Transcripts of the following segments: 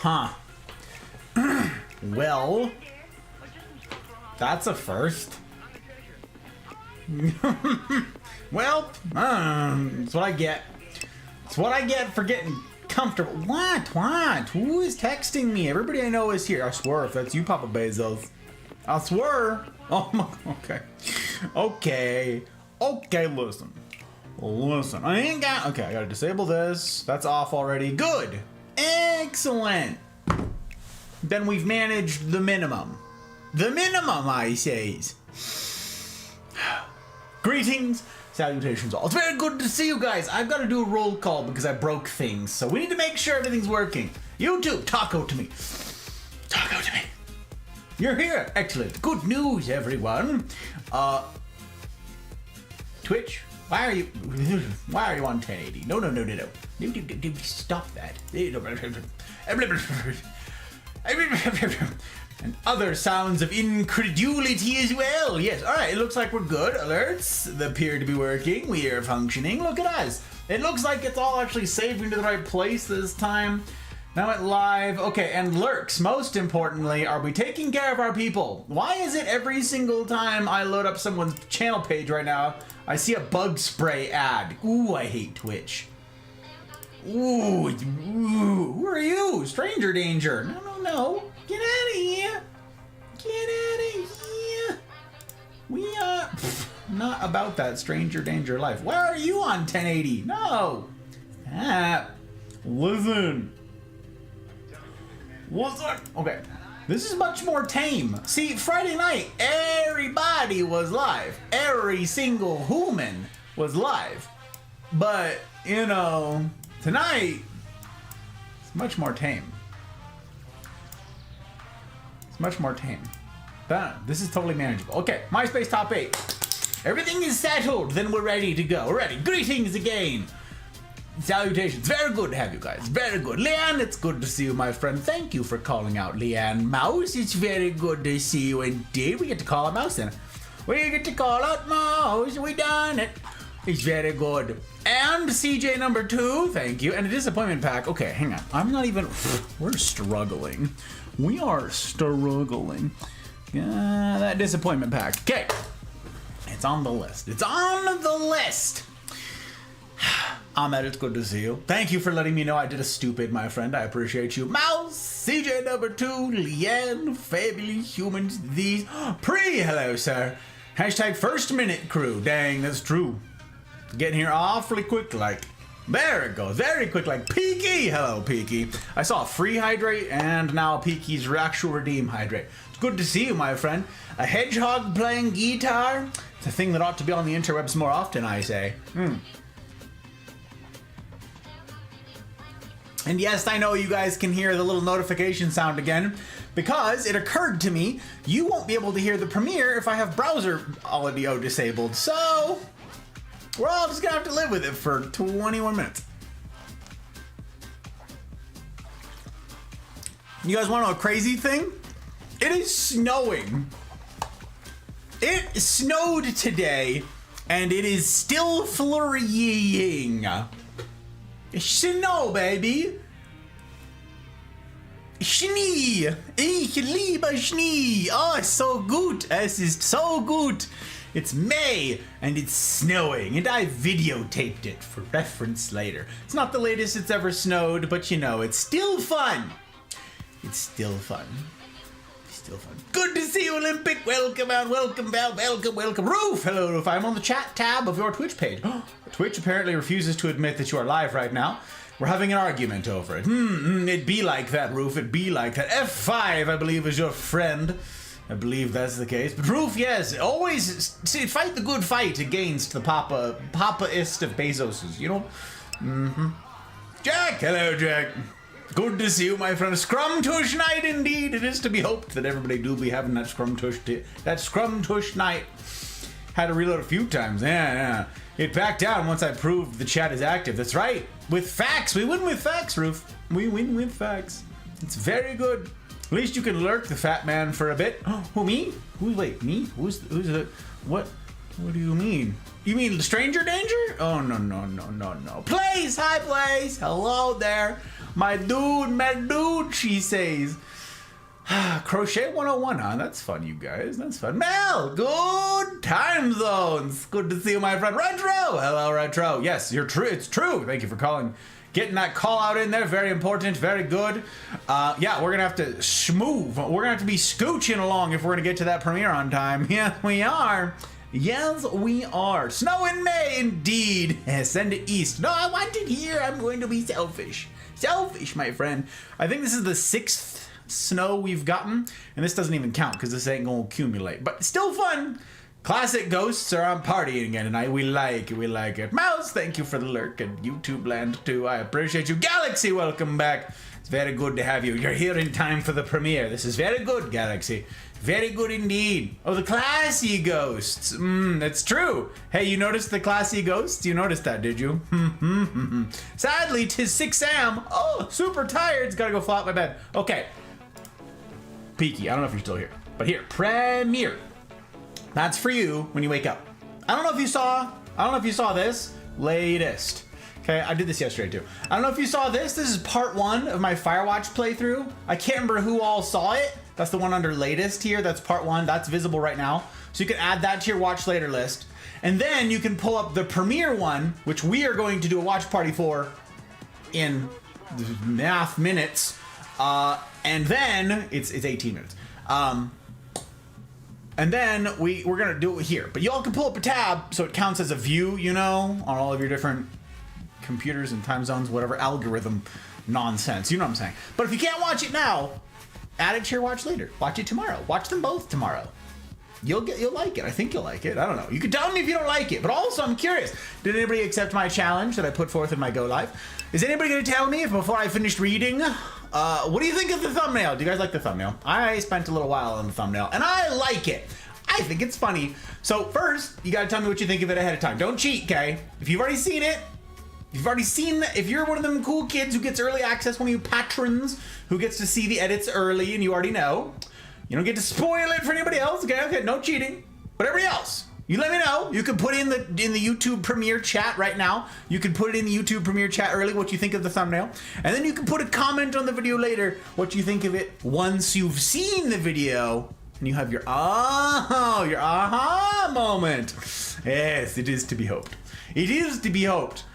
Huh. Well, that's a first. Well, that's what I get. It's what I get for getting comfortable. What? Who is texting me? Everybody I know is here. I swear, if that's you, Papa Bezos. I swear. Oh my. Okay. Listen. I ain't got. Okay, I gotta disable this. That's off already. Good. Excellent. Then we've managed the minimum. The minimum, I says. Greetings, salutations all. It's very good to see you guys. I've got to do a roll call because I broke things. So we need to make sure everything's working. You too, talk out to me. You're here. Excellent. Good news, everyone. Twitch, why are you on 1080? No. Stop that. And other sounds of incredulity as well. Yes, all right, it looks like we're good. Alerts appear to be working. We are functioning. Look at us. It looks like it's all actually saving to the right place this time. Now it live. Okay, and lurks. Most importantly, are we taking care of our people? Why is it every single time I load up someone's channel page right now, I see a bug spray ad? Ooh, I hate Twitch. Ooh, who are you? Stranger danger. No. Get out of here. We are not about that stranger danger life. Why are you on 1080? No. Listen. What's up? Okay. This is much more tame. See, Friday night, everybody was live. Every single human was live. But, you know, tonight, it's much more tame. This is totally manageable. Okay, MySpace top 8. Everything is settled, then we're ready to go. We're ready. Greetings again. Salutations. Very good to have you guys. Very good. Leanne, it's good to see you, my friend. Thank you for calling out Leanne Mouse. It's very good to see you indeed. We get to call out Mouse then. We get to call out Mouse. We done it. It's very good. And CJ number 2, thank you. And a disappointment pack. Okay, hang on. I'm not even... We're struggling. We are struggling. That disappointment pack. Okay. It's on the list. Ahmed, it's good to see you. Thank you for letting me know I did a stupid, my friend. I appreciate you. Mouse, CJ number 2, Leanne, fabulous humans, these. Hello, sir. Hashtag first minute crew. Dang, that's true. Getting here awfully quick, like. There it goes, very quick, like Peaky. Hello, Peaky. I saw a free hydrate and now Peaky's actual redeem hydrate. It's good to see you, my friend. A hedgehog playing guitar. It's a thing that ought to be on the interwebs more often, I say. And yes, I know you guys can hear the little notification sound again because it occurred to me you won't be able to hear the premiere if I have browser audio disabled. So we're all just gonna have to live with it for 21 minutes. You guys wanna know a crazy thing? It is snowing. It snowed today and it is still flurrying. Snow, baby. Schnee. Ich liebe Schnee. Oh, it's so good. Es ist so gut. It's May and it's snowing and I videotaped it for reference later. It's not the latest it's ever snowed, but you know, it's still fun. It's still fun. Good to see you, Olympic. Welcome out, welcome. Roof, hello, Roof. I'm on the chat tab of your Twitch page. Twitch apparently refuses to admit that you are live right now. We're having an argument over it. It'd be like that, Roof. It'd be like that. F5, I believe, is your friend. I believe that's the case. But Roof, yes, always fight the good fight against the Papa-ist of Bezos's, you know? Jack, hello, Jack. Good to see you, my friend. Scrum tush night, indeed. It is to be hoped that everybody do be having that scrum tush night. Had to reload a few times. Yeah. It backed down once I proved the chat is active. That's right. With facts. We win with facts, Roof. We win with facts. It's very good. At least you can lurk the fat man for a bit. Who, me? Wait, me? Who's the... What What do you mean? You mean stranger danger? Oh, no. Place, hi Place. Hello there. My dude, she says. Crochet 101, huh? That's fun, you guys. That's fun. Mel, good time zones. Good to see you, my friend. Retro. Hello, Retro. Yes, you're true. It's true. Thank you for calling. Getting that call out in there. Very important. Very good. Yeah, we're going to have to schmoove. We're going to have to be scooching along if we're going to get to that premiere on time. Yeah, we are. Yes, we are. Snow in May, indeed. Send it east. No, I want it here. I'm going to be selfish. Selfish, my friend. I think this is the 6th snow we've gotten, and this doesn't even count because this ain't gonna accumulate, but still fun. Classic ghosts are on partying again tonight. We like it. Mouse, thank you for the lurk, and YouTube land too. I appreciate you. Galaxy, welcome back. It's very good to have you. You're here in time for the premiere. This is very good, Galaxy. Very good indeed. Oh, the classy ghosts. That's true. Hey, you noticed the classy ghosts? You noticed that, did you? Sadly, 'tis 6 a.m. Oh, super tired. It's gotta go flop my bed. Okay. Peaky, I don't know if you're still here, but here, premiere. That's for you when you wake up. I don't know if you saw this latest. Okay, I did this yesterday too. I don't know if you saw this. This is part 1 of my Firewatch playthrough. I can't remember who all saw it. That's the one under latest here. That's part 1. That's visible right now. So you can add that to your watch later list. And then you can pull up the premiere one, which we are going to do a watch party for in math minutes. And then it's 18 minutes. And then we're gonna do it here. But y'all can pull up a tab so it counts as a view, you know, on all of your different computers and time zones, whatever algorithm nonsense. You know what I'm saying? But if you can't watch it now, add it to your watch later. Watch it tomorrow. Watch them both tomorrow. You'll like it. I think you'll like it. I don't know. You can tell me if you don't like it. But also, I'm curious. Did anybody accept my challenge that I put forth in my Go Live? Is anybody going to tell me if before I finished reading? What do you think of the thumbnail? Do you guys like the thumbnail? I spent a little while on the thumbnail, and I like it. I think it's funny. So first, you got to tell me what you think of it ahead of time. Don't cheat, okay? If you've already seen it, if you're one of them cool kids who gets early access, one of you patrons who gets to see the edits early, and you already know. You don't get to spoil it for anybody else. Okay, no cheating. But everybody else, you let me know. You can put in the YouTube Premiere chat right now. You can put it in the YouTube Premiere chat early what you think of the thumbnail. And then you can put a comment on the video later what you think of it once you've seen the video and you have your aha moment. Yes, it is to be hoped. It is to be hoped.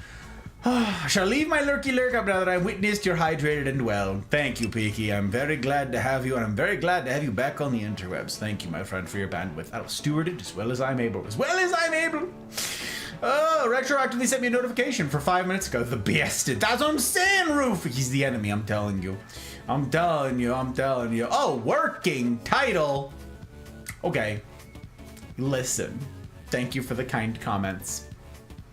I shall leave my lurky lurk up now that I witnessed you're hydrated and well. Thank you, Peaky. I'm very glad to have you, and I'm very glad to have you back on the interwebs. Thank you, my friend, for your bandwidth. I'll steward it as well as I'm able. Oh, Retroactively sent me a notification for 5 minutes ago. The bastard. That's what I'm saying, Roof. He's the enemy, I'm telling you. I'm telling you. Oh, working title. Okay. Listen. Thank you for the kind comments.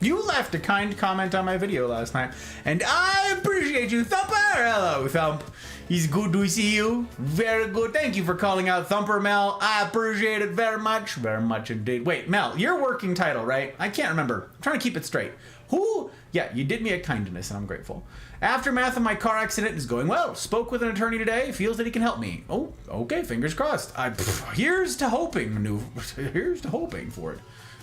You left a kind comment on my video last night, and I appreciate you, Thumper. Hello, Thump. He's good to see you. Very good. Thank you for calling out Thumper, Mel. I appreciate it very much. Very much indeed. Wait, Mel, your working title, right? I can't remember. I'm trying to keep it straight. Who? Yeah, you did me a kindness, and I'm grateful. Aftermath of my car accident is going well. Spoke with an attorney today. Feels that he can help me. Oh, okay. Fingers crossed. Here's to hoping. Here's to hoping for it.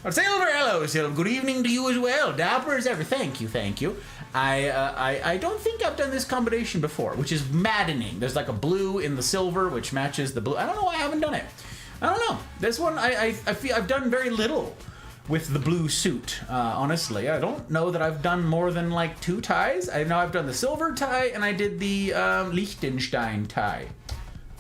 Silver, hello, Silver. Good evening to you as well. Dapper as ever. Thank you. I don't think I've done this combination before, which is maddening. There's like a blue in the silver, which matches the blue. I don't know why I haven't done it. I don't know. This one, I feel I've done very little with the blue suit, honestly. I don't know that I've done more than like 2 ties. I know I've done the silver tie, and I did the Liechtenstein tie.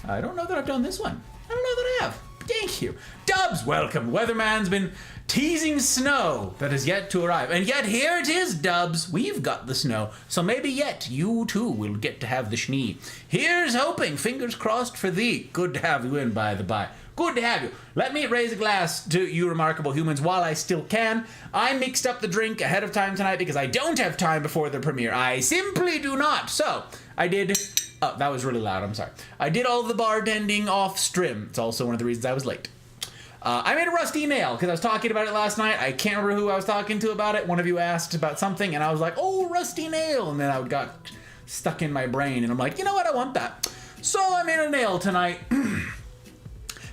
I don't know that I've done this one. I don't know that I have. Thank you. Dubs, welcome. Weatherman's been teasing snow that is yet to arrive. And yet here it is, Dubs. We've got the snow. So maybe yet you too will get to have the schnee. Here's hoping. Fingers crossed for thee. Good to have you in, by the by. Good to have you. Let me raise a glass to you remarkable humans while I still can. I mixed up the drink ahead of time tonight because I don't have time before the premiere. I simply do not. So I did... Oh, that was really loud. I'm sorry. I did all the bartending off stream. It's also one of the reasons I was late. I made a rusty email because I was talking about it last night. I can't remember who I was talking to about it. One of you asked about something, and I was like, oh, rusty nail. And then I got stuck in my brain, and I'm like, you know what? I want that. So I made a nail tonight.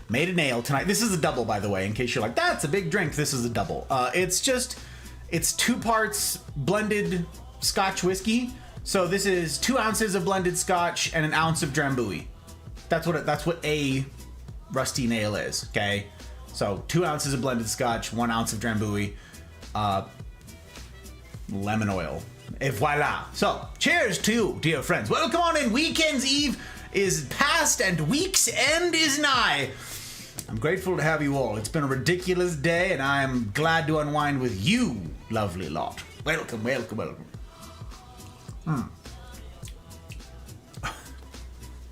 Made a nail tonight. This is a double, by the way, in case you're like, that's a big drink. This is a double. It's 2 parts blended Scotch whiskey. So this is 2 ounces of blended Scotch and 1 ounce of Drambuie. That's what a rusty nail is, okay? So 2 ounces of blended Scotch, 1 ounce of Drambuie, lemon oil. Et voila. So, cheers to you, dear friends. Welcome on in. Weekend's Eve is past and week's end is nigh. I'm grateful to have you all. It's been a ridiculous day, and I'm glad to unwind with you, lovely lot. Welcome, welcome, welcome.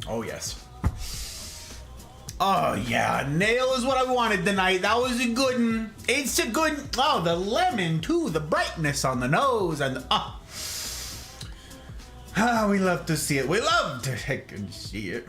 Oh, yes. Oh, yeah. Nail is what I wanted tonight. That was a good one. It's a good... Oh, the lemon, too. The brightness on the nose. And we love to see it. We love to see it.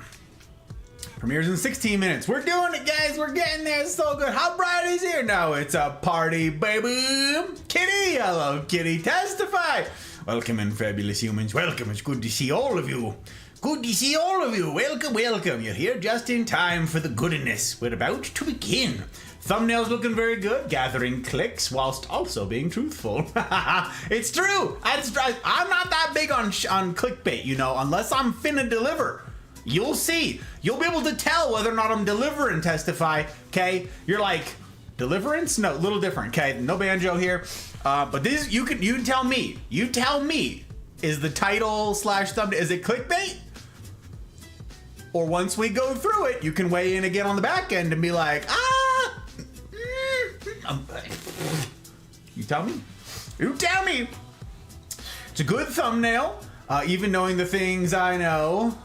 Premieres in 16 minutes. We're doing it, guys. We're getting there. It's so good. Hot Bride is here now. It's a party, baby. Kitty. Hello, Kitty. Testify. Welcome in, fabulous humans. Welcome. It's good to see all of you. Good to see all of you. Welcome, welcome. You're here just in time for the goodness. We're about to begin. Thumbnail's looking very good, gathering clicks whilst also being truthful. It's true. I'm not that big on clickbait, you know, unless I'm finna deliver. You'll see. You'll be able to tell whether or not I'm delivering, Testify, okay? You're like, deliverance? No, a little different, okay? No banjo here. But this, you can tell me. You tell me. Is the title / thumbnail, is it clickbait? Or once we go through it, you can weigh in again on the back end and be like, you tell me. You tell me. It's a good thumbnail, even knowing the things I know.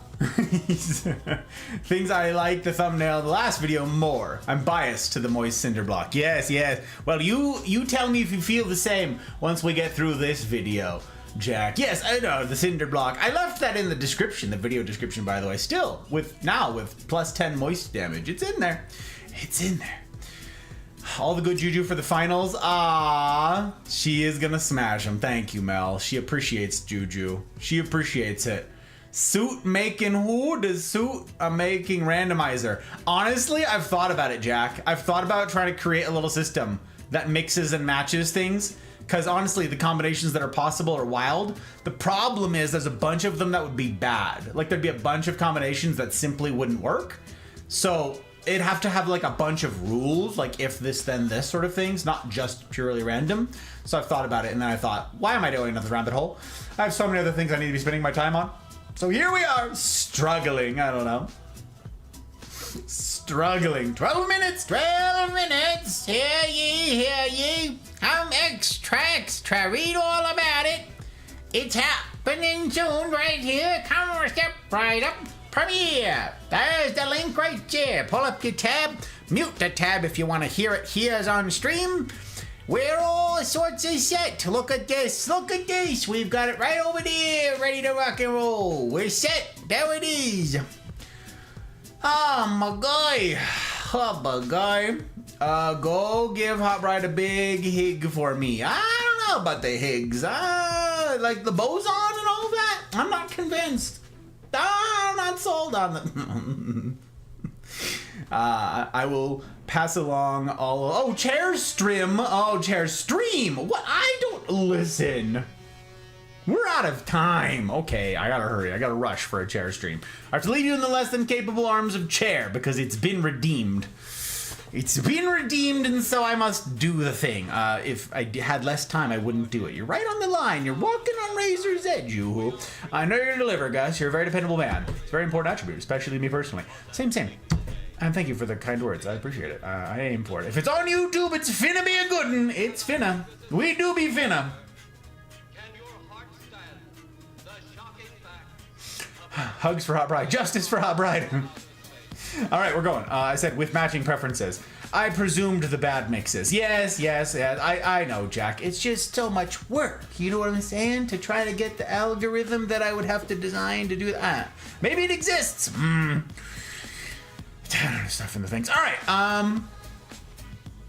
Things I like the thumbnail of the last video more. I'm biased to the moist cinder block. Yes, yes. Well, you tell me if you feel the same once we get through this video, Jack. Yes, I know, the cinder block. I left that in the description, the video description, by the way. Still, with plus 10 moist damage. It's in there. It's in there. All the good juju for the finals. Ah, she is gonna smash them. Thank you, Mel. She appreciates juju. She appreciates it. Suit making who? Does suit making randomizer? Honestly, I've thought about it, Jack. I've thought about trying to create a little system that mixes and matches things. Because honestly, the combinations that are possible are wild. The problem is there's a bunch of them that would be bad. Like there'd be a bunch of combinations that simply wouldn't work. So it'd have to have like a bunch of rules, like if this, then this sort of things, not just purely random. So I've thought about it, and then I thought, why am I doing another rabbit hole? I have so many other things I need to be spending my time on. So here we are, struggling, I don't know. Struggling. 12 minutes, 12 minutes. Hear ye. I'm extra. Read all about it. It's happening soon right here. Come on, step right up. Premiere. There's the link right there. Pull up your tab. Mute the tab if you want to hear it here on stream. We're all sorts of set. Look at this. Look at this. We've got it right over there. Ready to rock and roll. We're set. There it is. Oh, my guy. Oh, my guy. Go give Hot Bride a big hig for me. I don't know about the higs. Like the boson and all that. I'm not convinced. I'm not sold on them. I will pass along all... Oh, chair stream. Oh, chair stream. What? I don't... Listen. We're out of time. Okay, I gotta hurry. I gotta rush for a chair stream. I have to leave you in the less than capable arms of chair because it's been redeemed. It's been redeemed, and so I must do the thing. If I had less time, I wouldn't do it. You're right on the line. You're walking on razor's edge, you. I know you're gonna deliver, Gus. You're a very dependable man. It's a very important attribute, especially me personally. Same. And thank you for the kind words. I appreciate it. I aim for it. If it's on YouTube, it's finna be a good one. It's finna. We do be finna. Hugs for Hot Bride. Justice for Hot Bride. All right, we're going. I said with matching preferences. I presumed the bad mixes. Yes. I know, Jack. It's just so much work. You know what I'm saying? To try to get the algorithm that I would have to design to do that. Maybe it exists. Stuff in the things. All right.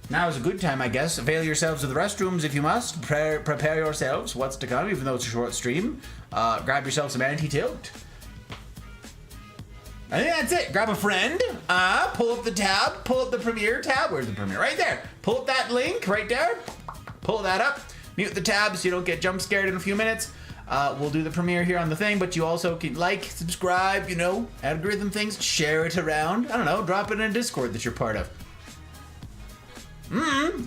Now is a good time, I guess. Avail yourselves of the restrooms if you must. Prepare yourselves. What's to come, even though it's a short stream. Grab yourself some anti-tilt. I think that's it. Grab a friend, pull up the tab, pull up the Premiere tab. Where's the Premiere? Right there. Pull up that link right there. Pull that up. Mute the tab so you don't get jump scared in a few minutes. We'll do the Premiere here on the thing, but you also can like, subscribe, you know, algorithm things, share it around. I don't know, drop it in a Discord that you're part of.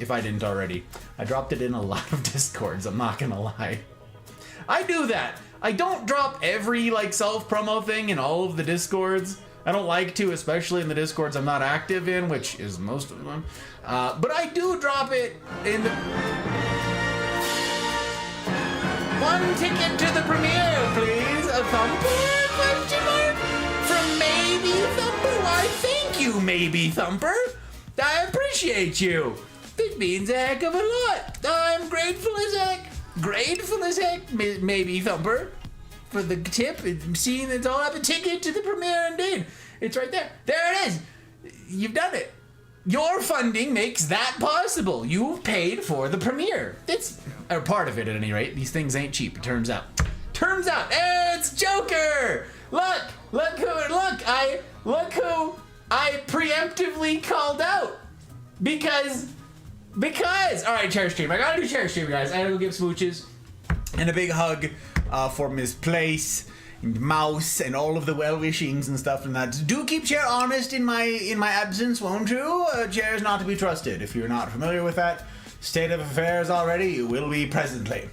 If I didn't already. I dropped it in a lot of Discords, I'm not gonna lie. I do that. I don't drop every like self-promo thing in all of the Discords. I don't like to, especially in the Discords I'm not active in, which is most of them. But I do drop it in the... One ticket to the Premiere, please. A thumper? Question mark? From Maybe Thumper? Why, thank you, Maybe Thumper. I appreciate you. It means a heck of a lot. I'm grateful as heck. Grateful as heck, Maybe Thumper, for the tip. Seeing it's all up a ticket to the Premiere, indeed. It's right there. There it is. You've done it. Your funding makes that possible. You've paid for the Premiere. It's a part of it, at any rate. These things ain't cheap, it turns out. Turns out, it's Joker. Look who I preemptively called out. Because, all right, chair stream. I gotta do chair stream, guys. I gotta go give smooches and a big hug for Miss Place and Mouse and all of the well-wishings and stuff and that. Do keep Chair honest in my absence, won't you? Chair is not to be trusted. If you're not familiar with that state of affairs already, you will be presently.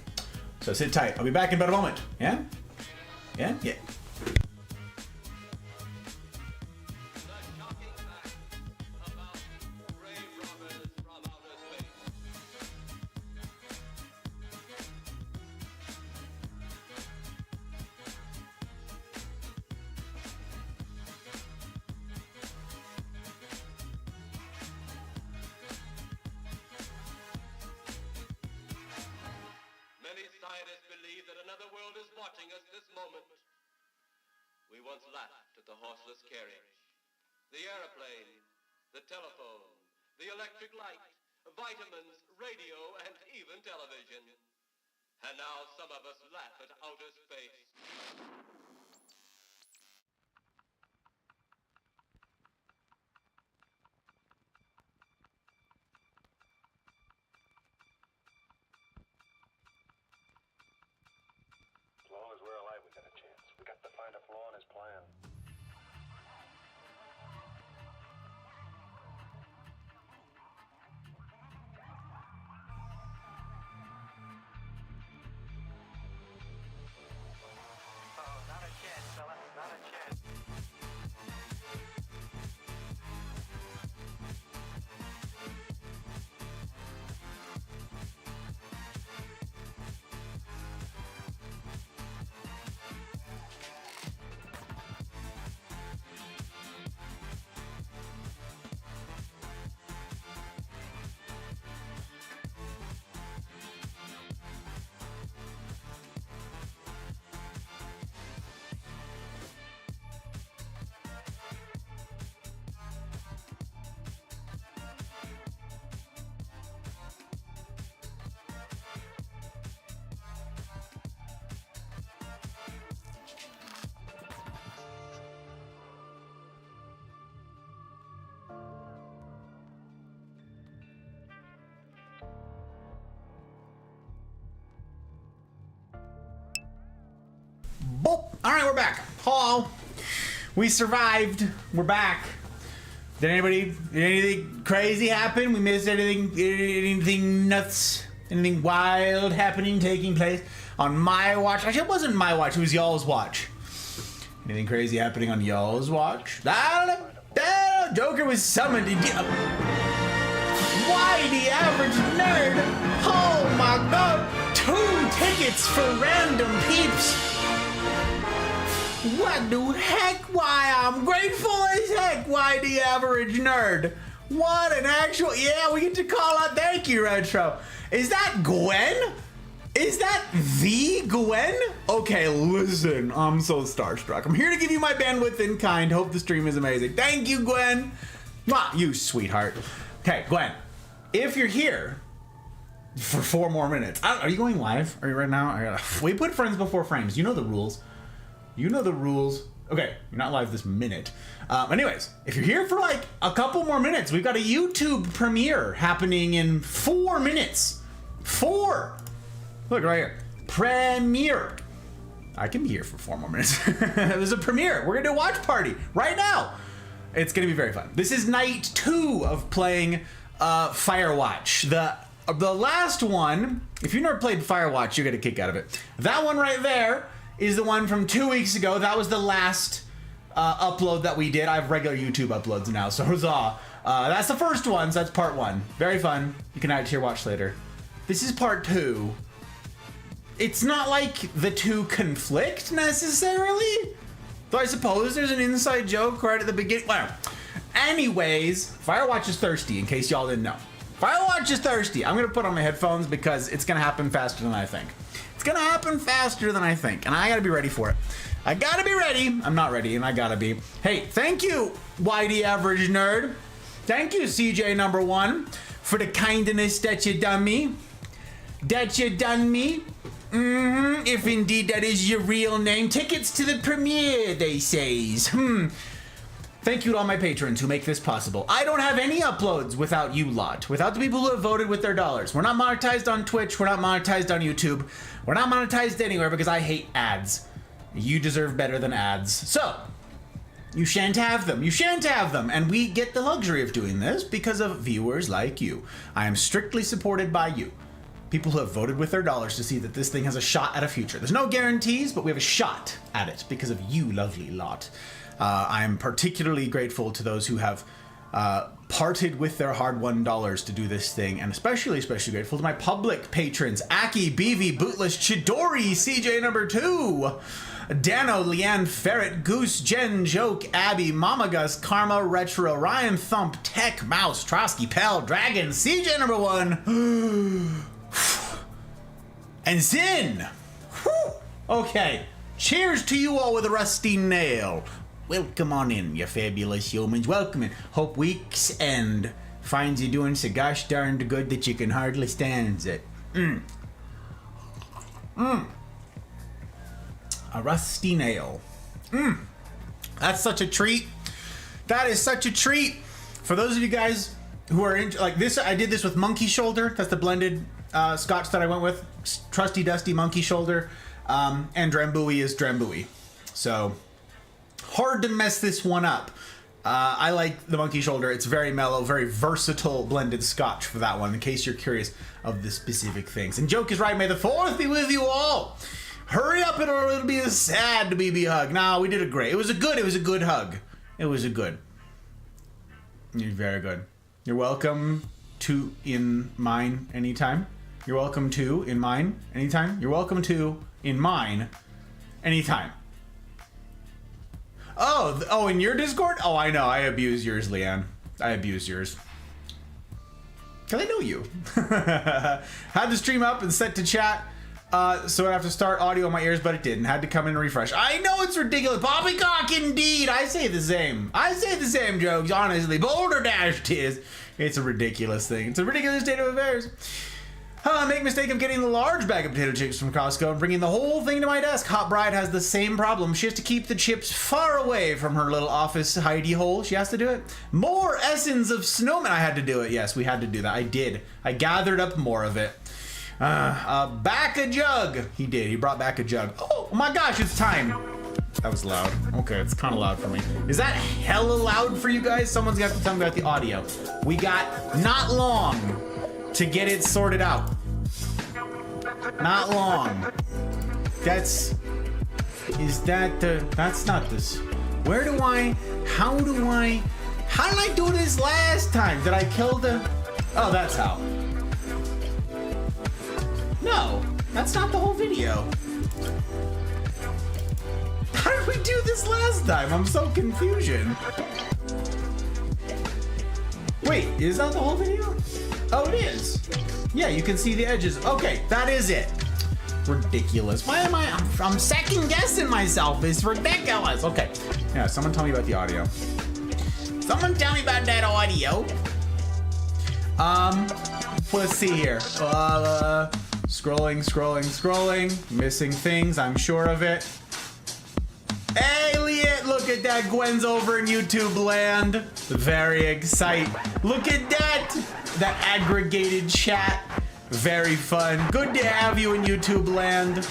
So sit tight. I'll be back in about a moment. Yeah? Yeah? Yeah. Scientists believe that another world is watching us this moment. We once laughed at the horseless carriage, the airplane, the telephone, the electric light, vitamins, radio, and even television. And now some of us laugh at outer space. As long as we're alive, we got a chance. We got to find a flaw in his plan. Oh, not a chance, fella. Not a chance. Boop. All right, we're back. Hello. We survived. We're back. Did anything crazy happen? We missed anything nuts? Anything wild happening, taking place on my watch? Actually, it wasn't my watch. It was y'all's watch. Anything crazy happening on y'all's watch? Joker was summoned. Why the average nerd? Oh my god. 2 tickets for random peeps. What the heck? Why, I'm grateful as heck. Why the average nerd? What an actual... Yeah, we get to call out... Thank you, Retro. Is that Gwen? Is that the Gwen? Okay, listen. I'm so starstruck. I'm here to give you my bandwidth in kind. Hope the stream is amazing. Thank you, Gwen. Mwah, you sweetheart. Okay, Gwen. If you're here for 4 more minutes... Are you going live? Are you right now? We put friends before frames. You know the rules. You know the rules. Okay, you're not live this minute. Anyways, if you're here for like a couple more minutes, we've got a YouTube premiere happening in 4 minutes. 4! Look right here. Premiere. I can be here for 4 more minutes. There's a premiere. We're gonna do a watch party right now. It's gonna be very fun. This is night 2 of playing Firewatch. The last one, if you've never played Firewatch, you're gonna kick out of it. That one right there is the one from 2 weeks ago. That was the last upload that we did. I have regular YouTube uploads now, so huzzah. That's the first one, so that's part 1. Very fun. You can add it to your watch later. This is part 2. It's not like the two conflict necessarily, though I suppose there's an inside joke right at the beginning. Well, anyways, Firewatch is thirsty, in case y'all didn't know. Firewatch is thirsty. I'm gonna put on my headphones because it's gonna happen faster than I think. It's gonna happen faster than I think, and I gotta be ready for it. I gotta be ready. I'm not ready, and I gotta be. Hey, thank you, YD Average Nerd. Thank you, CJ number 1, for the kindness that you done me. That you done me. If indeed that is your real name. Tickets to the premiere, they says. Thank you to all my patrons who make this possible. I don't have any uploads without you lot, without the people who have voted with their dollars. We're not monetized on Twitch, we're not monetized on YouTube, we're not monetized anywhere because I hate ads. You deserve better than ads. So, you shan't have them. You shan't have them. And we get the luxury of doing this because of viewers like you. I am strictly supported by you. People who have voted with their dollars to see that this thing has a shot at a future. There's no guarantees, but we have a shot at it because of you lovely lot. I am particularly grateful to those who have parted with their hard-won dollars to do this thing, and especially grateful to my public patrons, Aki, BV, Bootless, Chidori, CJ number 2, Dano, Leanne, Ferret, Goose, Jen, Joke, Abby, Mama Gus, Karma, Retro, Ryan, Thump, Tech, Mouse, Trosky, Pell, Dragon, CJ number 1, and Zin. Okay, cheers to you all with a rusty nail. Welcome on in, you fabulous humans. Welcome in. Hope week's end finds you doing so gosh darned good that you can hardly stand it. A rusty nail. That's such a treat. That is such a treat. For those of you guys who are into like this, I did this with Monkey Shoulder. That's the blended scotch that I went with. Trusty Dusty Monkey Shoulder. And Drambuie is Drambuie. So hard to mess this one up. I like the Monkey Shoulder. It's very mellow, very versatile blended scotch for that one, in case you're curious of the specific things. And Joke is right, may the 4th be with you all. Hurry up, it'll be a sad BB hug. No, we did it great. It was a good hug. It was a good. You're very good. You're welcome to in mine anytime. You're welcome to in mine anytime. You're welcome to in mine anytime. Oh, in your Discord? Oh, I know. I abuse yours, Leanne. I abuse yours. Because I know you. Had the stream up and set to chat, so I'd have to start audio in my ears, but it didn't. Had to come in and refresh. I know it's ridiculous. Poppycock, indeed. I say the same. I say the same jokes, honestly. Boulder Dash tis. It's a ridiculous thing. It's a ridiculous state of affairs. Make mistake of getting the large bag of potato chips from Costco and bringing the whole thing to my desk. Hot Bride has the same problem. She has to keep the chips far away from her little office hidey hole. She has to do it. More essence of snowman. I had to do it. Yes, we had to do that. I did. I gathered up more of it. Back a jug. He did. He brought back a jug. Oh my gosh, it's time. That was loud. Okay, it's kind of loud for me. Is that hella loud for you guys? Someone's got to tell me about the audio. We got not long to get it sorted out. Not long. That's not this. How did I do this last time? Did I kill the, oh, that's how. No, that's not the whole video. How did we do this last time? I'm so confusion. Wait, is that the whole video? Oh, it is. Yeah, you can see the edges. Okay, that is it. Ridiculous. Why am I'm second guessing myself. It's ridiculous. Okay. Yeah, someone tell me about the audio. Someone tell me about that audio. Let's see here. Scrolling. Missing things, I'm sure of it. Hey, yeah, Gwen's over in YouTube land. Very exciting. Look at that. That aggregated chat. Very fun. Good to have you in YouTube land.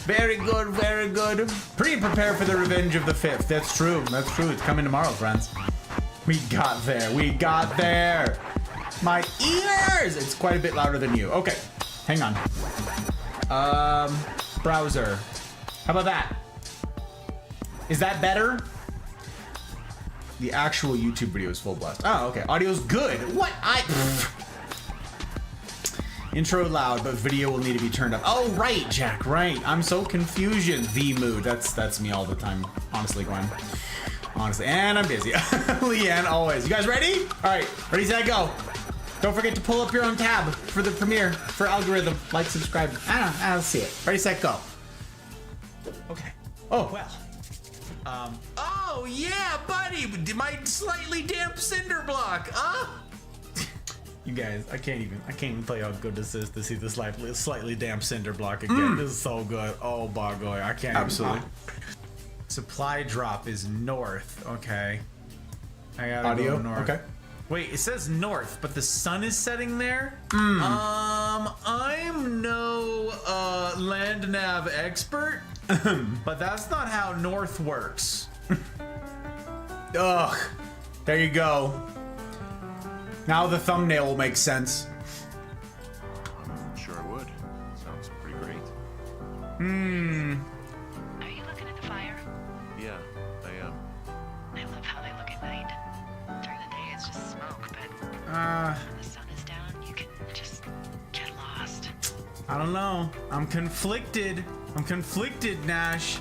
Very good, very good. Prepare for the revenge of the 5th. That's true. That's true. It's coming tomorrow, friends. We got there. We got there. My ears! It's quite a bit louder than you. Okay. Hang on. Browser. How about that? Is that better? The actual YouTube video is full blast. Oh, okay. Audio's good. What? Intro loud, but video will need to be turned up. Oh, right, Jack, right. I'm so confusion. V mood. That's me all the time. Honestly, Gwen. Honestly, and I'm busy. Leanne, always. You guys ready? All right, ready, set, go. Don't forget to pull up your own tab for the premiere, for algorithm. Like, subscribe. I'll see it. Ready, set, go. Okay. Oh, well. Oh, yeah, buddy. My slightly damp cinder block, huh? You guys, I can't even tell you how good this is to see this slightly damp cinder block again. This is so good. Oh, boy, I can't. Absolutely. Supply drop is north. Okay. I gotta Audio. go north. Okay. Wait, it says north, but the sun is setting there? I'm no land nav expert, but that's not how north works. Ugh. There you go. Now the thumbnail will make sense. Sure would. Sounds pretty great. Are you looking at the fire? Yeah, I am. I love how they look at night. During the day, it's just smoke, but when the sun is down, you can just get lost. I don't know. I'm conflicted. Nash.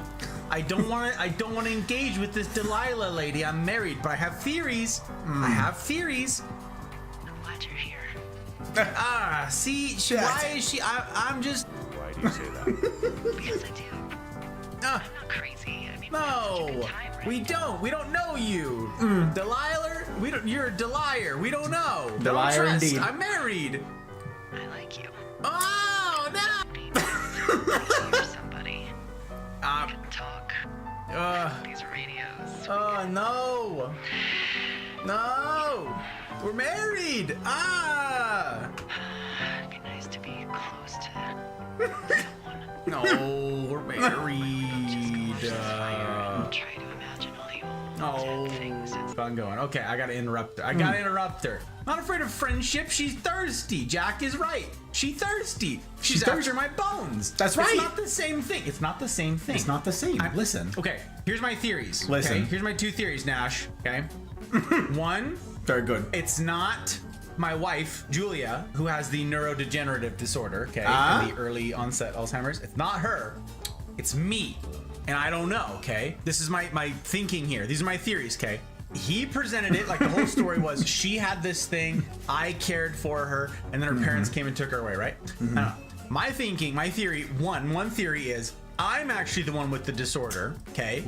I don't want to engage with this Delilah lady. I'm married, but I have theories. I'm glad you're here. See, why is she? I'm just. Why do you say that? Because I do. I'm not crazy. I mean, we have such a good time, right? We don't know you. Delilah, you're a Delilah. We don't know. Delilah Don't trust. indeed. I'm married. I like you. Oh, no. You're somebody. We can talk. These radios. Oh, no. No. We're married. It'd be nice to be close to someone. No, we're married. Try to imagine all the old Oh, dead things. I'm going. Okay, I gotta interrupt her. Not afraid of friendship. She's thirsty. Jack is right. She's thirsty. She's after my bones. That's right. It's not the same thing. It's not the same. Listen. Okay, here's my theories. Listen. Okay? Here's my 2 theories, Nash. Okay. One, Very good. it's not my wife, Julia, who has the neurodegenerative disorder, okay, and the early onset Alzheimer's. It's not her. It's me. And I don't know, okay? This is my thinking here. These are my theories, okay? He presented it like the whole story was she had this thing, I cared for her, and then her parents came and took her away, right? My theory, one theory is I'm actually the one with the disorder, okay?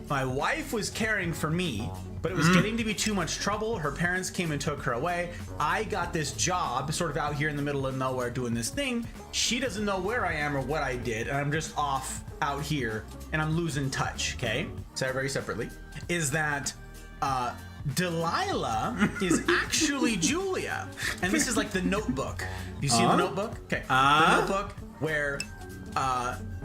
My wife was caring for me, but it was getting to be too much trouble. Her parents came and took her away. I got this job sort of out here in the middle of nowhere doing this thing. She doesn't know where I am or what I did, and I'm just off out here, and I'm losing touch, okay? So very separately, is that Delilah is actually Julia. And this is like the Notebook. You see the Notebook? Okay. The Notebook where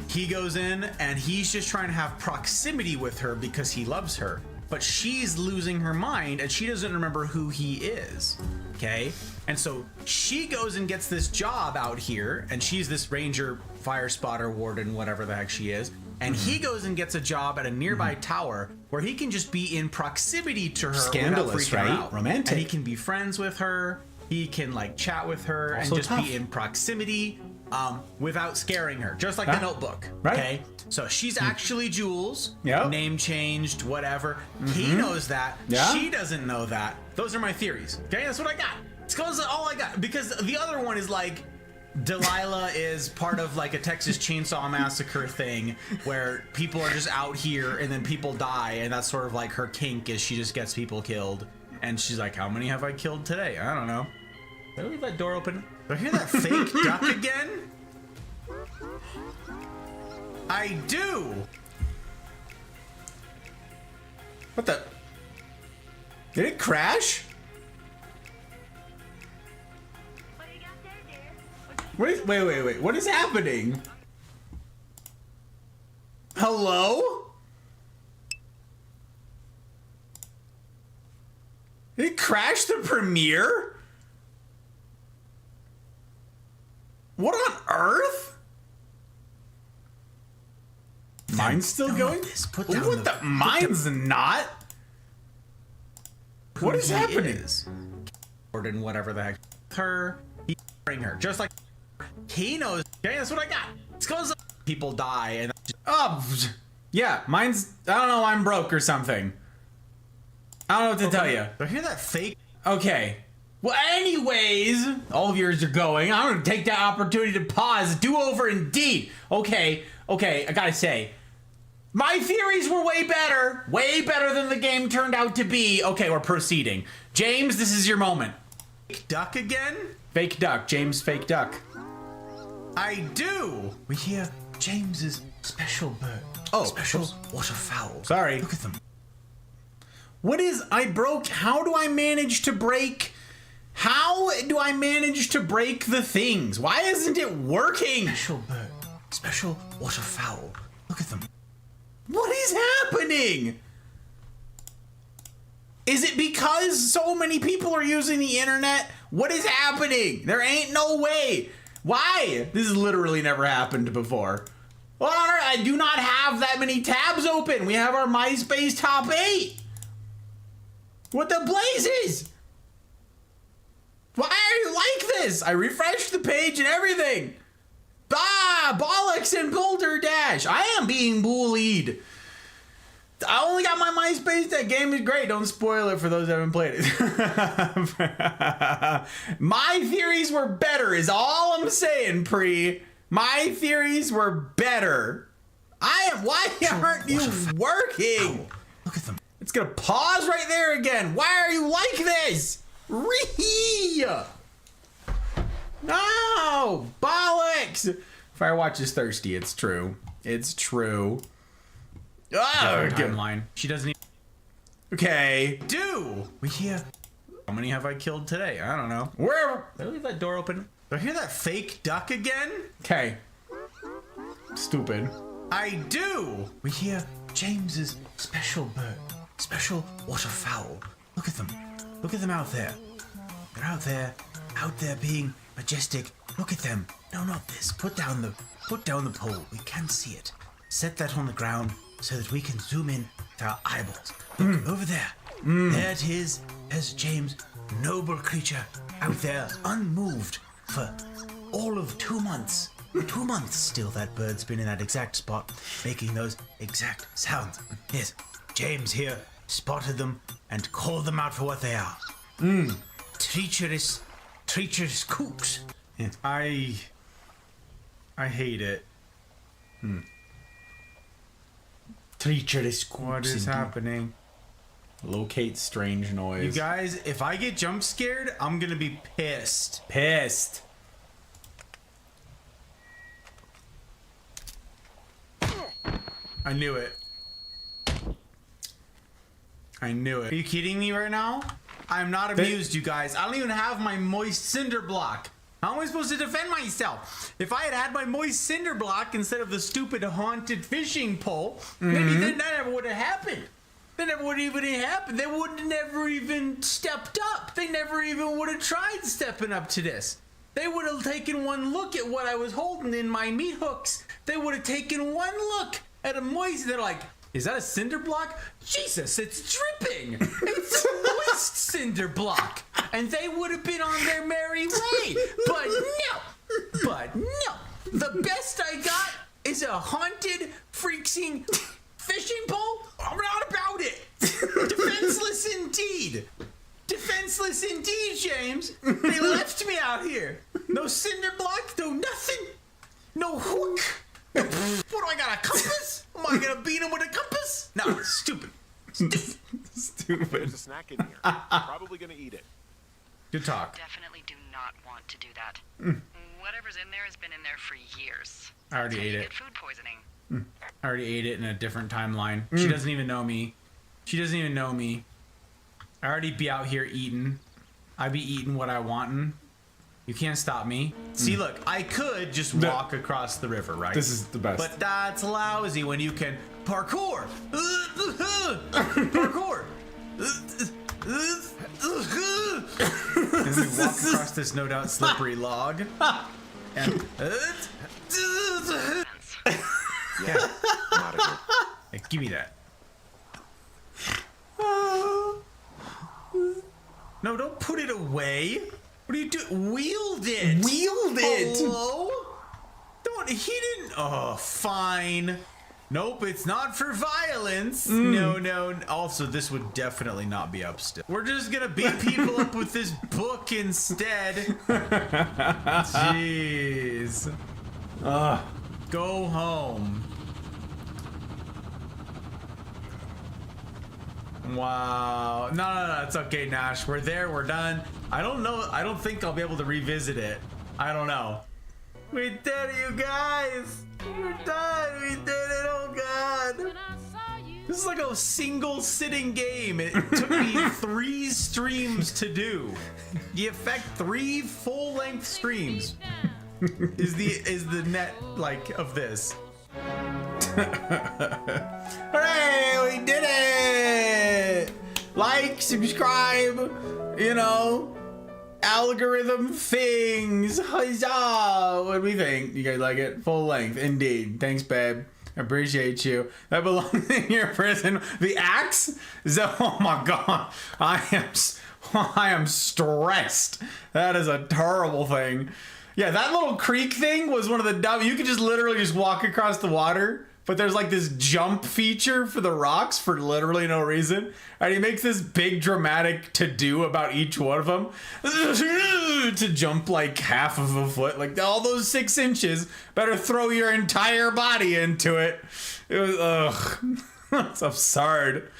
he goes in and he's just trying to have proximity with her because he loves her. But she's losing her mind and she doesn't remember who he is. Okay? And so she goes and gets this job out here, and she's this ranger, fire spotter, warden, whatever the heck she is. And he goes and gets a job at a nearby tower where he can just be in proximity to her. Scandalous, without freaking her right? out. Romantic. And he can be friends with her. He can like chat with her Also and just tough. be in proximity without scaring her. Just like the Notebook. Right. Okay? So she's actually Jules. Yep. Name changed, whatever. He knows that. Yeah. She doesn't know that. Those are my theories. Okay? That's what I got. It's all I got. Because the other one is like Delilah is part of like a Texas Chainsaw Massacre thing where people are just out here and then people die, and that's sort of like her kink is she just gets people killed. And she's like, how many have I killed today? I don't know. Did I leave that door open? Did I hear that fake duck again? I do. What the? Did it crash? What is, wait. What is happening? Hello? Did it crash the premiere? What on earth? Mine's still going? What the? Mine's not. What is happening? Gordon, whatever the heck. Her, he bring her. Just like he knows. Okay, that's what I got. It's because people die and. Oh, yeah, mine's. I don't know. I'm broke or something. I don't know what to tell you. I hear that fake. Okay. Well, anyways, all of yours are going. I'm gonna take that opportunity to pause. Do over indeed. Okay. I gotta say. My theories were way better than the game turned out to be. Okay, we're proceeding. James, this is your moment. Fake duck again? Fake duck, James fake duck. I do. We hear James's special bird. Oh, special waterfowl. Sorry. Look at them. What is, I broke, how do I manage to break the things? Why isn't it working? Special bird. Special waterfowl. Look at them. What is happening? Is it because so many people are using the internet? What is happening? There ain't no way. Why? This has literally never happened before. Well, I do not have that many tabs open. We have our MySpace top 8. What the blazes? Why are you like this? I refreshed the page and everything. Bollocks and Boulder Dash. I am being bullied. I only got my MySpace. That game is great. Don't spoil it for those that haven't played it. My theories were better is all I'm saying, Pre. My theories were better. Why aren't you working? Look at them. It's gonna pause right there again. Why are you like this? No! Bollocks! Firewatch is thirsty. It's true. It's true. Oh, timeline. She doesn't even... Okay. We hear... How many have I killed today? I don't know. Where? Did I leave that door open? Do I hear that fake duck again? Okay. Stupid. I do. We hear James's special bird. Special waterfowl. Look at them. Look at them out there. They're out there being majestic. Look at them. No, not this. Put down the pole. We can't see it. Set that on the ground so that we can zoom in with our eyeballs. Look, over there. There it is. There's James, noble creature, out there unmoved for all of 2 months. 2 months still that bird's been in that exact spot, making those exact sounds. Yes, James here spotted them and called them out for what they are. Treacherous kooks. Yeah. I hate it. Treacherous kooks. What is happening? Locate strange noise. You guys, if I get jump scared, I'm gonna be pissed. Pissed. I knew it. I knew it. Are you kidding me right now? I'm not amused, you guys. I don't even have my moist cinder block. How am I supposed to defend myself? If I had had my moist cinder block instead of the stupid haunted fishing pole, maybe then that never would have happened. That never would even happen. They would have never even stepped up. They never even would have tried stepping up to this. They would have taken one look at what I was holding in my meat hooks. They would have taken one look at a moist. They're like, is that a cinder block? Jesus, it's dripping. It's a moist cinder block. And they would have been on their merry way. But no. The best I got is a haunted, freaking fishing pole. I'm not about it. Defenseless indeed. Defenseless indeed, James. They left me out here. No cinder block, no nothing. No hook. What do I got, a compass? Am I gonna beat him with a compass? No, stupid. Stupid. There's a snack in here. Probably gonna eat it. Good talk. Definitely do not want to do that. Whatever's in there has been in there for years. I already ate You it. get food poisoning. I already ate it in a different timeline. She doesn't even know me. She doesn't even know me. I already be out here eating. I be eating what I wantin'. You can't stop me. See, look, I could just walk across the river, right? This is the best. But that's lousy when you can parkour. Parkour. And we walk across this no doubt slippery log. And Yeah, not a good. hey, give me that. No, don't put it away. What are you doing? Wield it. Wield it. Hello? Don't. He didn't. Oh, fine. Nope, it's not for violence. No. Also, this would definitely not be up still. We're just gonna beat people up with this book instead. Jeez. Go home. Wow. No. It's okay, Nash. We're there. We're done. I don't know. I don't think I'll be able to revisit it. I don't know. We did it, you guys. We're done. We did it. Oh, God. This is like a single sitting game. It took me 3 streams to do. The effect 3 full-length streams is the net like of this. Hooray! We did it! Like, subscribe, you know, algorithm things. Huzzah! What do we think? You guys like it? Full length, indeed. Thanks, babe. I appreciate you. That belongs in your prison. The axe? Oh my god. I am stressed. That is a terrible thing. Yeah, that little creek thing was one of the dumb. You could just literally just walk across the water, but there's like this jump feature for the rocks for literally no reason. And he makes this big dramatic to-do about each one of them. To jump like half of a foot, like all those 6 inches, better throw your entire body into it. It was, it's absurd.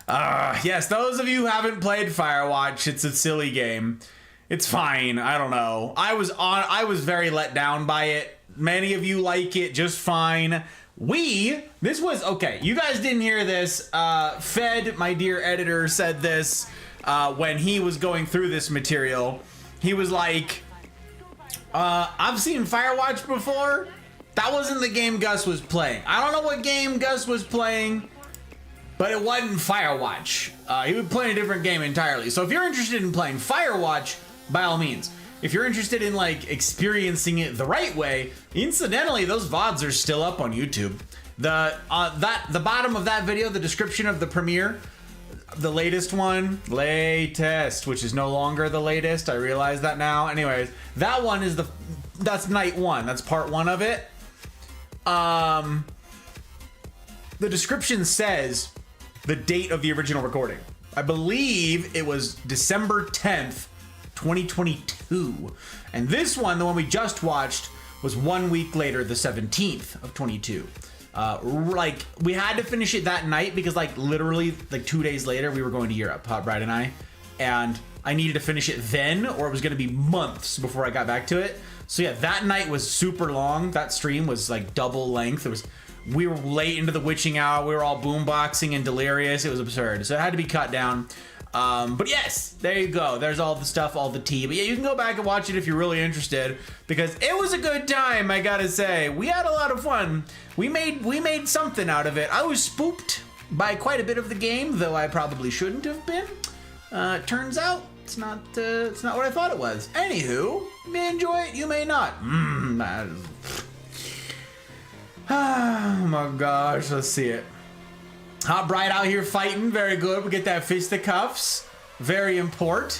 Yes, those of you who haven't played Firewatch, it's a silly game. It's fine. I don't know. I was very let down by it. Many of you like it just fine. This was okay. You guys didn't hear this. Fed, my dear editor, said this when he was going through this material. He was like, I've seen Firewatch before. That wasn't the game Gus was playing. I don't know what game Gus was playing, but it wasn't Firewatch. He would play a different game entirely. So if you're interested in playing Firewatch, by all means. If you're interested in like experiencing it the right way, incidentally, those VODs are still up on YouTube. The bottom of that video, the description of the premiere, the latest one, which is no longer the latest. I realize that now. Anyways, that one is that's night 1. That's part 1 of it. The description says the date of the original recording. I believe it was December 10th, 2022. And this one, the one we just watched, was 1 week later, the 17th of 22. Like, we had to finish it that night because, like, literally, like 2 days later, we were going to Europe, Hot Bride and I. And I needed to finish it then, or it was going to be months before I got back to it. So yeah, that night was super long. That stream was like double length. We were late into the witching hour. We were all boomboxing and delirious. It was absurd. So it had to be cut down. But yes, there you go. There's all the stuff, all the tea. But yeah, you can go back and watch it if you're really interested, because it was a good time, I gotta say. We had a lot of fun. We made something out of it. I was spooked by quite a bit of the game, though I probably shouldn't have been. Turns out it's not what I thought it was. Anywho, you may enjoy it, you may not. Oh my gosh, let's see it. Hot Bride out here fighting, very good. We get that fisticuffs, very important,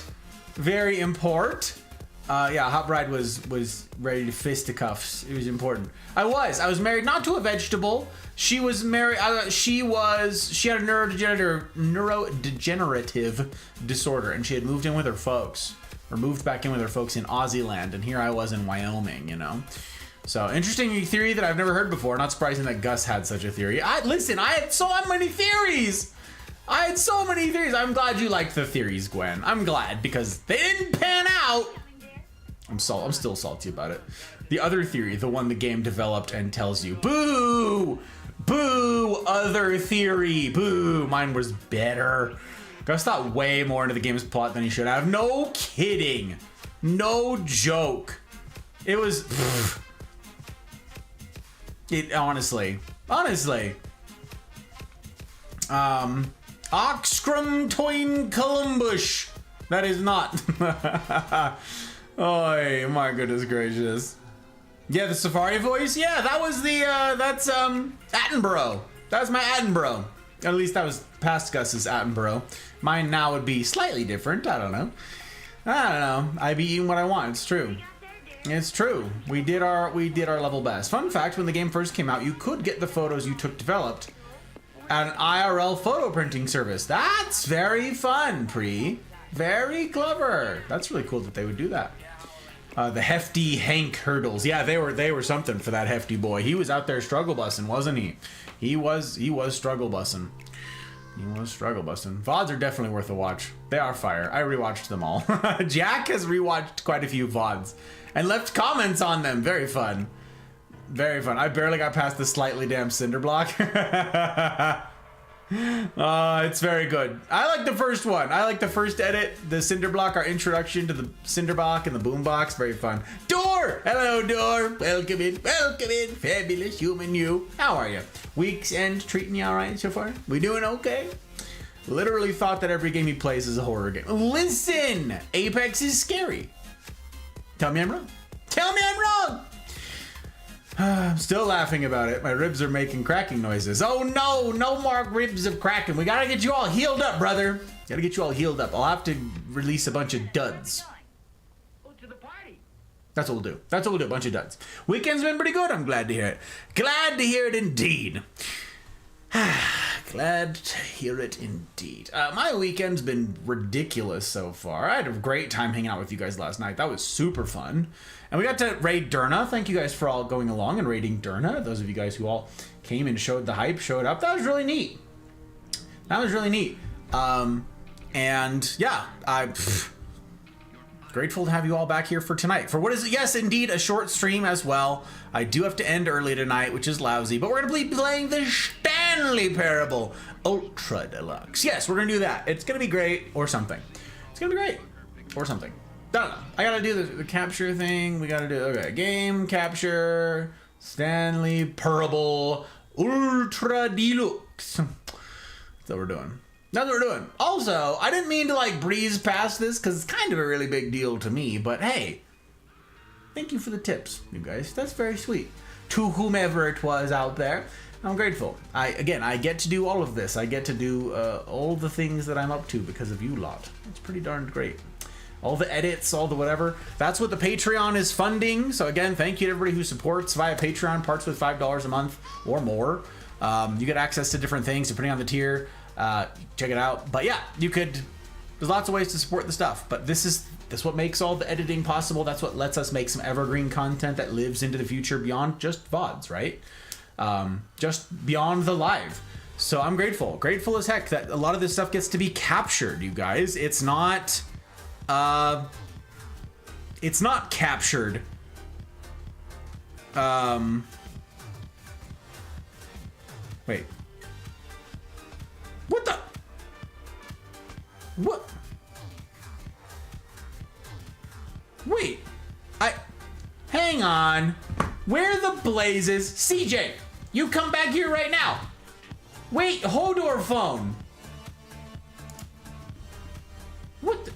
very important. Yeah, Hot Bride was ready to fisticuffs. It was important. I was married not to a vegetable. She was married. She had a neurodegenerative disorder, and she had moved in with her folks, or moved back in with her folks in Aussie land, and here I was in Wyoming, you know. So, interesting theory that I've never heard before. Not surprising that Gus had such a theory. I had so many theories. I'm glad you liked the theories, Gwen. I'm glad, because they didn't pan out. I'm still salty about it. The other theory, the one the game developed and tells you, boo! Boo! Other theory. Boo! Mine was better. Gus thought way more into the game's plot than he should have. No kidding. No joke. It was... It honestly. Oxcrum Toin Columbush. That is not. Oh my goodness gracious. Yeah, the Safari voice. Yeah, that was the that's Attenborough. That was my Attenborough. At least that was past Gus's Attenborough. Mine now would be slightly different. I don't know. I be eating what I want. It's true. It's true. We did our level best. Fun fact, when the game first came out, you could get the photos you took developed at an IRL photo printing service. That's very fun, Pre. Very clever. That's really cool that they would do that. The hefty Hank hurdles. Yeah, they were something for that hefty boy. He was out there struggle bussing, wasn't he? He was struggle bussing. VODs are definitely worth a watch. They are fire. I rewatched them all. Jack has rewatched quite a few VODs and left comments on them. Very fun. Very fun. I barely got past the slightly damp cinder block. It's very good. I like the first one. I like the first edit, the cinder block, our introduction to the cinder block and the boom box. Very fun. Door! Hello, Door. Welcome in. Fabulous human you. How are you? Week's end treating you all right so far? We doing okay? Literally thought that every game he plays is a horror game. Listen! Apex is scary. Tell me I'm wrong. Tell me I'm wrong! I'm still laughing about it. My ribs are making cracking noises. Oh no, no more ribs of cracking. We gotta get you all healed up, brother. Gotta get you all healed up. I'll have to release a bunch of duds. That's what we'll do. A bunch of duds. Weekend's been pretty good. I'm glad to hear it. Glad to hear it indeed. Glad to hear it indeed. My weekend's been ridiculous so far. I had a great time hanging out with you guys last night. That was super fun. And we got to raid Derna. Thank you guys for all going along and raiding Derna. Those of you guys who all came and showed the hype, showed up. That was really neat. And yeah, I'm grateful to have you all back here for tonight. For what is, yes, indeed, a short stream as well. I do have to end early tonight, which is lousy, but we're going to be playing the Stanley Parable Ultra Deluxe. Yes, we're going to do that. It's going to be great or something. It's going to be great or something. Don't know. I got to do the capture thing. We got to do, okay, game capture, Stanley Parable Ultra Deluxe. That's what we're doing. That's what we're doing. Also, I didn't mean to like breeze past this because it's kind of a really big deal to me, but hey, thank you for the tips, you guys. That's very sweet. To whomever it was out there, I'm grateful. I get to do all of this. I get to do all the things that I'm up to because of you lot. It's pretty darn great. All the edits, all the whatever. That's what the Patreon is funding. So again, thank you to everybody who supports via Patreon, parts with $5 a month or more. You get access to different things depending on the tier. Check it out. But yeah, there's lots of ways to support the stuff, but this is what makes all the editing possible. That's what lets us make some evergreen content that lives into the future beyond just VODs, right? Just beyond the live. So I'm grateful as heck that a lot of this stuff gets to be captured, you guys. It's not captured. Wait. What the? What? Wait. Hang on. Where the blazes? CJ, you come back here right now. Wait, Hodor phone. What the?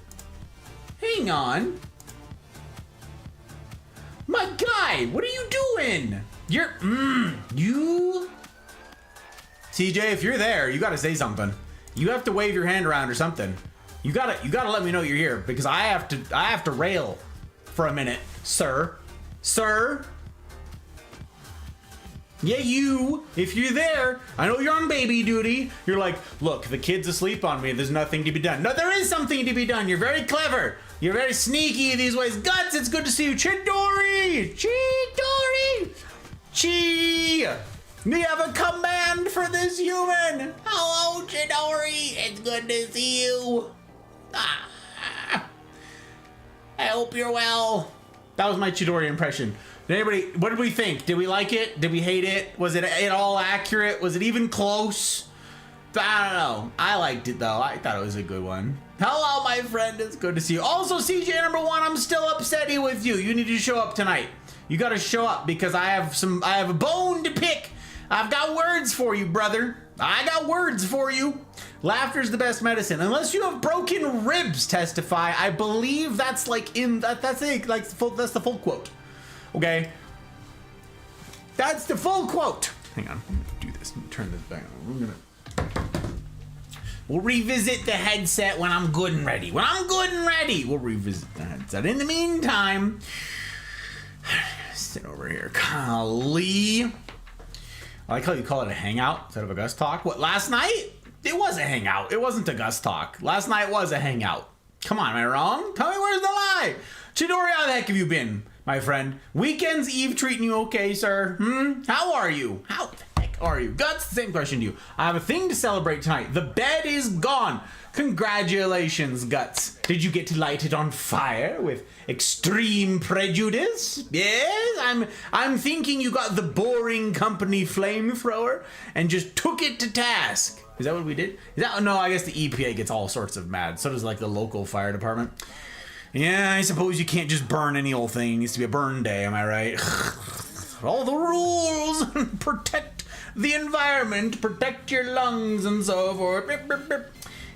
Hang on. My guy, what are you doing? You? CJ, if you're there, you gotta say something. You have to wave your hand around or something. You gotta let me know you're here because I have to rail for a minute, sir. Sir? Yeah, you, if you're there, I know you're on baby duty. You're like, look, the kid's asleep on me. There's nothing to be done. No, there is something to be done. You're very clever. You're very sneaky these ways. Guts, it's good to see you. Chidori! Chidori! Chi! We have a command for this human. Hello, Chidori. It's good to see you. I hope you're well. That was my Chidori impression. Did anybody, what did we think? Did we like it? Did we hate it? Was it at all accurate? Was it even close? I don't know. I liked it though. I thought it was a good one. Hello, my friend. It's good to see you. Also, CJ number 1, I'm still upsetty with you. You need to show up tonight. You got to show up because I have a bone to pick. I've got words for you, brother. I got words for you. Laughter's the best medicine. Unless you have broken ribs, testify. I believe that's like in that's it. Like that's the full quote. Okay. That's the full quote. Hang on. I'm gonna do this. Turn this back on. We'll revisit the headset when I'm good and ready. When I'm good and ready, we'll revisit the headset. In the meantime, sit over here. Golly. I like how you call it a hangout instead of a Gus talk. What, last night? It was a hangout. It wasn't a Gus talk. Last night was a hangout. Come on, am I wrong? Tell me where's the lie? Chidori, how the heck have you been, my friend? Weekends Eve treating you okay, sir? How are you? How the heck are you? Guts, same question to you. I have a thing to celebrate tonight. The bed is gone. Congratulations, Guts. Did you get to light it on fire with extreme prejudice? Yes, I'm thinking you got the boring company flamethrower and just took it to task. Is that what we did? Is that, no, I guess the EPA gets all sorts of mad. So does like the local fire department. Yeah, I suppose you can't just burn any old thing. It needs to be a burn day, am I right? All the rules. Protect the environment, protect your lungs and so forth.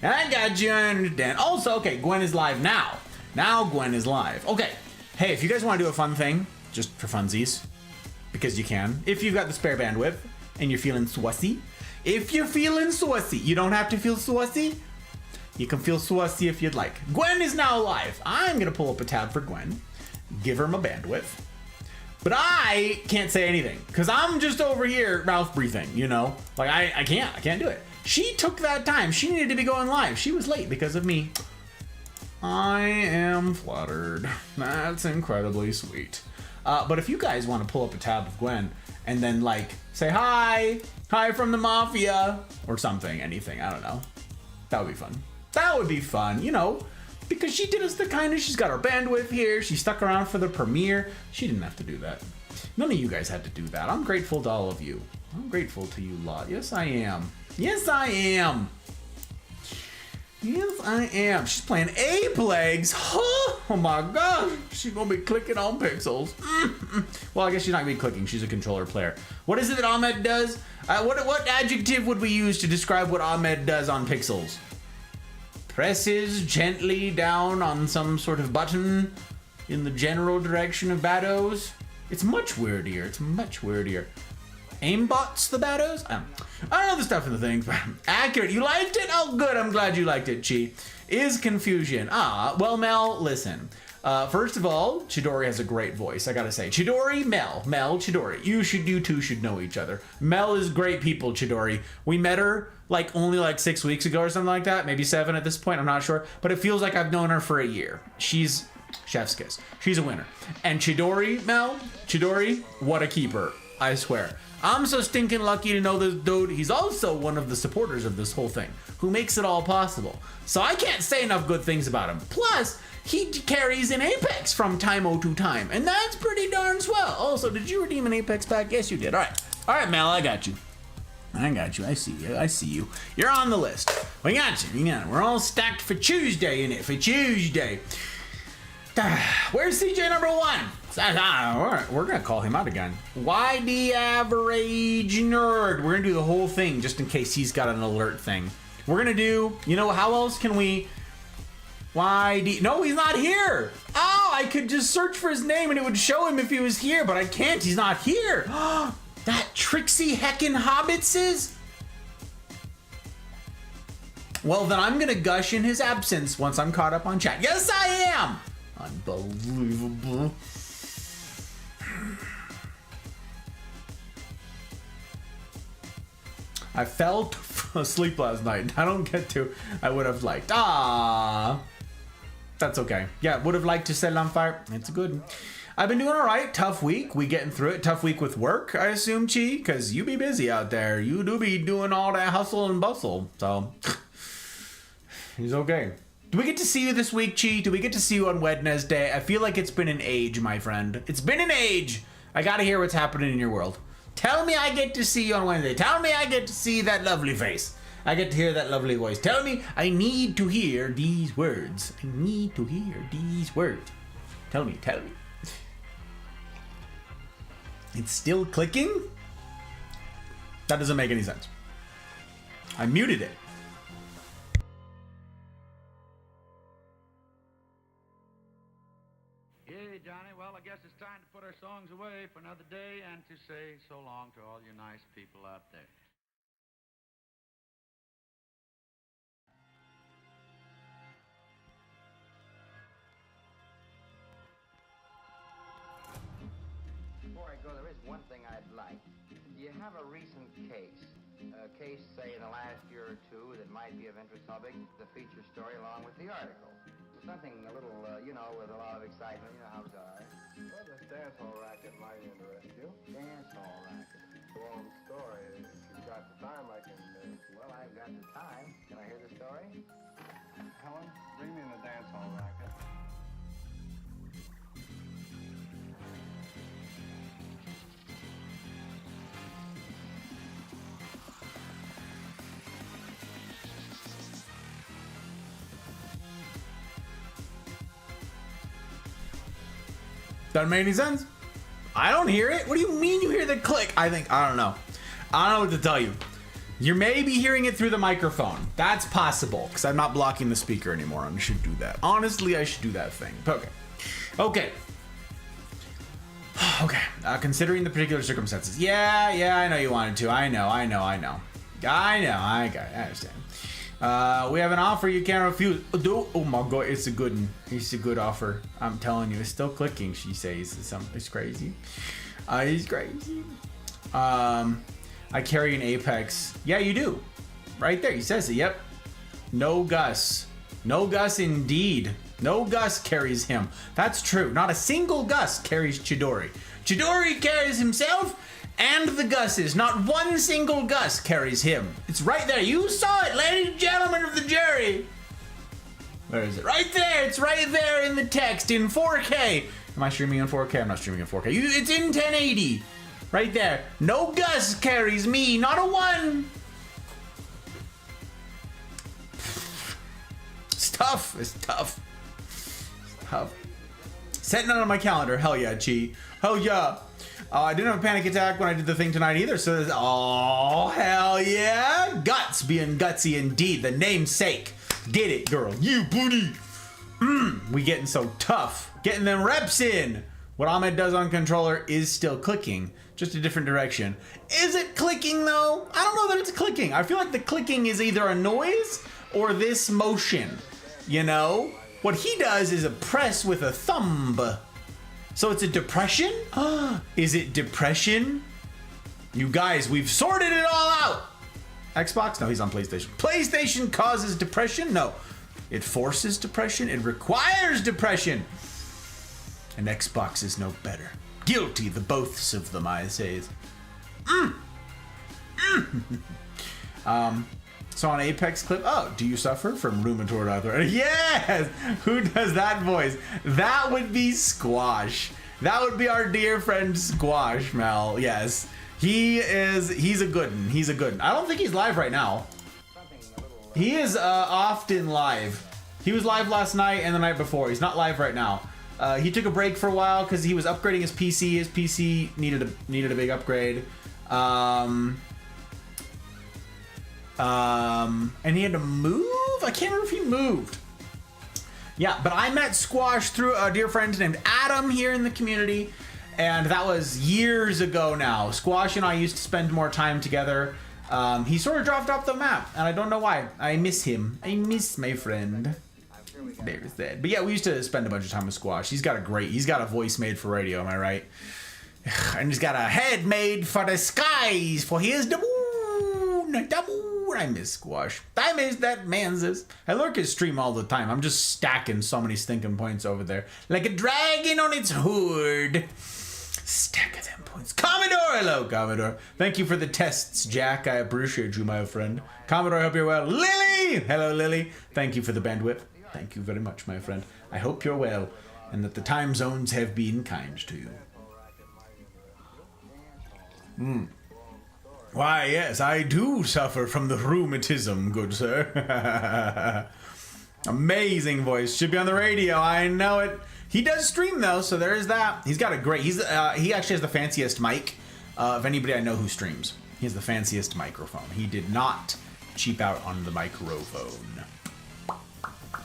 I got you, I understand. Also, okay, Gwen is live now. Now Gwen is live. Okay, hey, if you guys want to do a fun thing, just for funsies, because you can, if you've got the spare bandwidth and you're feeling swassy, you don't have to feel swassy. You can feel swassy if you'd like. Gwen is now live. I'm going to pull up a tab for Gwen, give her my bandwidth. But I can't say anything because I'm just over here mouth breathing, you know? Like I can't do it. She took that time. She needed to be going live. She was late because of me. I am flattered. That's incredibly sweet. But if you guys want to pull up a tab of Gwen and then like say hi from the mafia or something, anything, I don't know. That would be fun. That would be fun, you know, because she did us the kindness. She's got our bandwidth here. She stuck around for the premiere. She didn't have to do that. None of you guys had to do that. I'm grateful to all of you. I'm grateful to you lot. Yes, I am. Yes, I am. Yes, I am. She's playing A-Plagues. Oh my gosh. She's going to be clicking on pixels. Well, I guess she's not going to be clicking. She's a controller player. What is it that Ahmed does? What adjective would we use to describe what Ahmed does on pixels? Presses gently down on some sort of button in the general direction of Bados. It's much weirder. It's much weirder. Aimbots the Bados? I don't know the stuff in the things, but accurate. You liked it? Oh, good. I'm glad you liked it, Chi. Is confusion. Well, Mel, listen. First of all, Chidori has a great voice, I gotta say. Chidori, Mel, Chidori. You two should know each other. Mel is great people, Chidori. We met her only 6 weeks ago or something like that. Maybe 7 at this point, I'm not sure. But it feels like I've known her for a year. She's chef's kiss. She's a winner. And Chidori, what a keeper. I swear. I'm so stinking lucky to know this dude. He's also one of the supporters of this whole thing, who makes it all possible. So I can't say enough good things about him. Plus, he carries an Apex from time to time, and that's pretty darn swell. Also, did you redeem an Apex pack? Yes, you did. All right, Mel, I got you. I see you. You're on the list. We got you. We're all stacked for Tuesday, Where's CJ number 1? We're gonna call him out again. YD average nerd. We're gonna do the whole thing just in case he's got an alert thing. We're gonna do, how else can we? YD. No, he's not here. Oh, I could just search for his name and it would show him if he was here, but I can't. He's not here. That tricksy heckin' hobbitses. Well, then I'm gonna gush in his absence once I'm caught up on chat. Yes, I am. Unbelievable. I fell asleep last night. I don't get to. I would have liked. That's okay. Yeah, would have liked to set it on fire. It's good. I've been doing all right. Tough week. We getting through it. Tough week with work, I assume, Chi, because you be busy out there. You do be doing all that hustle and bustle. So, he's okay. Do we get to see you this week, Chi? Do we get to see you on Wednesday? I feel like it's been an age, my friend. It's been an age. I gotta hear what's happening in your world. Tell me I get to see you on Wednesday. Tell me I get to see that lovely face. I get to hear that lovely voice. Tell me I need to hear these words. I need to hear these words. Tell me, tell me. It's still clicking? That doesn't make any sense. I muted it. Hey, Johnny, well, I guess it's time to put our songs away for another day and to say so long to all you nice people out there. Before I go, there is one thing I'd like. Do you have a recent case? A case, say, in the last year or two that might be of interest? How big the feature story along with the article? Something a little, you know, with a lot of excitement. You know how it's all right. Well, this dance hall racket might interest you. Dance hall racket. Long story. If you've got the time, I can... Well, I've got the time. Can I hear the story? Helen, bring me in the dance hall racket. Doesn't make any sense. I don't hear it. What do you mean you hear the click? I don't know. I don't know what to tell you. You may be hearing it through the microphone. That's possible, because I'm not blocking the speaker anymore. I should do that. Honestly, I should do that thing. Okay. Okay. Okay. Considering the particular circumstances. Yeah, I know you wanted to. I know. I understand. We have an offer you can't refuse. Oh my god, it's a good one. It's a good offer. I'm telling you, it's still clicking, she says. It's crazy. It's crazy. I carry an Apex. Yeah, you do. Right there, he says it, yep. No Gus. No Gus indeed. No Gus carries him. That's true. Not a single Gus carries Chidori. Chidori carries himself and the Gus's. Not one single Gus carries him. It's right there. You saw it, ladies and gentlemen of the jury. Where is it? Right there. It's right there in the text in 4K. Am I streaming in 4K? I'm not streaming in 4K. It's in 1080. Right there. No Gus carries me. Not a one. It's tough. It's tough. It's tough. Setting it on my calendar. Hell yeah, Chi. Hell yeah. I didn't have a panic attack when I did the thing tonight either, so oh, hell yeah. Guts being gutsy indeed. The namesake. Get it, girl. You booty. We getting so tough. Getting them reps in. What Ahmed does on controller is still clicking, just a different direction. Is it clicking though? I don't know that it's clicking. I feel like the clicking is either a noise or this motion. You know? What he does is a press with a thumb. So it's a depression? Is it depression? You guys, we've sorted it all out. Xbox? No, he's on PlayStation. PlayStation causes depression? No. It forces depression. It requires depression. And Xbox is no better. Guilty, the boths of them, I say. So on Apex clip, oh, do you suffer from rheumatoid arthritis? Yes! Who does that voice? That would be Squash. That would be our dear friend Squash, Mel. Yes. He's a good one. He's a good one. I don't think he's live right now. He is often live. He was live last night and the night before. He's not live right now. He took a break for a while because he was upgrading his PC. His PC needed a big upgrade. And he had to move? I can't remember if he moved. Yeah, but I met Squash through a dear friend named Adam here in the community, and that was years ago now. Squash and I used to spend more time together. He sort of dropped off the map, and I don't know why. I miss him. I miss my friend. There's that. But yeah, we used to spend a bunch of time with Squash. He's got a voice made for radio, am I right? And he's got a head made for the skies, for he is the moon. The moon. I miss Squash. I miss that man's. I lurk his stream all the time. I'm just stacking so many stinking points over there. Like a dragon on its hood. Stack of them points. Commodore! Hello, Commodore. Thank you for the tests, Jack. I appreciate you, my friend. Commodore, I hope you're well. Lily! Hello, Lily. Thank you for the bandwidth. Thank you very much, my friend. I hope you're well, and that the time zones have been kind to you. Why, yes, I do suffer from the rheumatism, good sir. Amazing voice. Should be on the radio. I know it. He does stream though, so there is that. He's got a great. He actually has the fanciest mic of anybody I know who streams. He has the fanciest microphone. He did not cheap out on the microphone.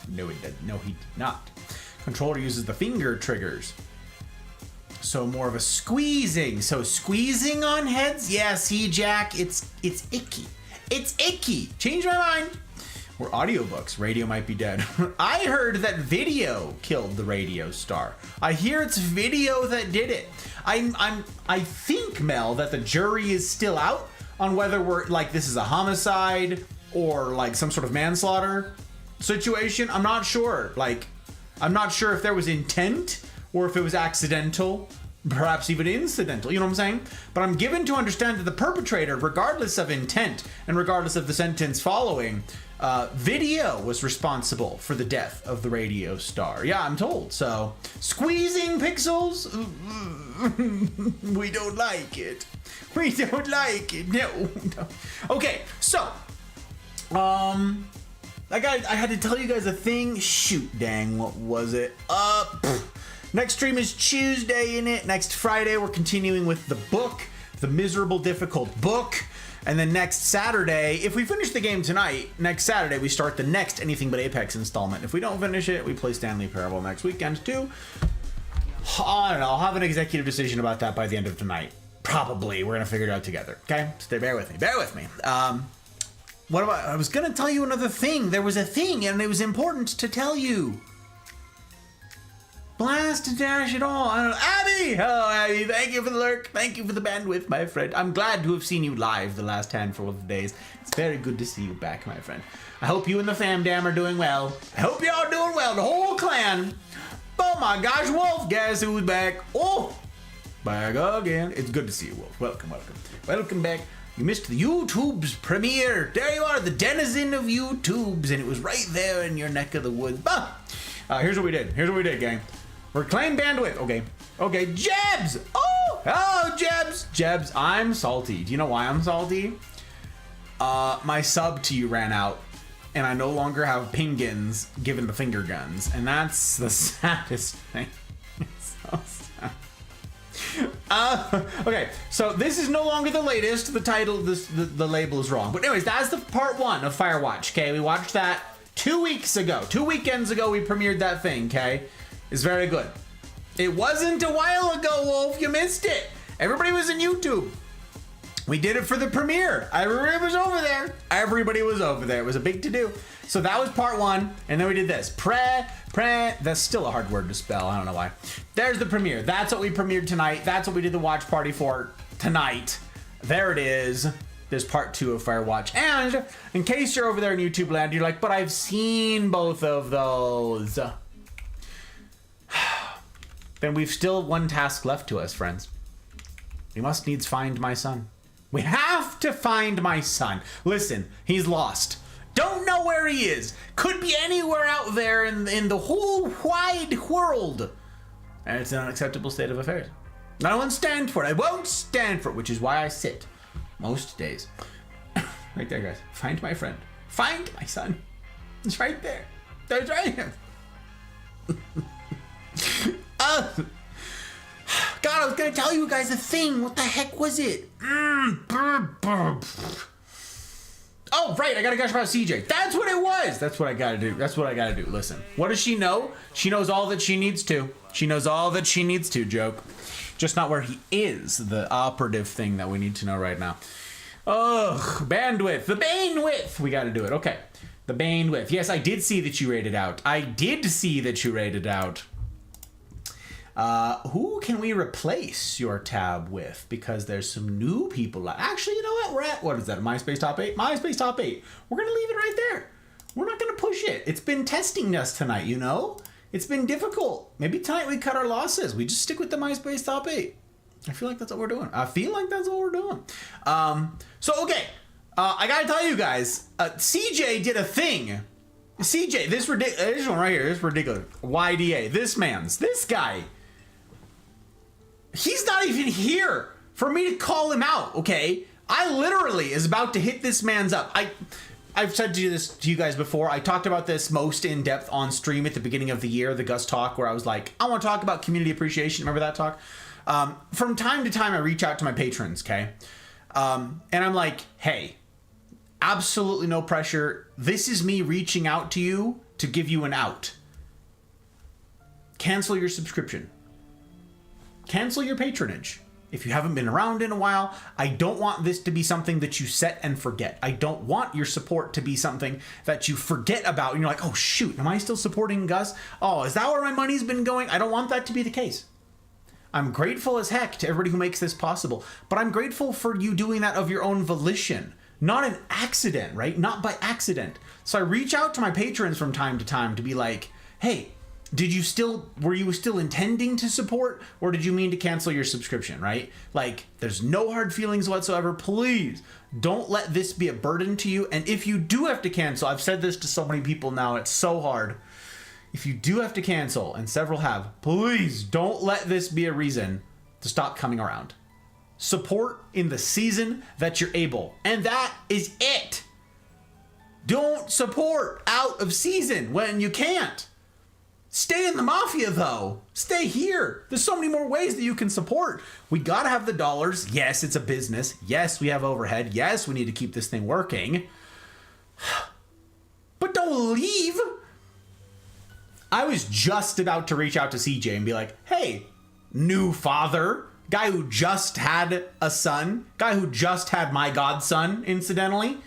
No, he did not. Controller uses the finger triggers. So more of a squeezing. So squeezing on heads? Yeah, see, Jack, it's icky. It's icky. Change my mind. Or audiobooks. Radio might be dead. I heard that video killed the radio star. I hear it's video that did it. I think, Mel, that the jury is still out on whether we're like this is a homicide or like some sort of manslaughter situation. I'm not sure. Like, I'm not sure if there was intent or if it was accidental, perhaps even incidental, you know what I'm saying? But I'm given to understand that the perpetrator, regardless of intent and regardless of the sentence following, video was responsible for the death of the radio star. Yeah, I'm told. So, squeezing pixels? We don't like it. We don't like it. No. Okay, so, I had to tell you guys a thing. Shoot, dang, what was it? Next stream is Tuesday, innit? Next Friday, we're continuing with the book, The Miserable Difficult Book. And then next Saturday, if we finish the game tonight, next Saturday, we start the next Anything But Apex installment. If we don't finish it, we play Stanley Parable next weekend, too. I don't know. I'll have an executive decision about that by the end of tonight. Probably. We're going to figure it out together. Okay? Stay, bear with me. Bear with me. What about, I was going to tell you another thing. There was a thing, and it was important to tell you. Blast and dash it all. I don't know. Abby! Hello, Abby. Thank you for the lurk. Thank you for the bandwidth, my friend. I'm glad to have seen you live the last handful of days. It's very good to see you back, my friend. I hope you and the fam dam are doing well. I hope you're all doing well. The whole clan. Oh my gosh, Wolf. Guess who's back? Oh, back again. It's good to see you, Wolf. Welcome, welcome. Welcome back. You missed the YouTube's premiere. There you are, the denizen of YouTube's, and it was right there in your neck of the woods. Here's what we did. Here's what we did, gang. Reclaim bandwidth. Okay, Jebs! Oh, Jebs! Jebs, I'm salty. Do you know why I'm salty? My sub to you ran out, and I no longer have pingins given the finger guns, and that's the saddest thing. It's so sad. Okay, so this is no longer the latest. The title, the label is wrong. But anyways, that's the part 1 of Firewatch, okay? We watched that 2 weeks ago. 2 weekends ago, we premiered that thing, okay? It's very good. It wasn't a while ago, Wolf. You missed it. Everybody was in YouTube. We did it for the premiere. Everybody was over there. Everybody was over there. It was a big to-do. So that was part 1, and then we did this. That's still a hard word to spell. I don't know why. There's the premiere. That's what we premiered tonight. That's what we did the watch party for tonight. There it is. There's part 2 of Firewatch. And in case you're over there in YouTube land, you're like, but I've seen both of those. Then we've still one task left to us, friends. We must needs find my son. We have to find my son. Listen, he's lost. Don't know where he is. Could be anywhere out there in the whole wide world. And it's an unacceptable state of affairs. I won't stand for it. I won't stand for it, which is why I sit most days. Right there, guys. Find my friend. Find my son. It's right there. There's right here. God, I was gonna tell you guys a thing. What the heck was it? Oh, right, I gotta gush about CJ. That's what it was. That's what I gotta do. That's what I gotta do. Listen, what does she know? She knows all that she needs to. She knows all that she needs to, joke. Just not where he is, the operative thing that we need to know right now. Ugh, bandwidth. The bandwidth. We gotta do it. Okay, the bandwidth. Yes, I did see that you rated out. I did see that you rated out. Who can we replace your tab with? Because there's some new people. Actually, you know what? We're at, what is that, MySpace Top 8? MySpace Top 8. We're going to leave it right there. We're not going to push it. It's been testing us tonight, you know? It's been difficult. Maybe tonight we cut our losses. We just stick with the MySpace Top 8. I feel like that's what we're doing. Okay. I got to tell you guys, CJ did a thing. CJ, this one right here, this is ridiculous. YDA, this guy. He's not even here for me to call him out, okay? I literally is about to hit this man's up. I've said this to you guys before. I talked about this most in depth on stream at the beginning of the year, the Gus talk, where I was like, I want to talk about community appreciation. Remember that talk? From time to time, I reach out to my patrons, okay? And I'm like, hey, absolutely no pressure. This is me reaching out to you to give you an out. Cancel your subscription. Cancel your patronage. If you haven't been around in a while, I don't want this to be something that you set and forget. I don't want your support to be something that you forget about. And you're like, oh, shoot, am I still supporting Gus? Oh, is that where my money's been going? I don't want that to be the case. I'm grateful as heck to everybody who makes this possible, but I'm grateful for you doing that of your own volition, not an accident, right? Not by accident. So I reach out to my patrons from time to time to be like, hey, were you still intending to support, or did you mean to cancel your subscription, right? Like, there's no hard feelings whatsoever. Please don't let this be a burden to you. And if you do have to cancel, I've said this to so many people now, it's so hard. If you do have to cancel, and several have, please don't let this be a reason to stop coming around. Support in the season that you're able. And that is it. Don't support out of season when you can't. Stay in the Mafia, though. Stay here. There's so many more ways that you can support. We gotta have the dollars. Yes, it's a business. Yes, we have overhead. Yes, we need to keep this thing working. But don't leave. I was just about to reach out to CJ and be like, hey, new father, guy who just had a son, guy who just had my godson, incidentally.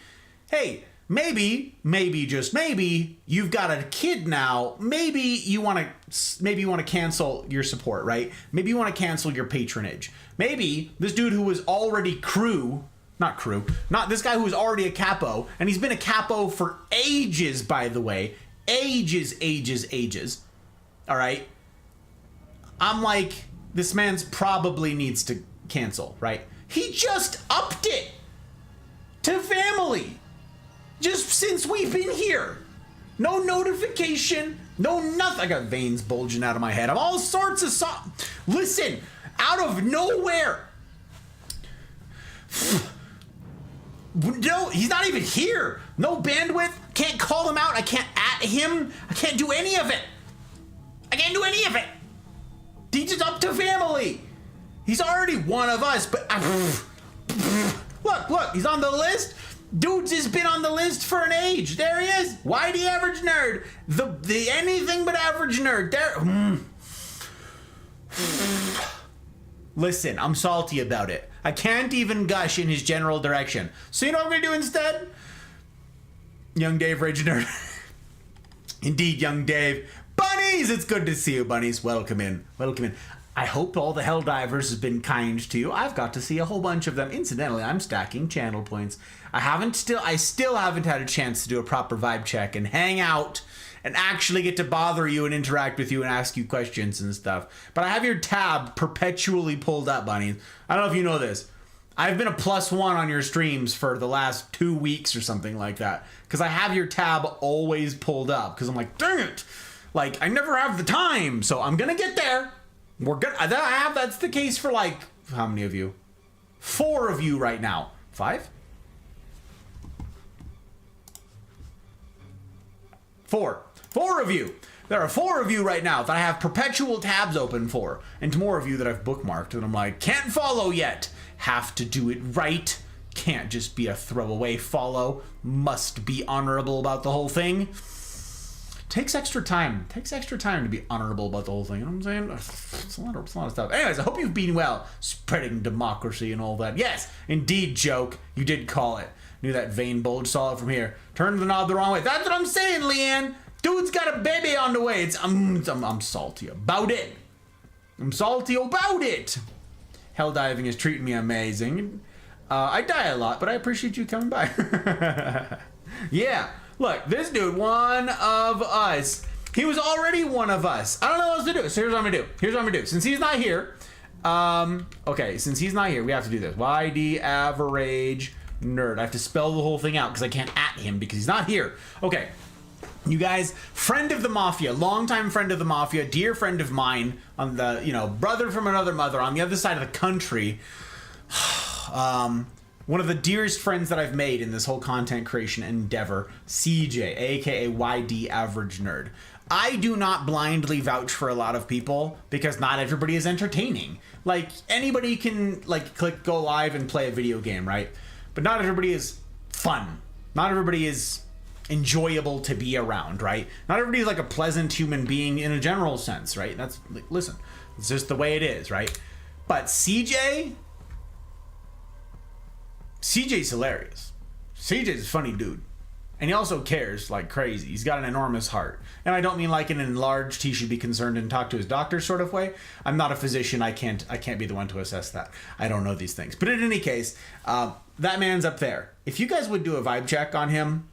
Hey, maybe, just maybe, you've got a kid now. Maybe you want to cancel your support, right? Maybe you want to cancel your patronage. Maybe this dude who was already not this guy who was already a capo, and he's been a capo for ages, by the way. Ages. All right? I'm like, this man's probably needs to cancel, right? He just upped it to family. Just since we've been here. No notification, no nothing. I got veins bulging out of my head. I'm all sorts of Listen, out of nowhere. No, he's not even here. No bandwidth. Can't call him out. I can't at him. I can't do any of it. He's just up to family. He's already one of us, but look, he's on the list. Dude's has been on the list for an age. There he is. Whitey average nerd. The anything but average nerd. There. Listen, I'm salty about it. I can't even gush in his general direction. So you know what I'm going to do instead? Young Dave Rage Nerd. Indeed, young Dave. Bunnies! It's good to see you, bunnies. Welcome in. I hope all the Helldivers has been kind to you. I've got to see a whole bunch of them. Incidentally, I'm stacking channel points. I still haven't had a chance to do a proper vibe check and hang out and actually get to bother you and interact with you and ask you questions and stuff. But I have your tab perpetually pulled up, bunnies. I don't know if you know this. I've been a +1 on your streams for the last 2 weeks or something like that. Because I have your tab always pulled up. Because I'm like, dang it. Like, I never have the time. So I'm going to get there. We're good. That's the case for like, how many of you? 4 of you right now. 5? 4 of you. There are 4 of you right now that I have perpetual tabs open for, and more of you that I've bookmarked, and I'm like, can't follow yet. Have to do it right. Can't just be a throwaway follow. Must be honorable about the whole thing. Takes extra time to be honorable about the whole thing. You know what I'm saying? It's a lot of stuff. Anyways, I hope you've been well. Spreading democracy and all that. Yes, indeed, joke. You did call it. Knew that vein bulge, saw it from here. Turned the knob the wrong way. That's what I'm saying, Leanne. Dude's got a baby on the way. I'm salty about it. Hell diving is treating me amazing. I die a lot, but I appreciate you coming by. Yeah. Look, this dude, one of us. He was already one of us. I don't know what else to do. So here's what I'm gonna do. Since he's not here, we have to do this. YD average nerd. I have to spell the whole thing out because I can't at him because he's not here. Okay. You guys, friend of the Mafia, longtime friend of the Mafia, dear friend of mine, on the, brother from another mother on the other side of the country. One of the dearest friends that I've made in this whole content creation endeavor, CJ, aka YD Average Nerd. I do not blindly vouch for a lot of people because not everybody is entertaining. Like, anybody can, like, click go live and play a video game, right? But not everybody is fun. Not everybody is enjoyable to be around, right? Not everybody is like a pleasant human being in a general sense, right? That's, like, listen, it's just the way it is, right? But CJ's hilarious. CJ's a funny dude. And he also cares like crazy. He's got an enormous heart. And I don't mean like in an enlarged, he should be concerned and talk to his doctor sort of way. I'm not a physician. I can't be the one to assess that. I don't know these things. But in any case, that man's up there. If you guys would do a vibe check on him,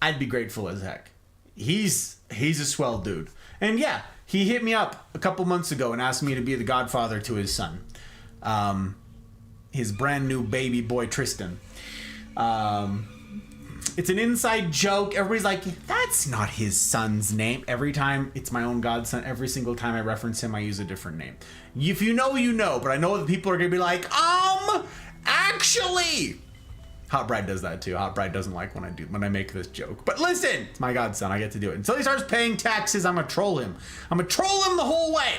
I'd be grateful as heck. He's a swell dude. And yeah, he hit me up a couple months ago and asked me to be the godfather to his son. His brand new baby boy, Tristan. It's an inside joke. Everybody's like, that's not his son's name. Every time it's my own godson, every single time I reference him, I use a different name. If you know, you know. But I know that people are going to be like, actually. Hot Bride does that too. Hot Bride doesn't like when I make this joke. But listen, it's my godson. I get to do it. Until he starts paying taxes, I'm going to troll him. I'm going to troll him the whole way.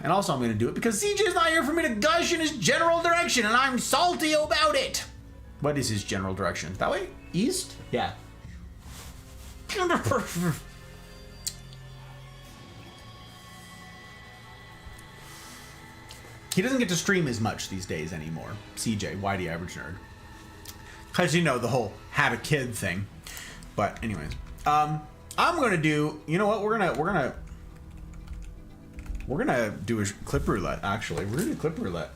And also I'm going to do it because CJ's not here for me to gush in his general direction, and I'm salty about it. What is his general direction? That way? East? Yeah. He doesn't get to stream as much these days anymore. CJ, YD Average Nerd. Because, you know, the whole have a kid thing. But anyways. I'm going to do... You know what? We're gonna do a clip roulette, actually. We're going to do clip roulette.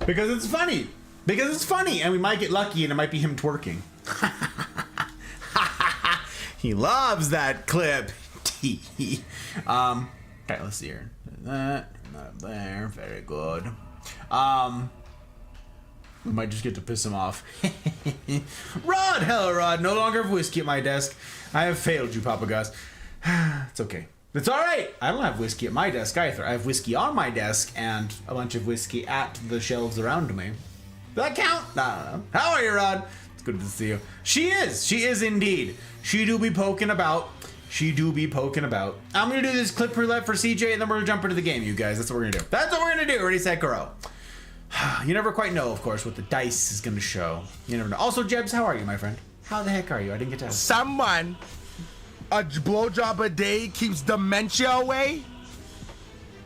Because it's funny. Because it's funny, and we might get lucky, and it might be him twerking. He loves that clip. Okay, let's see here. That, not there. Very good. We might just get to piss him off. Rod! Hello, Rod. No longer have whiskey at my desk. I have failed you, Papa Gus. It's okay. It's all right. I don't have whiskey at my desk either. I have whiskey on my desk and a bunch of whiskey at the shelves around me. Does that count? I don't know. How are you, Rod? It's good to see you. She is indeed. She do be poking about. I'm gonna do this clip roulette for CJ, and then we're gonna jump into the game, you guys. That's what we're gonna do. Ready, set, go. You never quite know, of course, what the dice is gonna show. You never know. Also, Jebs, how are you, my friend? How the heck are you? I didn't get to ask. Someone, a blowjob a day keeps dementia away.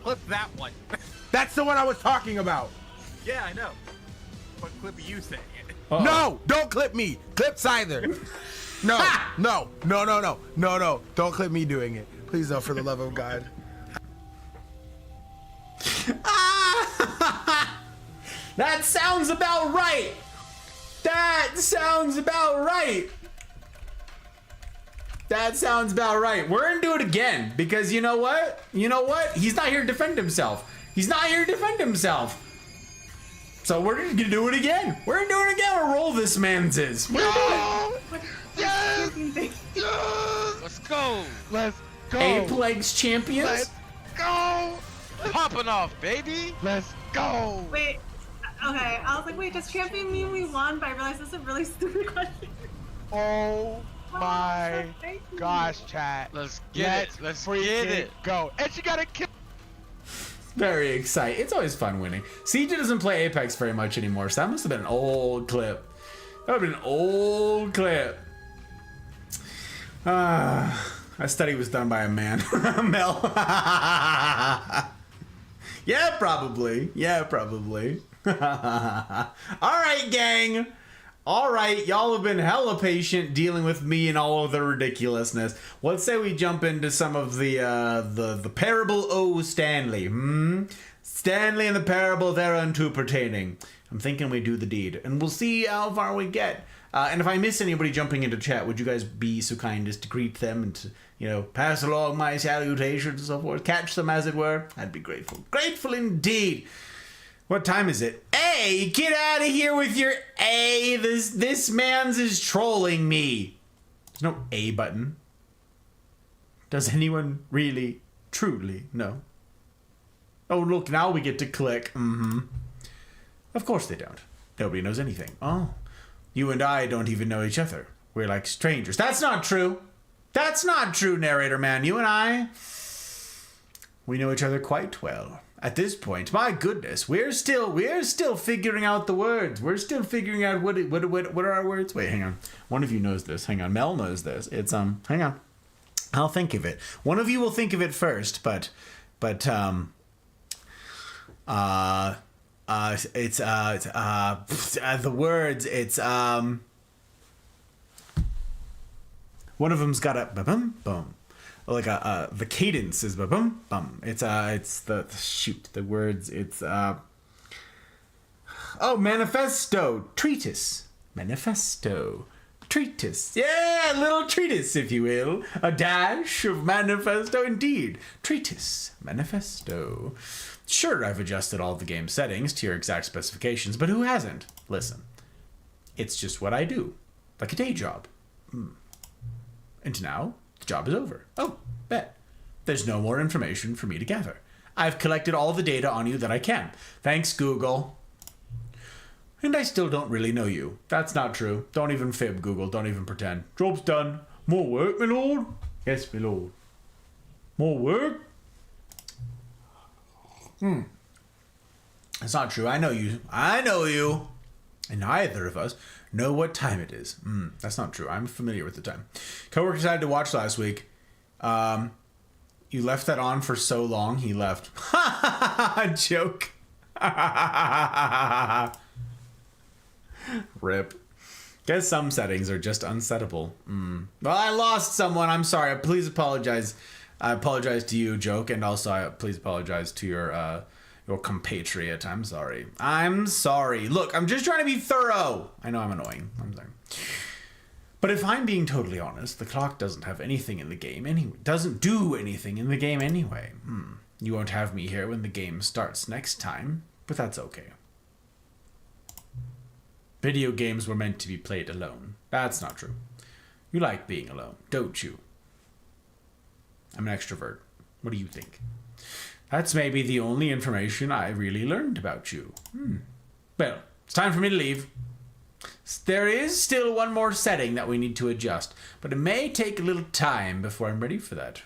Clip that one. That's the one I was talking about. Yeah, I know. What clip are you saying? Uh-oh. No, don't clip me. Clips either. No. Don't clip me doing it. Please, though, for the love of God. That sounds about right. We're gonna do it again because you know what? He's not here to defend himself. So we're just gonna do it again. We'll roll this man's is. Yes! Let's go! Apex champions. Let's go! Popping off, baby! Let's go! Wait, okay, I was like, wait, does champion mean we won? But I realized this is a really stupid question. Oh my gosh, chat. Let's get it. Go. And she got a kill. Very exciting. It's always fun winning. CJ doesn't play Apex very much anymore, so that must have been an old clip. That study was done by a man. Mel. Yeah, probably. All right, gang. All right, y'all have been hella patient dealing with me and all of the ridiculousness. Let's say we jump into some of the parable o Stanley. Stanley and the parable thereunto pertaining. I'm thinking we do the deed, and we'll see how far we get. And if I miss anybody jumping into chat, would you guys be so kind as to greet them and to, pass along my salutations and so forth, catch them as it were? I'd be grateful. Grateful indeed. What time is it? A, get out of here with your A. This man's is trolling me. There's no A button. Does anyone really, truly know? Oh, look, now we get to click. Of course they don't. Nobody knows anything. Oh, you and I don't even know each other. We're like strangers. That's not true. That's not true, narrator man. You and I, we know each other quite well. At this point, my goodness, we're still figuring out the words. We're still figuring out what are our words. Wait, hang on. One of you knows this. Hang on. Mel knows this. It's hang on. I'll think of it. One of you will think of it first, but it's the words. It's one of them's got a bum bum. Like the cadence is bum bum. It's the shoot the words. It's manifesto treatise manifesto treatise. Yeah, a little treatise, if you will. A dash of manifesto, indeed. Treatise manifesto. Sure, I've adjusted all the game settings to your exact specifications, but who hasn't? Listen, it's just what I do, like a day job. And now the job is over. Oh, bet. There's no more information for me to gather. I've collected all the data on you that I can. Thanks, Google. And I still don't really know you. That's not true. Don't even fib, Google. Don't even pretend. Job's done. More work, my lord? Yes, my lord. More work? That's not true. I know you. I know you. And neither of us know what time it is. That's not true. I'm familiar with the time. Coworker decided to watch last week. You left that on for so long, he left. Joke. Rip. Guess some settings are just unsettable. Well, I lost someone. I'm sorry. Please apologize. I apologize to you, Joke, and also please apologize to your compatriot. I'm sorry. I'm sorry. Look, I'm just trying to be thorough. I know I'm annoying. I'm sorry. But if I'm being totally honest, the clock doesn't have anything in the game anyway. Doesn't do anything in the game anyway. You won't have me here when the game starts next time, but that's okay. Video games were meant to be played alone. That's not true. You like being alone, don't you? I'm an extrovert. What do you think? That's maybe the only information I really learned about you. Well, it's time for me to leave. There is still one more setting that we need to adjust, but it may take a little time before I'm ready for that.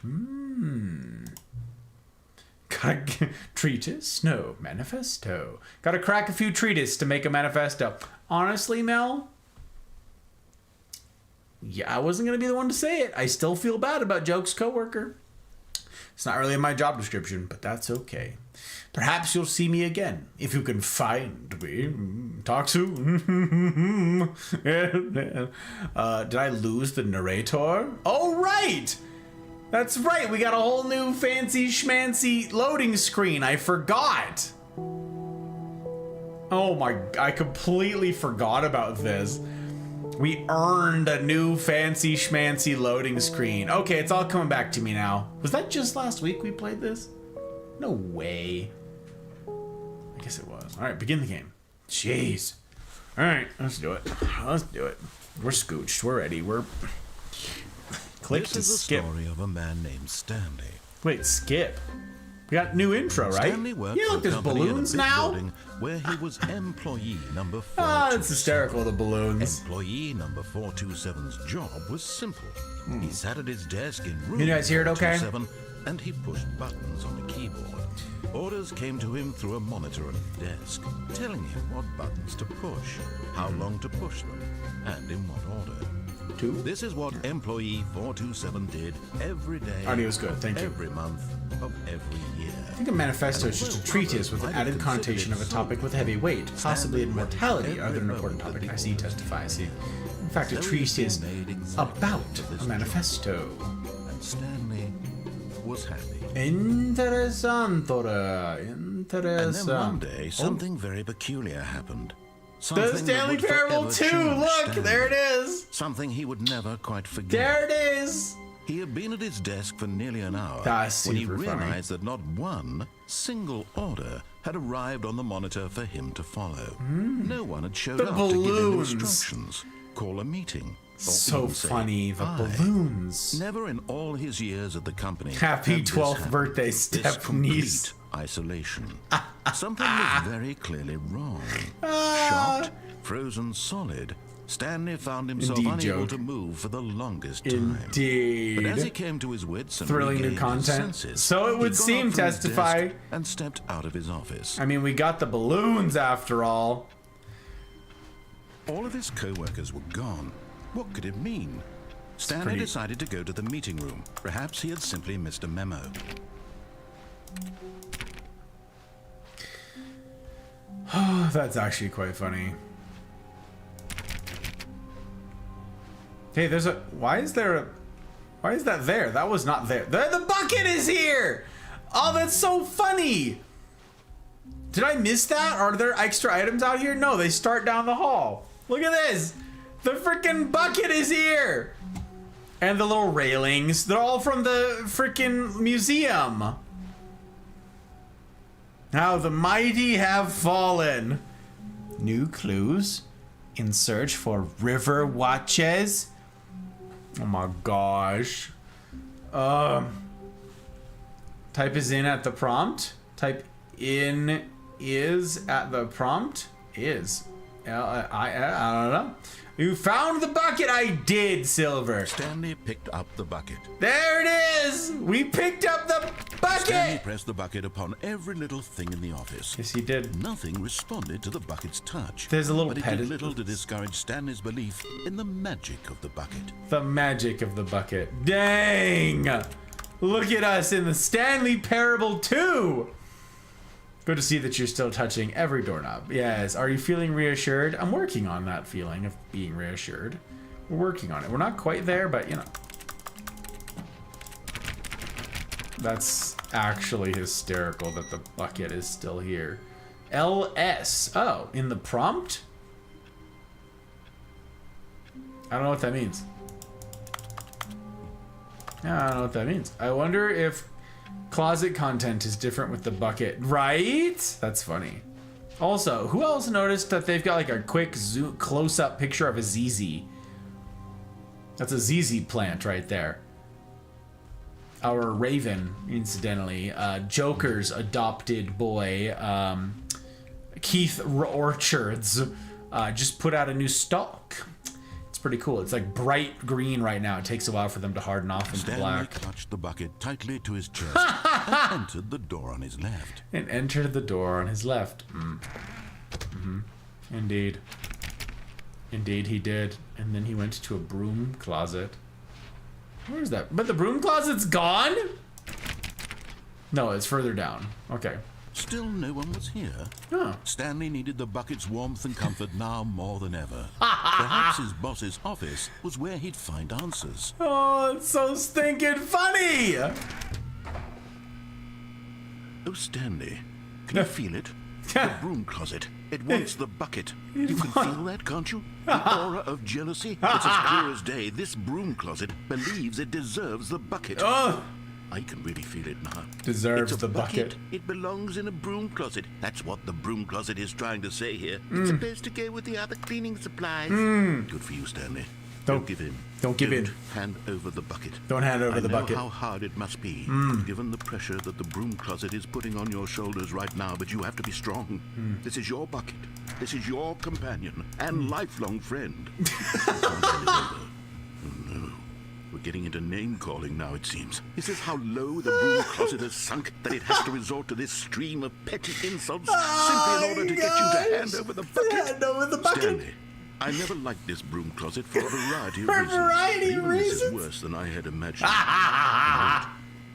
Treatise? No. Manifesto. Gotta crack a few treatises to make a manifesto. Honestly, Mel? Yeah, I wasn't gonna be the one to say it. I still feel bad about Joke's coworker. It's not really in my job description, but that's okay. Perhaps you'll see me again, if you can find me. Talk soon. Did I lose the narrator? Oh, right! That's right, we got a whole new fancy schmancy loading screen. I forgot. Oh my, I completely forgot about this. We earned a new fancy schmancy loading screen. Okay, it's all coming back to me now. Was that just last week we played this? No way. I guess it was. All right, begin the game. Jeez. All right, let's do it. Let's do it. We're scooched. We're ready. We're... Click to skip. This is the story of a man named Stanley. Wait, skip. We got new intro, right? Stanley worked yeah, look, for a there's company balloons in a big now. building where he was employee number 427. Ah, it's hysterical, the balloons. Employee number 427's job was simple. He sat at his desk in room You guys hear it okay? 427 and he pushed buttons on the keyboard. Orders came to him through a monitor on his desk, telling him what buttons to push, how long to push them, and in what order. This is what employee 427 did every day. Audio's good, thank you. Every month of every year. I think a manifesto is just a treatise with an added connotation of a topic with heavy weight, possibly immortality, other an important topic. I see, testify, I see. In fact, a treatise about a manifesto. And Stanley was happy. Interessantore. And then one day, something very peculiar happened. The Stanley Parable 2! Look, Stanley. there it is! Something he would never quite forget. There it is! He had been at his desk for nearly an hour That's when he super funny. realized that not one single order had arrived on the monitor for him to follow. No one had showed The up to give him balloons. instructions, call a meeting. Or So even say funny, the hi. balloons. Never in all his years at the company Happy had this 12th happened. birthday, This Steph complete, Niece. isolation. Something was very clearly wrong. Shocked, frozen solid, Stanley found himself Indeed, unable joke. to move for the longest time. Indeed. But as he came to his wits and Thrilling new regained his content. senses, So it he would got seem, up from his testify. desk and stepped out of his office. I mean, we got the balloons after all. All of his co-workers were gone. What could it mean? Stanley decided to go to the meeting room. Perhaps he had simply missed a memo. That's actually quite funny. Hey, there's a... Why is that there? That was not there. The bucket is here! Oh, that's so funny! Did I miss that? Are there extra items out here? No, they start down the hall. Look at this! The freaking bucket is here! And the little railings. They're all from the freaking museum. How the mighty have fallen. New clues in search for river watches. Oh my gosh. Type is in at the prompt. Type in is at the prompt. Is. I don't know. You found the bucket. I did, Silver. Stanley picked up the bucket. There it is. We picked up the bucket. Stanley pressed the bucket upon every little thing in the office. Yes, he did. Nothing responded to the bucket's touch. There's a little but it pet. did little to discourage Stanley's belief in the magic of the bucket. The magic of the bucket. Dang! Look at us in the Stanley Parable 2! Good to see that you're still touching every doorknob. Yes, are you feeling reassured? I'm working on that feeling of being reassured. We're working on it. We're not quite there, but you know. That's actually hysterical that the bucket is still here. LS. Oh, in the prompt? I don't know what that means. I don't know what that means. I wonder if closet content is different with the bucket, right? That's funny. Also, who else noticed that they've got like a quick zoom close-up picture of a ZZ? That's a ZZ plant right there. Our Raven, incidentally, Joker's adopted boy, Keith Orchards, just put out a new stalk. Pretty cool. It's like bright green right now. It takes a while for them to harden off into Stanley black. clutched the bucket tightly to his chest and entered the door on his left. And entered the door on his left. Indeed. Indeed he did. And then he went to a broom closet. Where is that? But the broom closet's gone? No, it's further down. Okay. Still no one was here. Oh. Stanley needed the bucket's warmth and comfort now more than ever. Perhaps his boss's office was where he'd find answers. Oh, it's so stinking funny! Oh, Stanley, can you feel it? The broom closet. It wants the bucket. You can feel that, can't you? The aura of jealousy. It's as clear as day. This broom closet believes it deserves the bucket. Oh. I can really feel it now. Deserves it's a the bucket. It belongs in a broom closet. That's what the broom closet is trying to say here. It's supposed to go with the other cleaning supplies. Good for you, Stanley. Don't give in. Don't give in. Hand over the bucket. Don't hand over the bucket. I know how hard it must be, given the pressure that the broom closet is putting on your shoulders right now, but you have to be strong. This is your bucket. This is your companion and lifelong friend. We're getting into name-calling now, it seems. Is this how low the broom closet has sunk that it has to resort to this stream of petty insults simply in order to get you to hand over the bucket? Hand over the bucket. Stanley, I never liked this broom closet for a variety of For a reasons. variety of Even this reasons? is worse than I had imagined.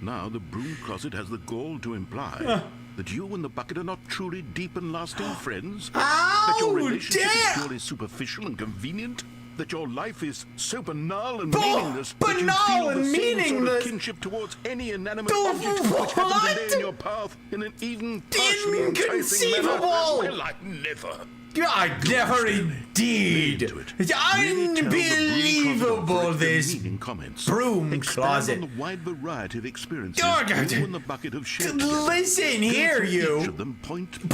Now the broom closet has the gall to imply that you and the bucket are not truly deep and lasting friends. That your relationship is purely superficial and convenient. That your life is so banal and meaningless that you feel the same sort of kinship towards any inanimate object which happens to lay in your path in an even partially enticing manner. Well, I never. I never indeed. Unbelievable, this broom closet. On the wide variety of experiences you and the bucket have shared together. Listen here, you. Each of them point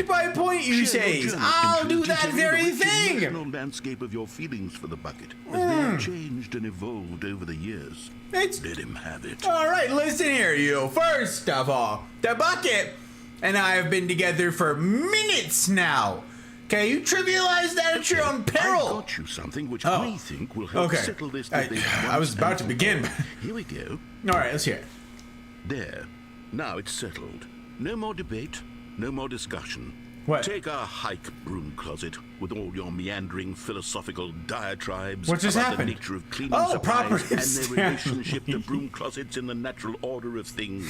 by point, you say. I'll do that very thing. The emotional landscape of your feelings for the bucket as they have changed and evolved over the years. Let him have it. All right, listen here, you. First of all, the bucket and I have been together for minutes now. Okay, you trivialize that at your own peril. I got you something which I think will help settle this debate. I was about to begin. Here we go. All right, let's hear it. There. Now it's settled. No more debate, no more discussion. What? Take a hike, broom closet, with all your meandering philosophical diatribes what just about happened? the nature of cleaning supplies and Stanley. their relationship to broom closets in the natural order of things.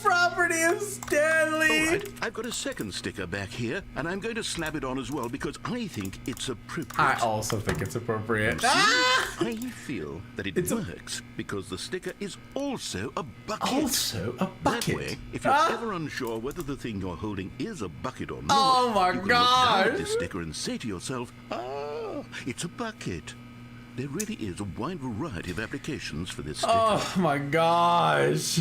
Property of Stanley. All right, I've got a second sticker back here, and I'm going to slap it on as well because I think it's appropriate. I also think it's appropriate. See, I feel that it works because the sticker is also a bucket. Also a bucket. That way, if you're ever unsure whether the thing you're holding is a bucket or not, oh my you can God. look down at this sticker and say to yourself, it's a bucket. There really is a wide variety of applications for this sticker. Oh my gosh.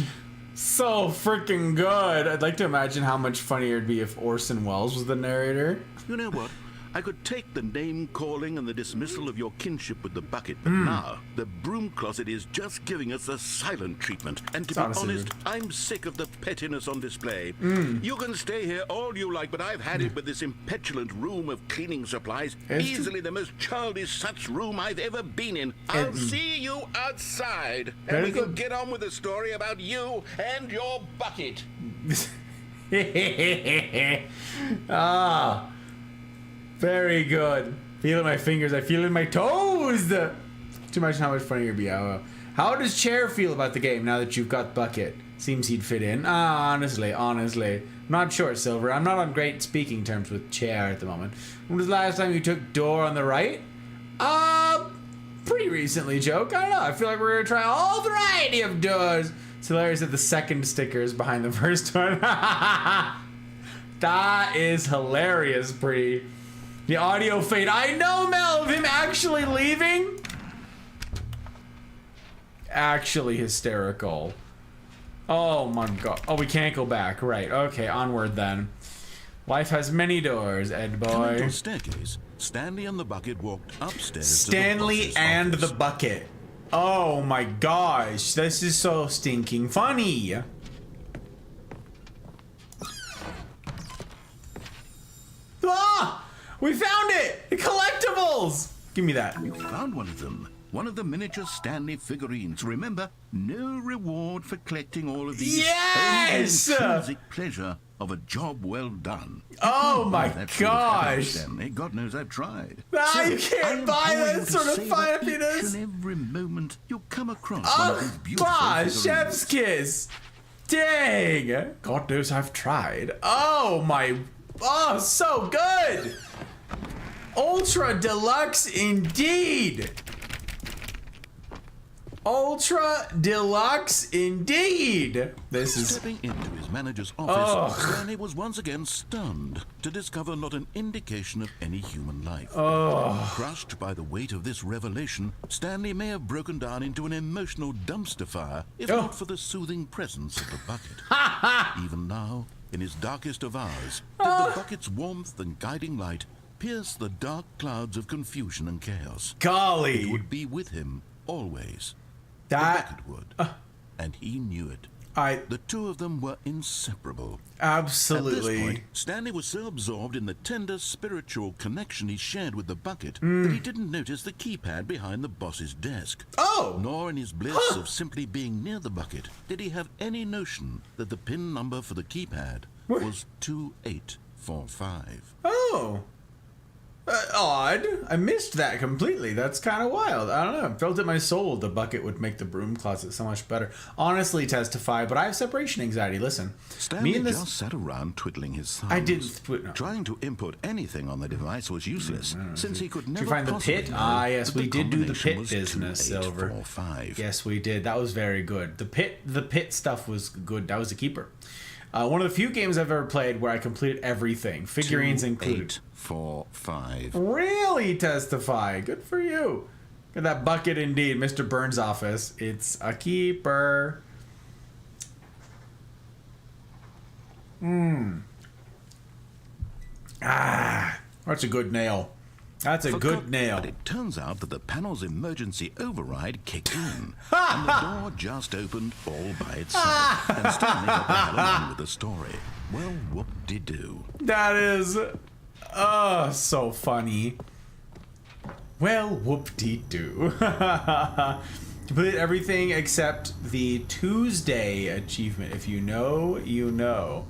So freaking good. I'd like to imagine how much funnier it'd be if Orson Welles was the narrator. You know what? I could take the name calling and the dismissal of your kinship with the bucket, but now the broom closet is just giving us a silent treatment. And to be honest, I'm sick of the pettiness on display. You can stay here all you like, but I've had it with this impetulant room of cleaning supplies. Easily the most childish such room I've ever been in. I'll see you outside, and we can get on with the story about you and your bucket. Very good. Feeling my fingers. I feel it in my toes. To imagine how much funnier it'd be. How does Chair feel about the game now that you've got Bucket? Seems he'd fit in. Honestly. Not sure, Silver. I'm not on great speaking terms with Chair at the moment. When was the last time you took Door on the right? Pretty recently, Joke. I don't know. I feel like we're going to try all variety of doors. It's hilarious that the second sticker is behind the first one. That is hilarious, Bree. The audio fade. I know, Mel, of him actually leaving. Actually hysterical. Oh my God. Oh, we can't go back. Right. Okay, onward then. Life has many doors, Ed boy. Coming to a staircase, Stanley and the bucket walked upstairs. Stanley and the bucket. Oh my gosh. This is so stinking funny. We found it! The collectibles! Give me that. You found one of them. One of the miniature Stanley figurines. Remember, no reward for collecting all of these. Yes! Only the intrinsic pleasure of a job well done. Oh my gosh! Stanley. God knows I've tried. You can't buy that sort of happiness. Each and every moment you'll come across one of these beautiful figurines. Chef's kiss! Dang! God knows I've tried. Oh, so good! Ultra Deluxe indeed! Ultra Deluxe indeed! This is... Stepping into his manager's office, Stanley was once again stunned to discover not an indication of any human life. Crushed by the weight of this revelation, Stanley may have broken down into an emotional dumpster fire if not for the soothing presence of the bucket. Even now, in his darkest of hours, did the bucket's warmth and guiding light pierce the dark clouds of confusion and chaos. Golly! It would be with him always. The That... bucket would. And he knew it. The two of them were inseparable. Absolutely. At this point, Stanley was so absorbed in the tender spiritual connection he shared with the bucket that he didn't notice the keypad behind the boss's desk. Nor in his bliss of simply being near the bucket did he have any notion that the pin number for the keypad was 2845. Odd. I missed that completely. That's kind of wild. I don't know. I felt in my soul the bucket would make the broom closet so much better. Honestly, Testify, but I have separation anxiety. Listen. Stanley just sat around twiddling his thumbs. I didn't. Trying to input anything on the device was useless, since he could never Did you find the pit? Yes, we did do the pit business, Silver. Yes, we did. That was very good. The pit stuff was good. That was a keeper. One of the few games I've ever played where I completed everything, figurines included. 2845. Really, Testify. Good for you. Look at that bucket indeed, Mr. Burns' office. It's a keeper. That's a good nail. That's a good nail. But it turns out that the panel's emergency override kicked in, and the door just opened all by itself. And Stanley got the hell along with the story. Well, whoop-de-doo. That is, so funny. Well, whoop-de-doo. Complete everything except the Tuesday achievement. If you know, you know.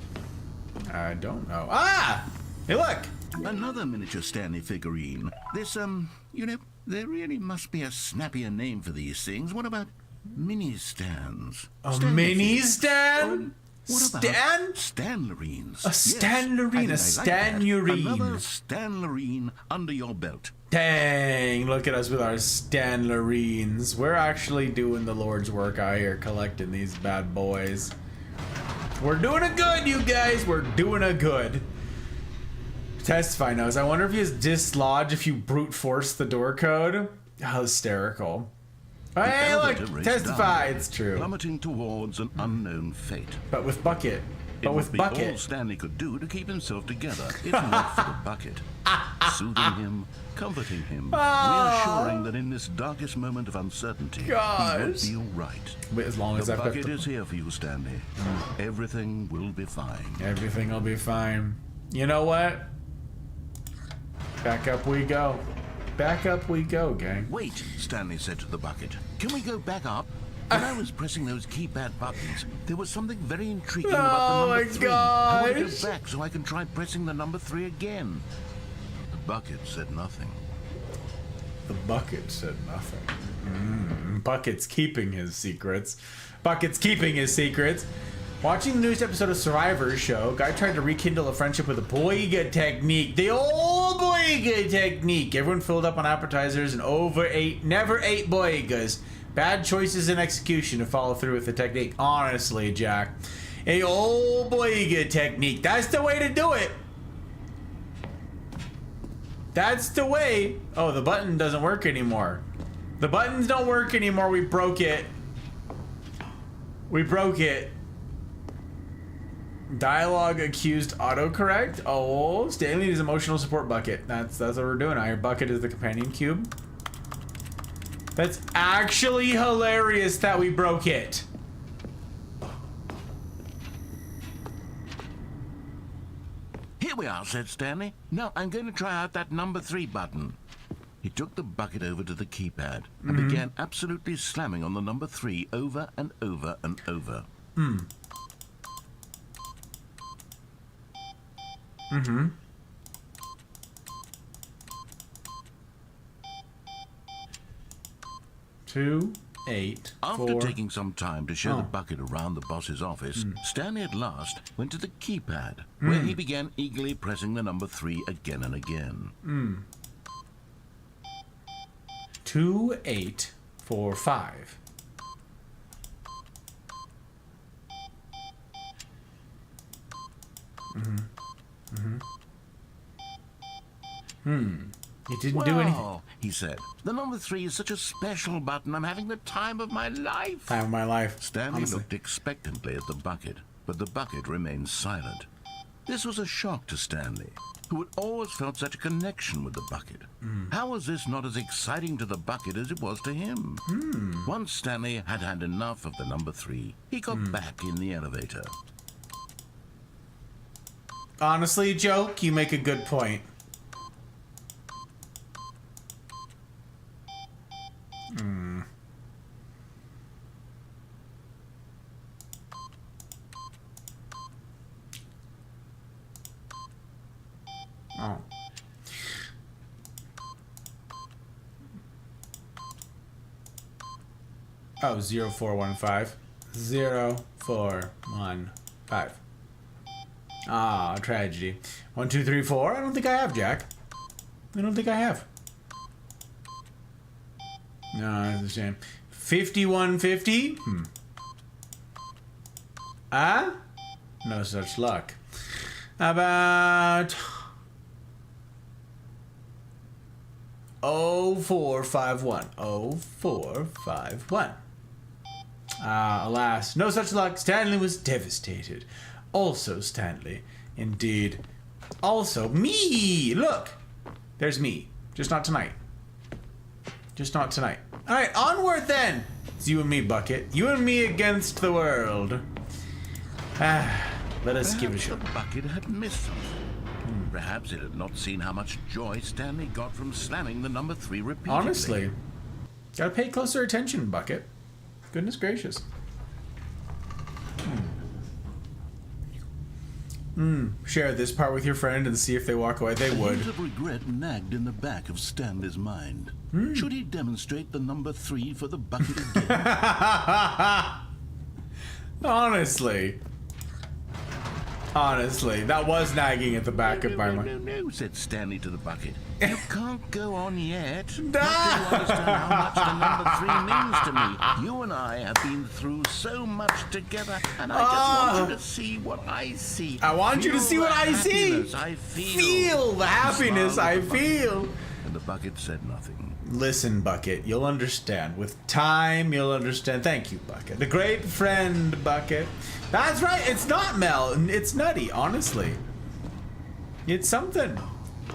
I don't know. Ah! Hey, look! Another miniature Stanley figurine. This, you know, there really must be a snappier name for these things. What about mini stands? A mini stand? What about Stanlerines? A Stanlerine, a Stanurine. Another Stanlerine under your belt. Dang, look at us with our Stanlerines. We're actually doing the Lord's work out here, collecting these bad boys. We're doing it good, you guys. We're doing it good. Testify knows. I wonder if he has dislodge if you brute force the door code. How hysterical. Hey, look, Testify. It's true. Plummeting towards an unknown fate. But with Bucket. But with Bucket. Bucket. All Stanley could do to keep himself together, if not for the Bucket. Soothing him, comforting him, reassuring that in this darkest moment of uncertainty, he would be all right. But as long as the I've Bucket got the... is here for you, Stanley. Everything will be fine. Everything will be fine. You know what? Back up we go. Back up we go, gang. Wait, Stanley said to the Bucket. Can we go back up? When I was pressing those keypad buttons, there was something very intriguing about the number 3. I want to go back so I can try pressing the number 3 again. The Bucket said nothing. The Bucket said nothing. Bucket's keeping his secrets. Bucket's keeping his secrets. Watching the newest episode of Survivor's show, guy tried to rekindle a friendship with a boiga technique. The old boiga technique. Everyone filled up on appetizers and never ate boigas. Bad choices in execution to follow through with the technique. Honestly, Jack. A old boiga technique. That's the way to do it. That's the way. Oh, the button doesn't work anymore. The buttons don't work anymore. We broke it. We broke it. Dialogue accused autocorrect. Oh, Stanley is emotional support Bucket. That's what we're doing out here. Bucket is the companion cube. That's actually hilarious that we broke it. Here we are, said Stanley. Now I'm going to try out that number 3 button. He took the Bucket over to the keypad and began absolutely slamming on the number 3 over and over and over. 2, 8, 4. After taking some time to show the Bucket around the boss's office, Stanley at last went to the keypad, where he began eagerly pressing the number 3 again and again. 2, 8, 4, 5. It didn't do anything. He said, the number 3 is such a special button. I'm having the time of my life. Time of my life. Stanley honestly. looked expectantly at the Bucket, but the Bucket remained silent. This was a shock to Stanley, who had always felt such a connection with the Bucket. How was this not as exciting to the Bucket as it was to him? Once Stanley had had enough of the number 3, he got back in the elevator. Honestly, Joke, you make a good point. Oh, 0415. 0415. Ah, tragedy. 1, 2, 3, 4. I don't think I have, Jack. I don't think I have. No, that's a shame. 5150? No such luck. About 0451. 0451. Alas, no such luck. Stanley was devastated. Also Stanley. Indeed. Also me. Look. There's me. Just not tonight. Just not tonight. All right, onward then. It's you and me, Bucket. You and me against the world. Let us give it a shot. The Bucket had missed something. Perhaps it had not seen how much joy Stanley got from slamming the number 3 repeatedly. Honestly, gotta pay closer attention, Bucket. Goodness gracious. Share this part with your friend and see if they walk away. They would. A hint of regret nagged in the back of Stanley's mind. Should he demonstrate the number 3 for the Bucket again? Honestly, that was nagging at the back of my mind. No, said Stanley to the Bucket. You can't go on yet. Not till you understand how much the number 3 means to me. You and I have been through so much together, and I just want you to see what I see. I want you to see what I see. I feel. Feel the happiness I feel. And the Bucket said nothing. Listen, Bucket, you'll understand. With time, you'll understand. Thank you, Bucket. The great friend, Bucket. That's right. It's not Mel. It's Nutty, honestly. It's something.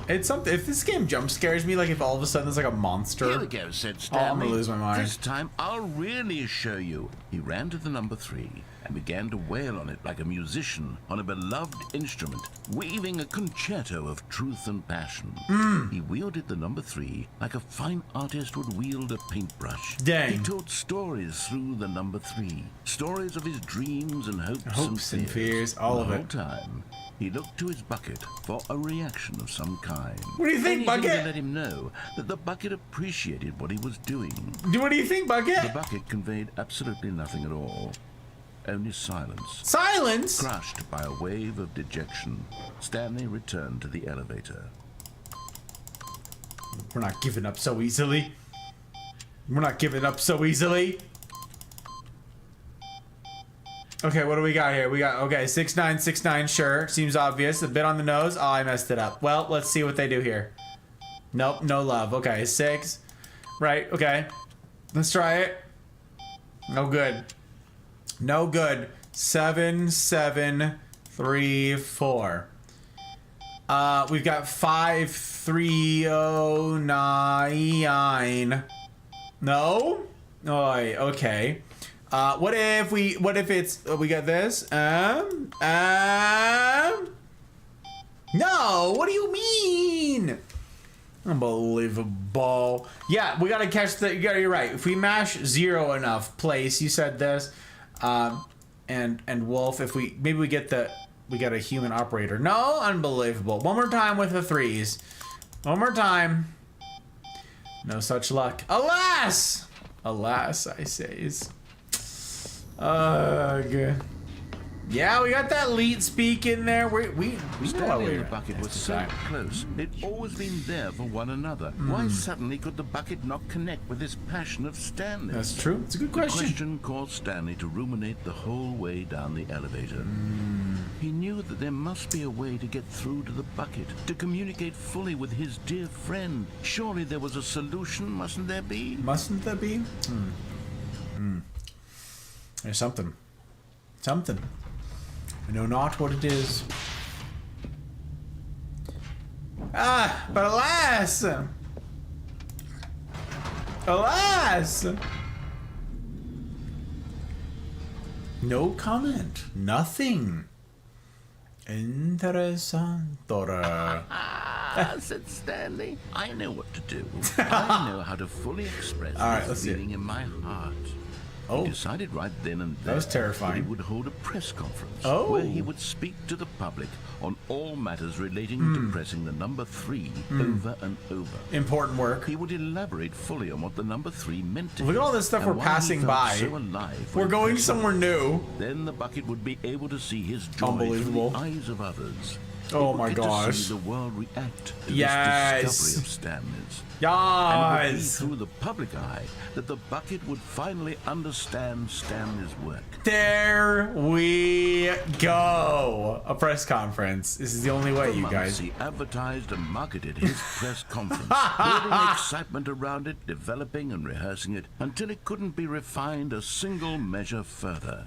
It's something. If this game jump scares me, like if all of a sudden there's like a monster. Here we go, said Stanley. I'm gonna lose my mind. This time I'll really show you. He ran to the number 3 and began to wail on it like a musician on a beloved instrument, waving a concerto of truth and passion. He wielded the number 3 like a fine artist would wield a paintbrush. Dang. He told stories through the number 3, stories of his dreams and hopes and fears, all of it. The whole time, he looked to his Bucket for a reaction of some kind. What do you think, Anything Bucket? to let him know that the Bucket appreciated what he was doing. What do you think, Bucket? The Bucket conveyed absolutely nothing at all. Only silence. Silence? Crushed by a wave of dejection, Stanley returned to the elevator. We're not giving up so easily. We're not giving up so easily. Okay, what do we got here? We got, okay, 6969, sure. Seems obvious. A bit on the nose. Oh, I messed it up. Well, let's see what they do here. Nope, no love. Okay, 6. Right, okay. Let's try it. No good. No good. 7 7 3 4. We've got 5 3 0 9. No? Oh, okay. What if it's we got this? No, what do you mean? Unbelievable. Yeah, we gotta catch the. You're right. If we mash 0 enough, place. You said this, and Wolf. If we maybe we get a human operator. No, unbelievable. One more time with the 3s. One more time. No such luck. Alas, alas, I says. Ugh. Yeah, we got that lead speak in there. We Stanley and the Bucket were so close. They'd always been there for one another. Why suddenly could the Bucket not connect with this passion of Stanley? That's true. It's a good question. The question caused Stanley to ruminate the whole way down the elevator. He knew that there must be a way to get through to the Bucket, to communicate fully with his dear friend. Surely there was a solution, mustn't there be? Mustn't there be? There's something. Something. I know not what it is. Ah, but alas! Alas! No comment. Nothing. Interesantora. Said Stanley. I know what to do. I know how to fully express this feeling in my heart. He decided right then and there that was terrifying. that he would hold a press conference Oh. where he would speak to the public on all matters relating to pressing the number 3 over and over. Important work. He would elaborate fully on what the number 3 meant to Look him. at all this stuff and we're why he passing felt by. So alive We're when going pressing somewhere it. new. Then the Bucket would be able to see his joy Unbelievable. through the eyes of others. Oh He would my get to gosh. see the world react to Yes. this discovery of Stanley's. And it would be Yes. through the public eye that the Bucket would finally understand Stanley's work. There we go. A press conference. This is the only way, For you months, guys. he advertised and marketed his press conference, building excitement around it, developing and rehearsing it, until it couldn't be refined a single measure further.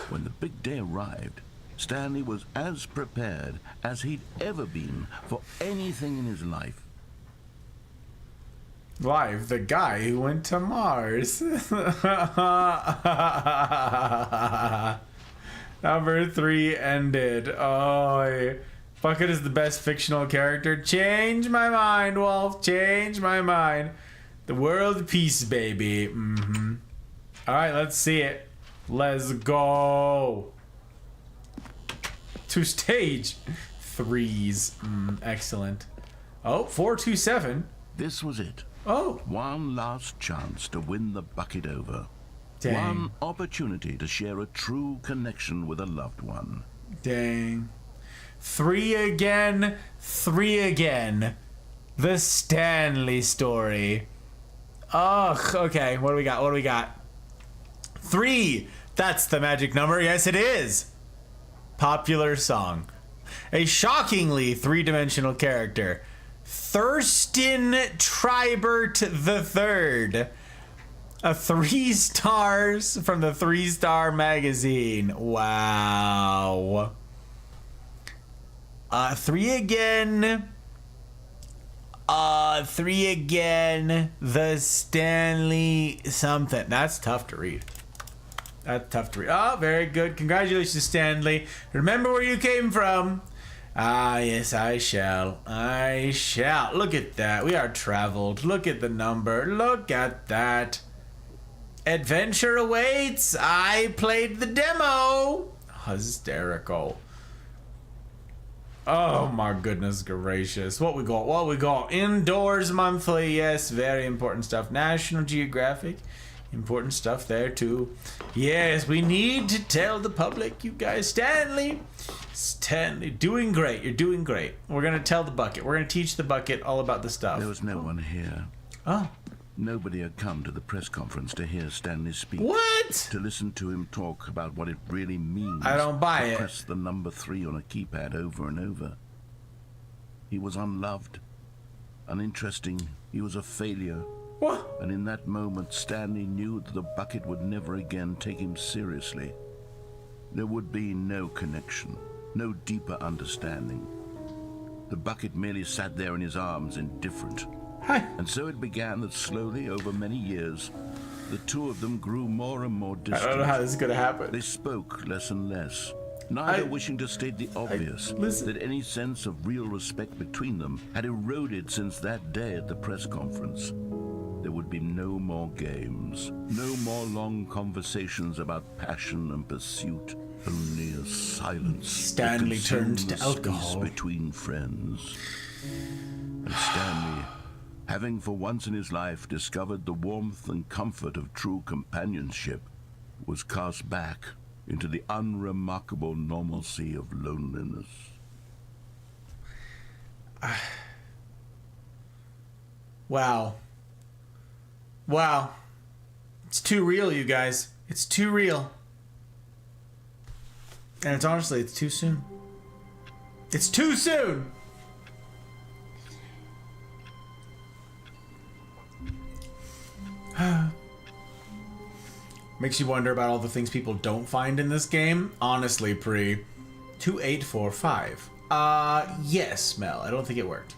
When the big day arrived, Stanley was as prepared as he'd ever been for anything in his life. Live, the guy who went to Mars. Number 3 ended. Oh, Bucket is the best fictional character. Change my mind, Wolf. Change my mind. The world peace, baby. Mm-hmm. All right, let's see it. Let's go. To stage 3s. Excellent. Oh, 427. This was it. Oh. One last chance to win the bucket over. Dang. One opportunity to share a true connection with a loved one. Dang. 3 again. 3 again. The Stanley story. Ugh. Okay, what do we got? What do we got? 3. That's the magic number. Yes, it is. Popular song. A shockingly three-dimensional character. Thurston Tribert III. A 3 stars from the 3-Star magazine. Wow. 3 again. 3 again. The Stanley something. That's tough to read. That's tough to read. Oh, very good. Congratulations, Stanley. Remember where you came from. Ah, yes, I shall. I shall. Look at that. We are traveled. Look at the number. Look at that. Adventure awaits. I played the demo. Hysterical. Oh my goodness gracious. What we got? What we got? Indoors Monthly. Yes, very important stuff. National Geographic. Important stuff there too. Yes, we need to tell the public, you guys. Stanley, doing great. You're doing great. We're gonna tell the bucket. We're gonna teach the bucket all about the stuff. There was no one here. Oh. Nobody had come to the press conference to hear Stanley speak. What? To listen to him talk about what it really means. I don't buy to it. Press the number 3 on a keypad over and over. He was unloved, uninteresting. He was a failure. What? And in that moment, Stanley knew that the bucket would never again take him seriously. There would be no connection, no deeper understanding. The bucket merely sat there in his arms, indifferent. Hi. And so it began that slowly, over many years, the two of them grew more and more distant. I don't know how this is gonna happen. They spoke less and less, neither wishing to state the obvious, that any sense of real respect between them had eroded since that day at the press conference. There would be no more games, no more long conversations about passion and pursuit, only a silence. Stanley turned to alcohol between friends. And Stanley, having for once in his life discovered the warmth and comfort of true companionship, was cast back into the unremarkable normalcy of loneliness. Wow. Wow. It's too real, you guys. It's too real. And it's honestly, it's too soon. It's too soon! Makes you wonder about all the things people don't find in this game. Honestly, Pre. 2845. Yes, Mel. I don't think it worked.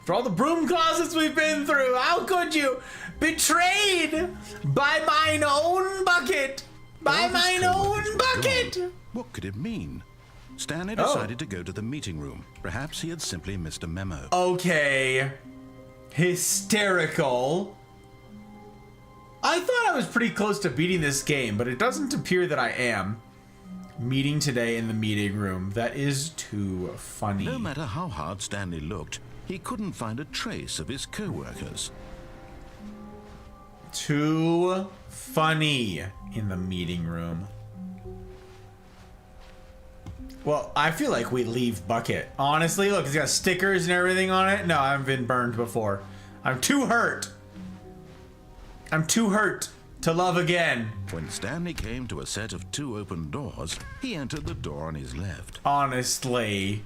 For all the broom closets we've been through, how could you? Betrayed by mine own bucket! By mine own bucket! What could it mean? Stanley decided to go to the meeting room. Perhaps he had simply missed a memo. Okay. Hysterical. I thought I was pretty close to beating this game, but it doesn't appear that I am. Meeting today in the meeting room. That is too funny. No matter how hard Stanley looked, he couldn't find a trace of his co-workers. Too funny in the meeting room. Well, I feel like we leave Bucket. Honestly, look, it's got stickers and everything on it. No, I haven't been burned before. I'm too hurt. I'm too hurt to love again. When Stanley came to a set of 2 open doors, he entered the door on his left. Honestly,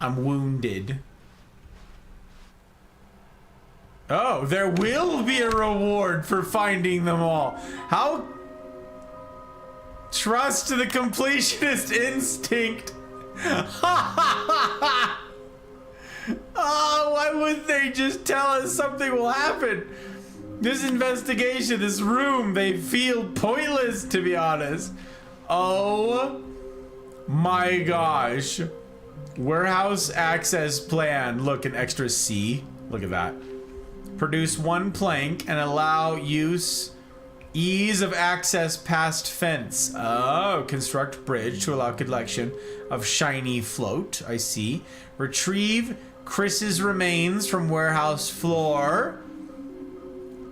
I'm wounded. Oh, there will be a reward for finding them all. How? Trust the completionist instinct. Oh, why wouldn't they just tell us something will happen? This investigation, this room, they feel pointless, to be honest. Oh my gosh. Warehouse access plan. Look, an extra C. Look at that. Produce 1 plank and allow use. Ease of access past fence. Oh, construct bridge to allow collection of shiny float. I see. Retrieve Chris's remains from warehouse floor.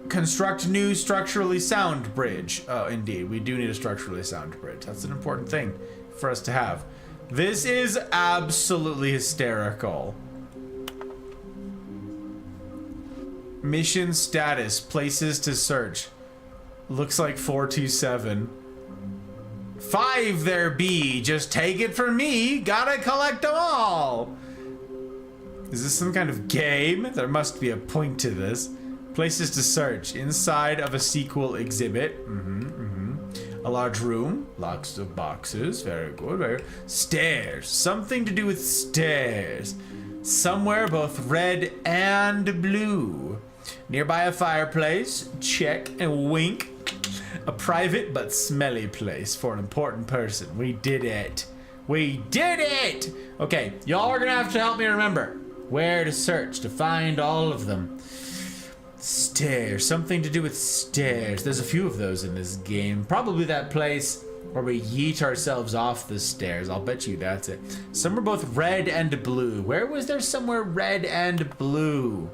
Construct new structurally sound bridge. Oh, indeed. We do need a structurally sound bridge. That's an important thing for us to have. This is absolutely hysterical. Mission status. Places to search. Looks like 427. 5 there be. Just take it from me. Gotta collect them all. Is this some kind of game? There must be a point to this. Places to search. Inside of a sequel exhibit. A large room. Lots of boxes. Very good. Very. Stairs. Something to do with stairs. Somewhere both red and blue. Nearby a fireplace. Check and wink. A private but smelly place for an important person. We did it. We did it! Okay, y'all are gonna have to help me remember where to search to find all of them. Stairs. Something to do with stairs. There's a few of those in this game. Probably that place where we yeet ourselves off the stairs. I'll bet you that's it. Some are both red and blue. Where was there somewhere red and blue?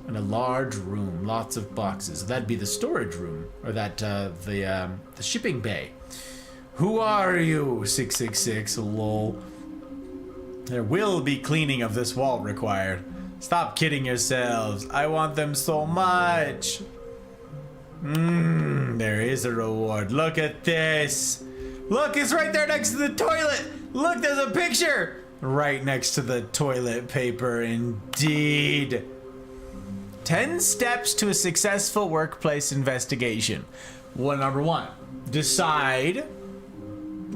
In a large room, lots of boxes. That'd be the storage room, or that the shipping bay. Who are you? 666. Lol. There will be cleaning of this wall required. Stop kidding yourselves. I want them so much. There is a reward. Look at this. Look, it's right there next to the toilet. Look, there's a picture. Right next to the toilet paper, indeed. 10 steps to a successful workplace investigation. Number 1, decide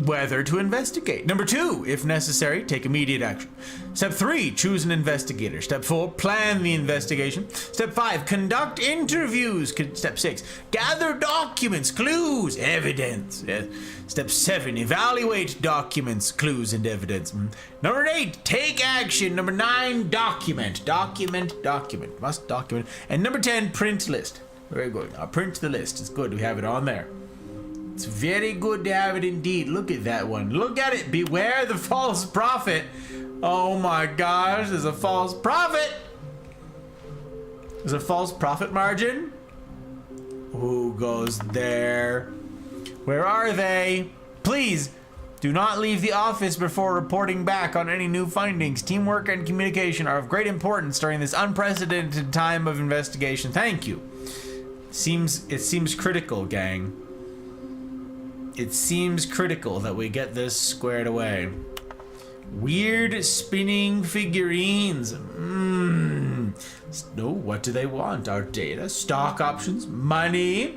whether to investigate. Number 2, if necessary, take immediate action. Step 3, choose an investigator. Step 4, plan the investigation. Step 5, conduct interviews. Step 6, gather documents, clues, evidence. Yes. Step 7, evaluate documents, clues, and evidence. Number 8, take action. Number 9, document. Document. Must document. And number 10, print list. Very good. I'll print the list. It's good we have it on there. It's very good to have it indeed. Look at that one. Look at it. Beware the false prophet. Oh my gosh, there's a false prophet. There's a false profit margin. Who goes there? Where are they? Please, do not leave the office before reporting back on any new findings. Teamwork and communication are of great importance during this unprecedented time of investigation. Thank you. It seems critical, gang. It seems critical that we get this squared away. Weird spinning figurines. No, what do they want? Our data, stock options, money.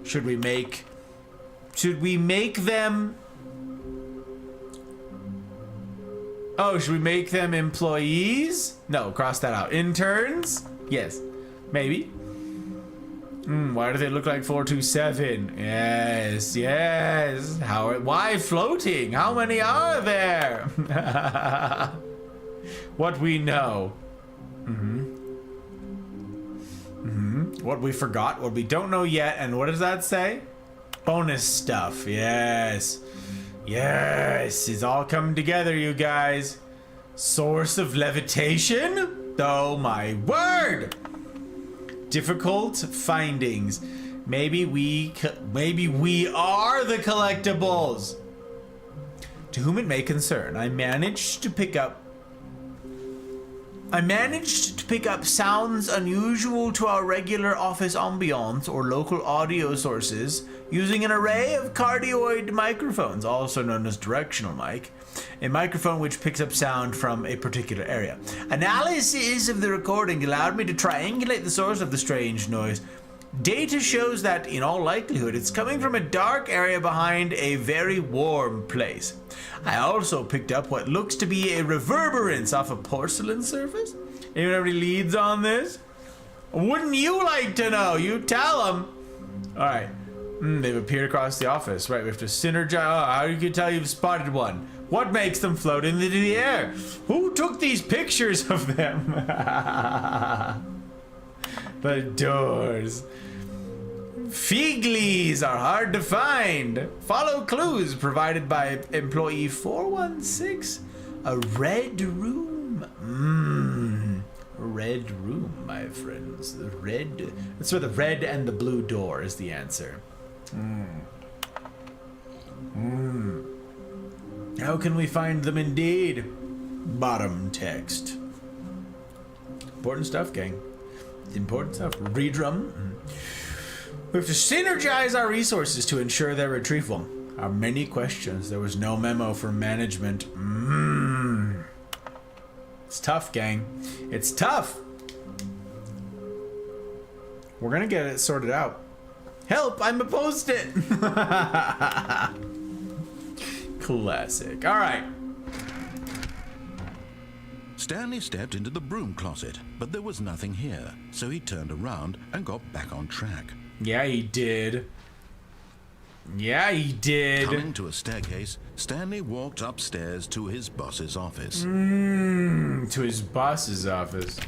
Should we make them? Oh, should we make them employees? No, cross that out. Interns? Yes, maybe. Why do they look like 427? Yes. Why floating? How many are there? What we know. What we forgot, what we don't know yet, and what does that say? Bonus stuff. Yes. It's all coming together, you guys. Source of levitation? Oh my word! Difficult findings. Maybe we are the collectibles. To whom it may concern, I managed to pick up sounds unusual to our regular office ambiance or local audio sources using an array of cardioid microphones, also known as directional mic. A microphone which picks up sound from a particular area. Analysis of the recording allowed me to triangulate the source of the strange noise. Data shows that, in all likelihood, it's coming from a dark area behind a very warm place. I also picked up what looks to be a reverberance off a porcelain surface. Anyone have any leads on this? Wouldn't you like to know? You tell them. All right. They've appeared across the office. Right, we have to synergize. Oh, how you can tell you've spotted one? What makes them float into the air? Who took these pictures of them? The doors. Figleys are hard to find. Follow clues provided by employee 416. A red room. Red room, my friends. The red. That's where the red and the blue door is the answer. How can we find them indeed? Bottom text. Important stuff, gang. Important stuff. Redrum. We have to synergize our resources to ensure their retrieval. Our many questions. There was no memo from management. It's tough, gang. It's tough. We're gonna get it sorted out. Help! I'm a post-it! Classic. All right. Stanley stepped into the broom closet, but there was nothing here, so he turned around and got back on track. Yeah, he did. Yeah, he did. Coming to a staircase, Stanley walked upstairs to his boss's office. To his boss's office.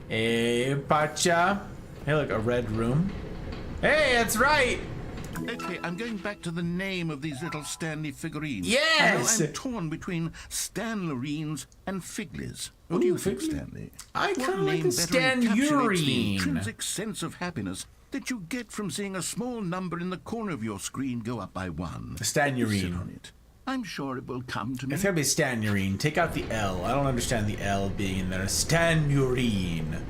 Hey, Pacha. Hey, look, a red room. Hey, that's right. Okay, I'm going back to the name of these little Stanley figurines. Yes! I'm torn between Stanlerines and Figlies. What do you think, Stanley? I kind of like the encapsulates the Stanurine. intrinsic sense of happiness that you get from seeing a small number in the corner of your screen go up by 1. Stanurine. Sit on it. I'm sure it will come to me. It's gotta be Stanurine. Take out the L. I don't understand the L being in there. Stanurine.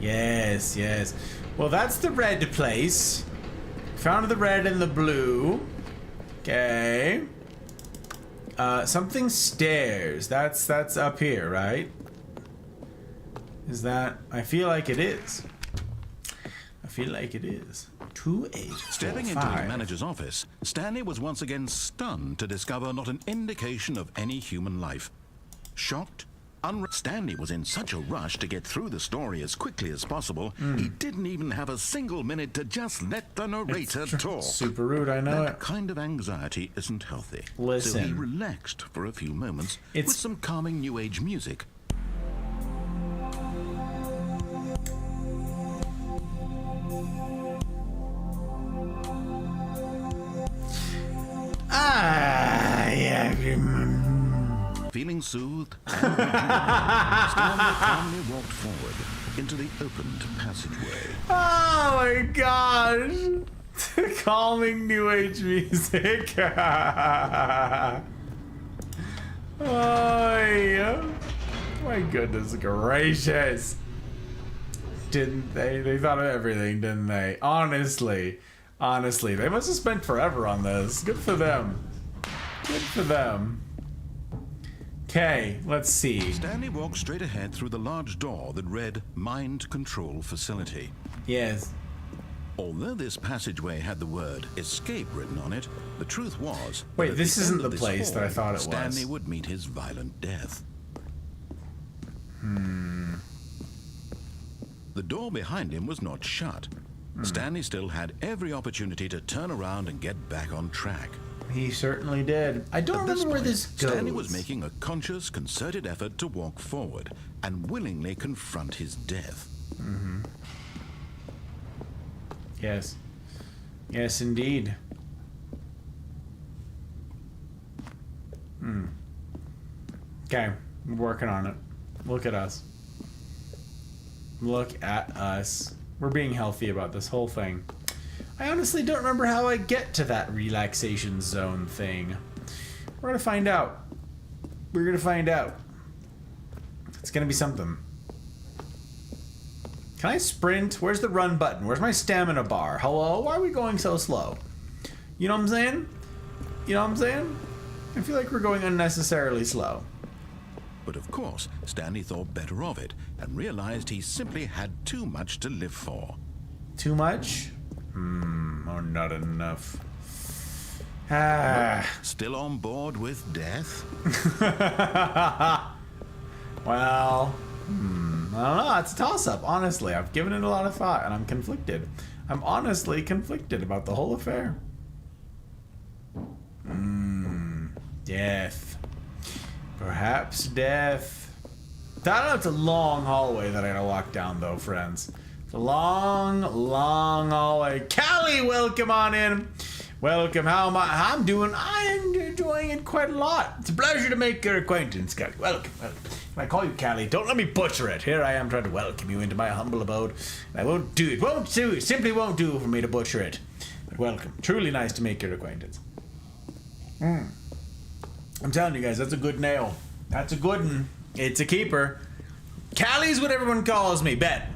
Yes, yes. Well, that's the red place. Found the red and the blue. Okay. Something stairs. That's up here, right? Is that? I feel like it is. I feel like it is. 2845. Stepping into his manager's office, Stanley was once again stunned to discover not an indication of any human life. Shocked, Stanley was in such a rush to get through the story as quickly as possible, he didn't even have a single minute to just let the narrator talk. Super rude, I know that it. kind of anxiety isn't healthy. Listen. So he relaxed for a few moments with some calming new age music. Yeah. Feeling soothed and rejuvenated, Stanley calmly walked forward into the opened passageway. Oh my gosh! Calming new age music. Oh, yeah. My goodness gracious. Didn't they? They thought of everything, didn't they? Honestly, they must have spent forever on this. Good for them. Good for them. Okay, let's see. Stanley walked straight ahead through the large door that read Mind Control Facility. Yes. Although this passageway had the word escape written on it, the truth was... Wait, that at this the isn't end of the this place that I hall, thought it was. Stanley would meet his violent death. The door behind him was not shut. Stanley still had every opportunity to turn around and get back on track. He certainly did. I don't remember where this goes. Stanley was making a conscious, concerted effort to walk forward and willingly confront his death. Yes. Yes, indeed. Okay, we're working on it. Look at us. Look at us. We're being healthy about this whole thing. I honestly don't remember how I get to that relaxation zone thing. We're gonna find out. We're gonna find out. It's gonna be something. Can I sprint? Where's the run button? Where's my stamina bar? Hello? Why are we going so slow? You know what I'm saying? You know what I'm saying? I feel like we're going unnecessarily slow. But of course, Stanley thought better of it and realized he simply had too much to live for. Too much? Or not enough. Still on board with death? Well, I don't know. It's a toss-up, honestly. I've given it a lot of thought, and I'm conflicted. I'm honestly conflicted about the whole affair. Death. Perhaps death. I don't know, it's a long hallway that I gotta walk down, though, friends. It's a long, long hallway. Callie, welcome on in. Welcome. How am I? I'm doing. I'm enjoying it quite a lot. It's a pleasure to make your acquaintance, Callie. Welcome. If I call you Callie, don't let me butcher it. Here I am trying to welcome you into my humble abode. I won't do it. Won't do it. Simply won't do for me to butcher it. But welcome. Truly nice to make your acquaintance. I'm telling you guys, that's a good nail. That's a good one. It's a keeper. Callie's what everyone calls me. Bet.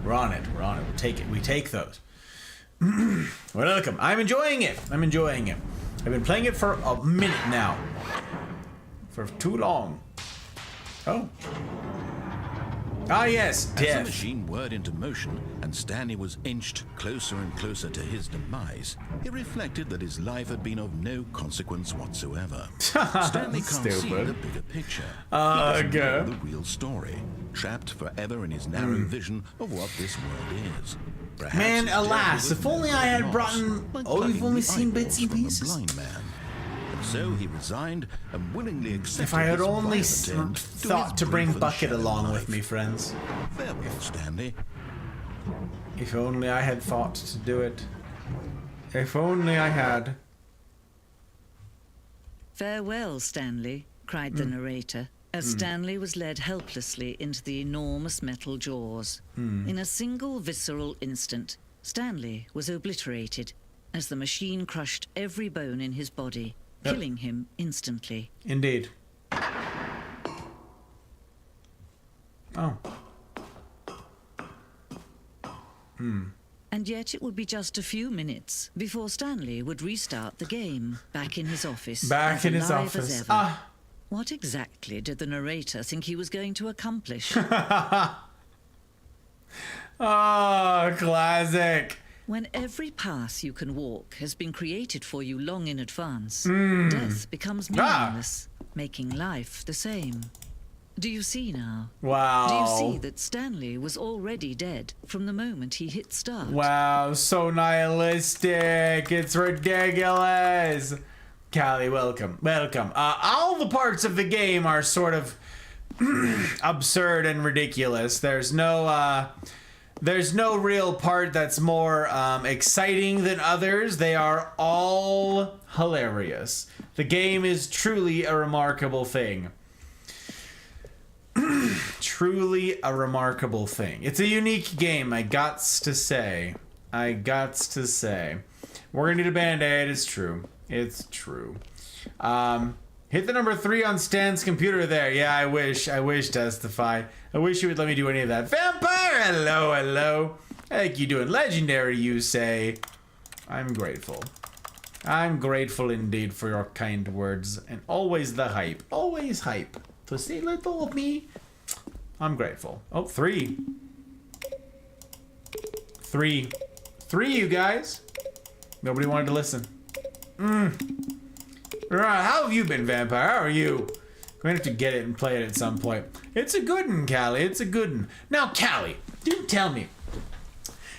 We're on it. We're on it. We'll take it. We take those. Welcome. I'm enjoying it. I'm enjoying it. I've been playing it for a minute now. For too long. Oh. Ah, yes. As the Death. machine whirred into motion and Stanley was inched closer and closer to his demise, he reflected that his life had been of no consequence whatsoever. Stanley can't see the bigger picture. He doesn't know the real story, trapped forever in his narrow vision of what this world is. Perhaps Man, his alas, death if was only never I had lost, brought... like Oh, you've plugging only the seen eyeballs bits and from a pieces? blind man. And so he resigned and willingly accepted If I had this only violent end thought his to bring brief and Bucket shallow along life. with me, friends. Farewell, Stanley. If only I had thought to do it. If only I had. Farewell, Stanley, cried the narrator, as Stanley was led helplessly into the enormous metal jaws. In a single visceral instant, Stanley was obliterated as the machine crushed every bone in his body, killing him instantly. Indeed. Oh. And yet it would be just a few minutes before Stanley would restart the game, back in his office. Back as in his alive as office. ever. Ah. What exactly did the narrator think he was going to accomplish? Oh, classic. When every path you can walk has been created for you long in advance, Hmm. death becomes meaningless, making life the same. Do you see now? Wow. Do you see that Stanley was already dead from the moment he hit start? Wow, so nihilistic. It's ridiculous. Callie, welcome. Welcome. All the parts of the game are sort of absurd and ridiculous. There's no real part that's more exciting than others. They are all hilarious. The game is truly a remarkable thing. Truly a remarkable thing. It's a unique game, I gots to say. We're gonna need a band-aid, it's true. It's true. Hit the number 3 on Stan's computer there. Yeah, I wish, Testify. I wish you would let me do any of that. Vampire, hello. How you doing? Legendary, you say. I'm grateful. I'm grateful indeed for your kind words. And always the hype. Always hype. To say little of me. I'm grateful. Oh, 3. 3, you guys. Nobody wanted to listen. How have you been, Vampire? How are you? We're gonna have to get it and play it at some point. It's a good one, Callie. It's a good one. Now, Callie, do tell me,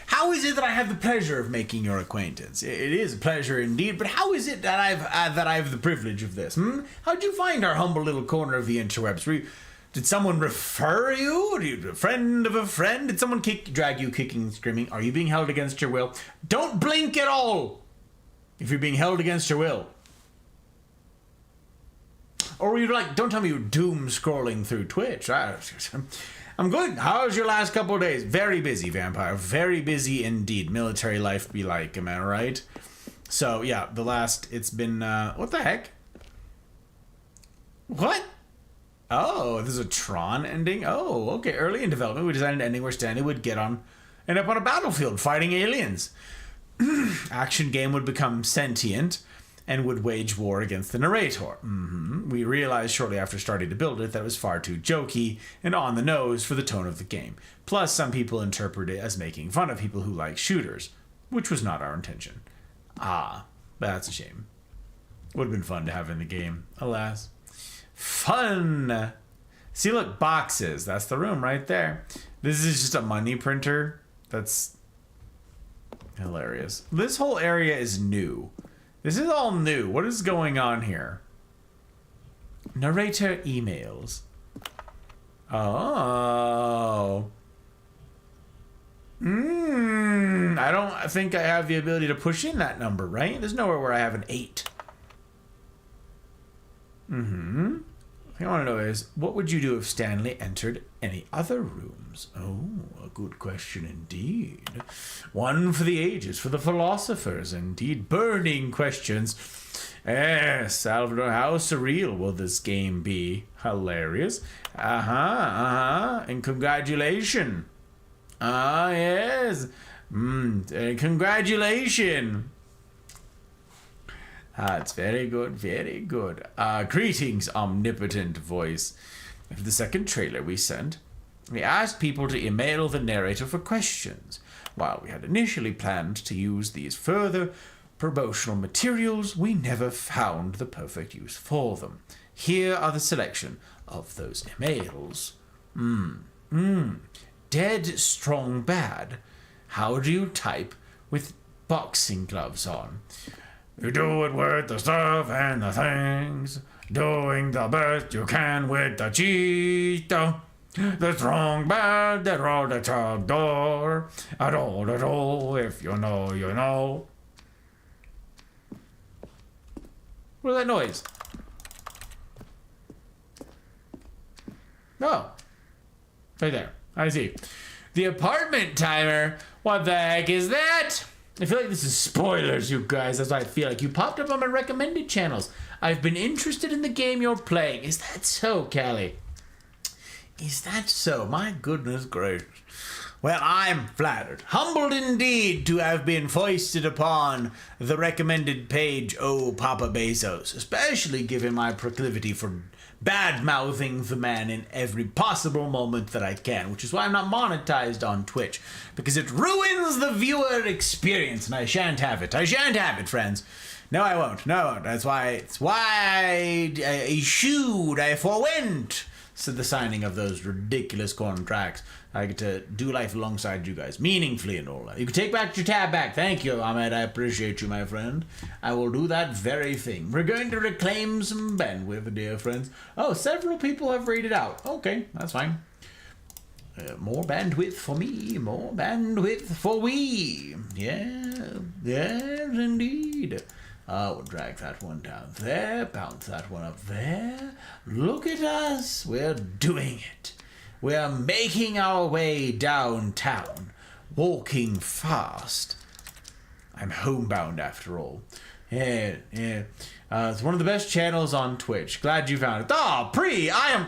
how is it that I have the pleasure of making your acquaintance? It is a pleasure indeed, but how is it that I have the privilege of this? How'd you find our humble little corner of the interwebs? Did someone refer you? Are you a friend of a friend? Did someone drag you kicking and screaming? Are you being held against your will? Don't blink at all if you're being held against your will. Or were you like, don't tell me you're doom scrolling through Twitch. I'm good. How's your last couple of days? Very busy, Vampire. Very busy indeed. Military life be like, am I right? So, yeah, it's been, what the heck? What? Oh, this is a Tron ending? Oh, okay. Early in development, we designed an ending where Stanley would end up on a battlefield fighting aliens. Action game would become sentient and would wage war against the narrator. We realized shortly after starting to build it that it was far too jokey and on the nose for the tone of the game. Plus, some people interpret it as making fun of people who like shooters. which was not our intention. Ah, that's a shame. Would have been fun to have in the game. Alas. Fun! See, look, boxes. That's the room right there. This is just a money printer. That's hilarious. This whole area is new. This is all new. What is going on here? Narrator emails. Oh. I don't think I have the ability to push in that number, right? There's nowhere where I have an 8. What I want to know is, what would you do if Stanley entered any other rooms? Oh, a good question indeed. One for the ages, for the philosophers, indeed. Burning questions. Yes, Salvador, how surreal will this game be? Hilarious. And congratulations. Ah, yes. Congratulations. It's very good, very good. Greetings, omnipotent voice. For the second trailer we sent, we asked people to email the narrator for questions. While we had initially planned to use these further promotional materials, we never found the perfect use for them. Here are the selection of those emails. Dead, strong, bad. How do you type with boxing gloves on? You do it with the stuff and the things, doing the best you can with the cheetah. The strong, bad, that roll the child door. At all, if you know, you know. What is that noise? Oh. Right there. I see. The apartment timer. What the heck is that? I feel like this is spoilers, you guys. That's why I feel like you popped up on my recommended channels. I've been interested in the game you're playing. Is that so, Callie? Is that so? My goodness gracious. Well, I'm flattered. Humbled indeed to have been foisted upon the recommended page, oh Papa Bezos. Especially given my proclivity for bad-mouthing the man in every possible moment that I can, which is why I'm not monetized on Twitch, because it ruins the viewer experience, and I shan't have it. I shan't have it, friends. No, I won't. No, I won't. That's why I forewent to the signing of those ridiculous contracts. I get to do life alongside you guys, meaningfully and all that. You can take back your tab back. Thank you, Ahmed. I appreciate you, my friend. I will do that very thing. We're going to reclaim some bandwidth, dear friends. Oh, several people have rated out. Okay, that's fine. More bandwidth for me. More bandwidth for we. Yeah, yes, indeed. We'll drag that one down there, bounce that one up there. Look at us. We're doing it. We're making our way downtown, walking fast. I'm homebound after all. Yeah. It's one of the best channels on Twitch. Glad you found it. Oh, I am...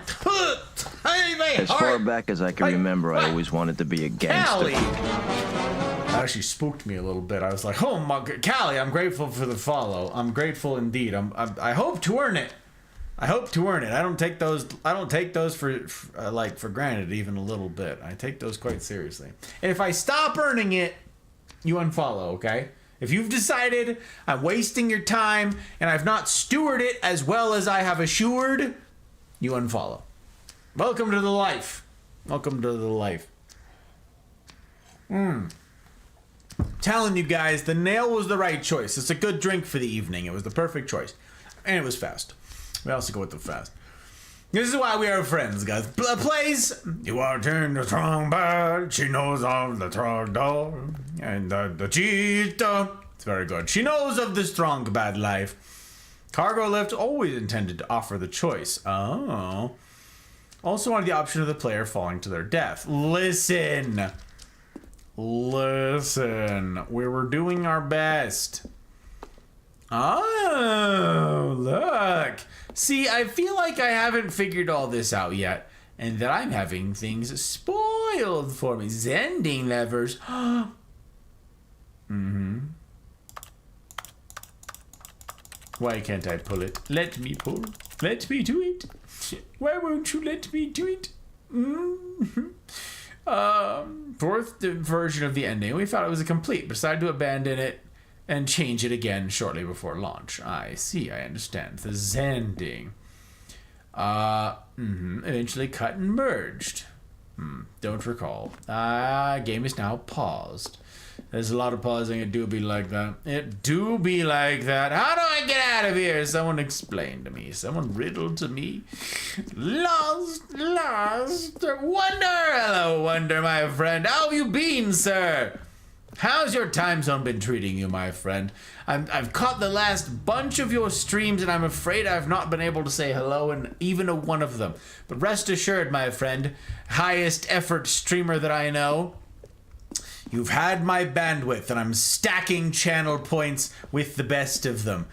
As far back as I can remember, I always wanted to be a gangster. Callie! That actually spooked me a little bit. I was like, oh my God. Callie, I'm grateful for the follow. I'm grateful indeed. I hope to earn it. I hope to earn it. I don't take those for granted even a little bit. I take those quite seriously. And if I stop earning it, you unfollow, okay? If you've decided I'm wasting your time and I've not stewarded it as well as I have assured, you unfollow. Welcome to the life. Welcome to the life. Telling you guys, the nail was the right choice. It's a good drink for the evening. It was the perfect choice. And it was fast. We also go with the fast. This is why we are friends, guys. Plays. You are turned a strong bird. She knows of the trogdor and the cheetah. It's very good. She knows of the strong bad life. Cargo lift always intended to offer the choice. Oh. Also wanted the option of the player falling to their death. Listen. We were doing our best. Oh, look. See, I feel like I haven't figured all this out yet, and that I'm having things spoiled for me. Zending levers. Why can't I pull it? Let me pull. Let me do it. Why won't you let me do it? Fourth version of the ending. We thought it was incomplete, but decided to abandon it and change it again shortly before launch. I see, I understand. The Zending. Eventually cut and merged. Don't recall. Game is now paused. There's a lot of pausing. It do be like that. It do be like that. How do I get out of here? Someone explain to me. Someone riddle to me. Lost. Wonder. Hello, Wonder, my friend. How have you been, sir? How's your time zone been treating you, my friend? I've caught the last bunch of your streams, and I'm afraid I've not been able to say hello in even a one of them. But rest assured, my friend, highest effort streamer that I know, you've had my bandwidth, and I'm stacking channel points with the best of them.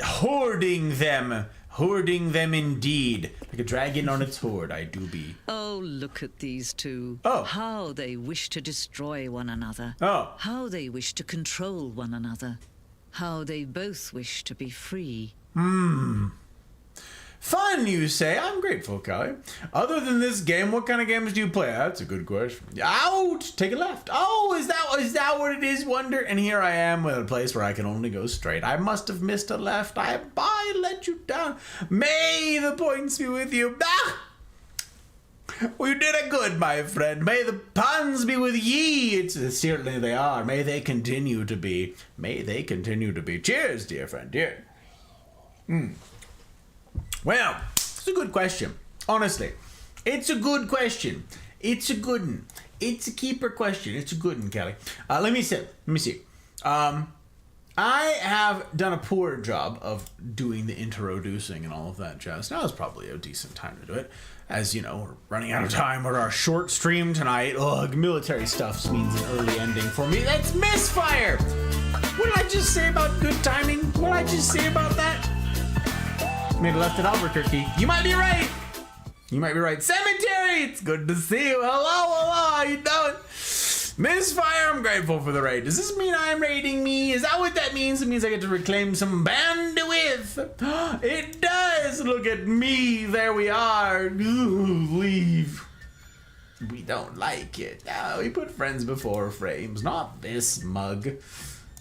Hoarding them indeed. Like a dragon on its hoard, I do be. Oh, look at these two. Oh. How they wish to destroy one another. Oh. How they wish to control one another. How they both wish to be free. Fun, you say? I'm grateful, Kelly. Other than this game, what kind of games do you play? That's a good question. Out! Take a left. Oh, is that what it is, Wonder? And here I am at a place where I can only go straight. I must have missed a left. I let you down. May the points be with you. Ah! Well, you did it good, my friend. May the puns be with ye. Certainly they are. May they continue to be. May they continue to be. Cheers, dear friend. Cheers. Well, it's a good question. Honestly, it's a good question. It's a good one. It's a keeper question. It's a good one, Kelly. Let me see. I have done a poor job of doing the introducing and all of that jazz. Now is probably a decent time to do it. As you know, we're running out of time with our short stream tonight. Ugh, military stuff means an early ending for me. That's misfire! What did I just say about good timing? What did I just say about that? Made a left at Albuquerque. You might be right. Cemetery, it's good to see you. Hello, how you doing? Misfire, I'm grateful for the raid. Does this mean I'm raiding me? Is that what that means? It means I get to reclaim some bandwidth. It does. Look at me. There we are. Ooh, leave. We don't like it. No, we put friends before frames. Not this mug.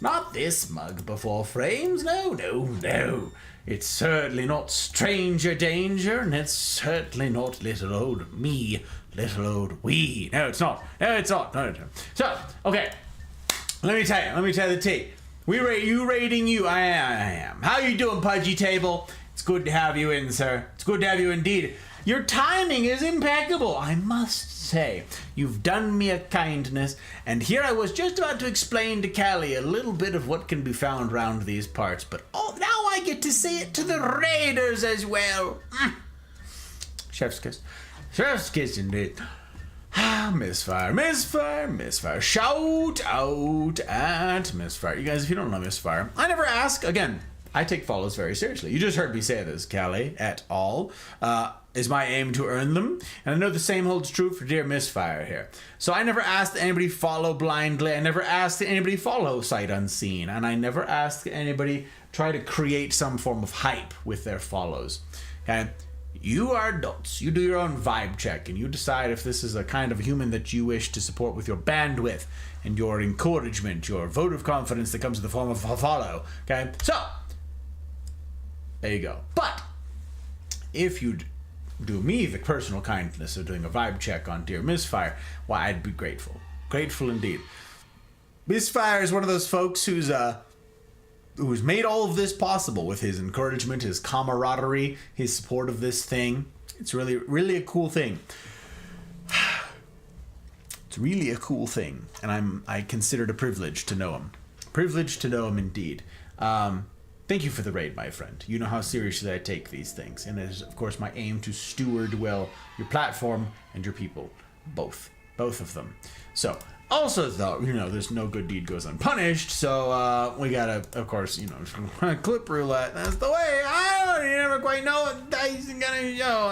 Not this mug before frames. No. It's certainly not stranger danger, and it's certainly not little old me, little old we. No, it's not. No. So, okay. Let me tell you the tea. You raiding you. I am. How you doing, Pudgy Table? It's good to have you in, sir. It's good to have you indeed. Your timing is impeccable, I must say. You've done me a kindness, and here I was just about to explain to Callie a little bit of what can be found around these parts, but now I get to say it to the raiders as well. Chef's kiss. Chef's kiss indeed. Misfire. Shout out at Misfire. You guys, if you don't know Misfire, I never ask. Again, I take follows very seriously. You just heard me say this, Callie, et al. Is my aim to earn them. And I know the same holds true for dear Misfire here. So I never asked that anybody follow blindly. I never asked that anybody follow sight unseen. And I never asked that anybody try to create some form of hype with their follows. Okay? You are adults. You do your own vibe check, and you decide if this is a kind of human that you wish to support with your bandwidth and your encouragement, your vote of confidence that comes in the form of a follow. Okay? So, there you go. But, if you'd do me the personal kindness of doing a vibe check on dear Misfire, why, I'd be grateful. Grateful indeed. Misfire is one of those folks who's made all of this possible with his encouragement, his camaraderie, his support of this thing. It's really, really a cool thing. It's really a cool thing, and I consider it a privilege to know him. Privilege to know him indeed. Thank you for the raid, my friend. You know how seriously I take these things, and it is, of course, my aim to steward well your platform and your people. Both of them. So, also, though, there's no good deed goes unpunished, so we gotta, of course, clip roulette. That's the way. You never quite know what dice is gonna show.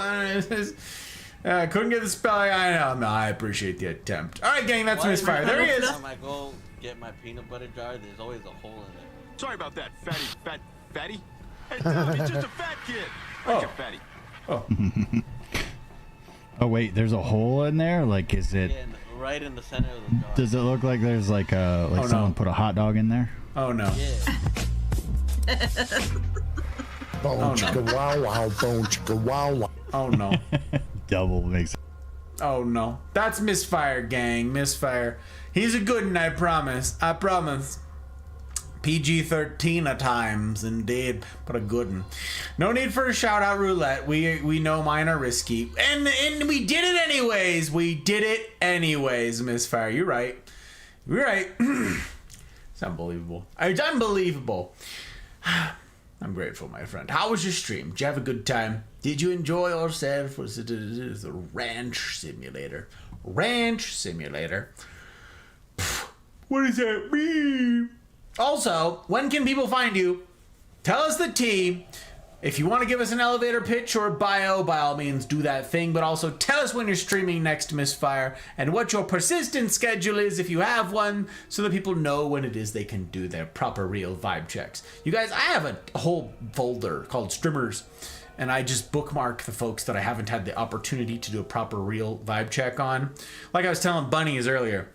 Couldn't get the spelling. I know. No, I appreciate the attempt. All right, gang, that's Misfire. There he is. Every time I go get my peanut butter jar, there's always a hole in it. Sorry about that, fatty. Hey, tell him he's just a fat kid. Like a fatty. Oh wait, there's a hole in there? Like, is it? Yeah, right in the center of the jar. Does it look like there's like someone put a hot dog in there? Oh no. Yeah. Boom, chicka wow wow, boom, chicka wow wow. Oh no. Double makes. Oh no. That's Misfire, gang. Misfire. He's a good one, I promise. I promise. PG-13 at times, indeed, but a good one. No need for a shout-out roulette. We know mine are risky, and we did it anyways. We did it anyways, Misfire. You're right. You're right. It's unbelievable. It's unbelievable. I'm grateful, my friend. How was your stream? Did you have a good time? Did you enjoy yourself? Was it a ranch simulator? Ranch simulator. What does that mean? Also, when can people find you? Tell us the tea. If you want to give us an elevator pitch or a bio, by all means do that thing. But also tell us when you're streaming next, Misfire, and what your persistent schedule is if you have one, so that people know when it is they can do their proper real vibe checks. You guys, I have a whole folder called Streamers, and I just bookmark the folks that I haven't had the opportunity to do a proper real vibe check on. Like I was telling Bunnies earlier,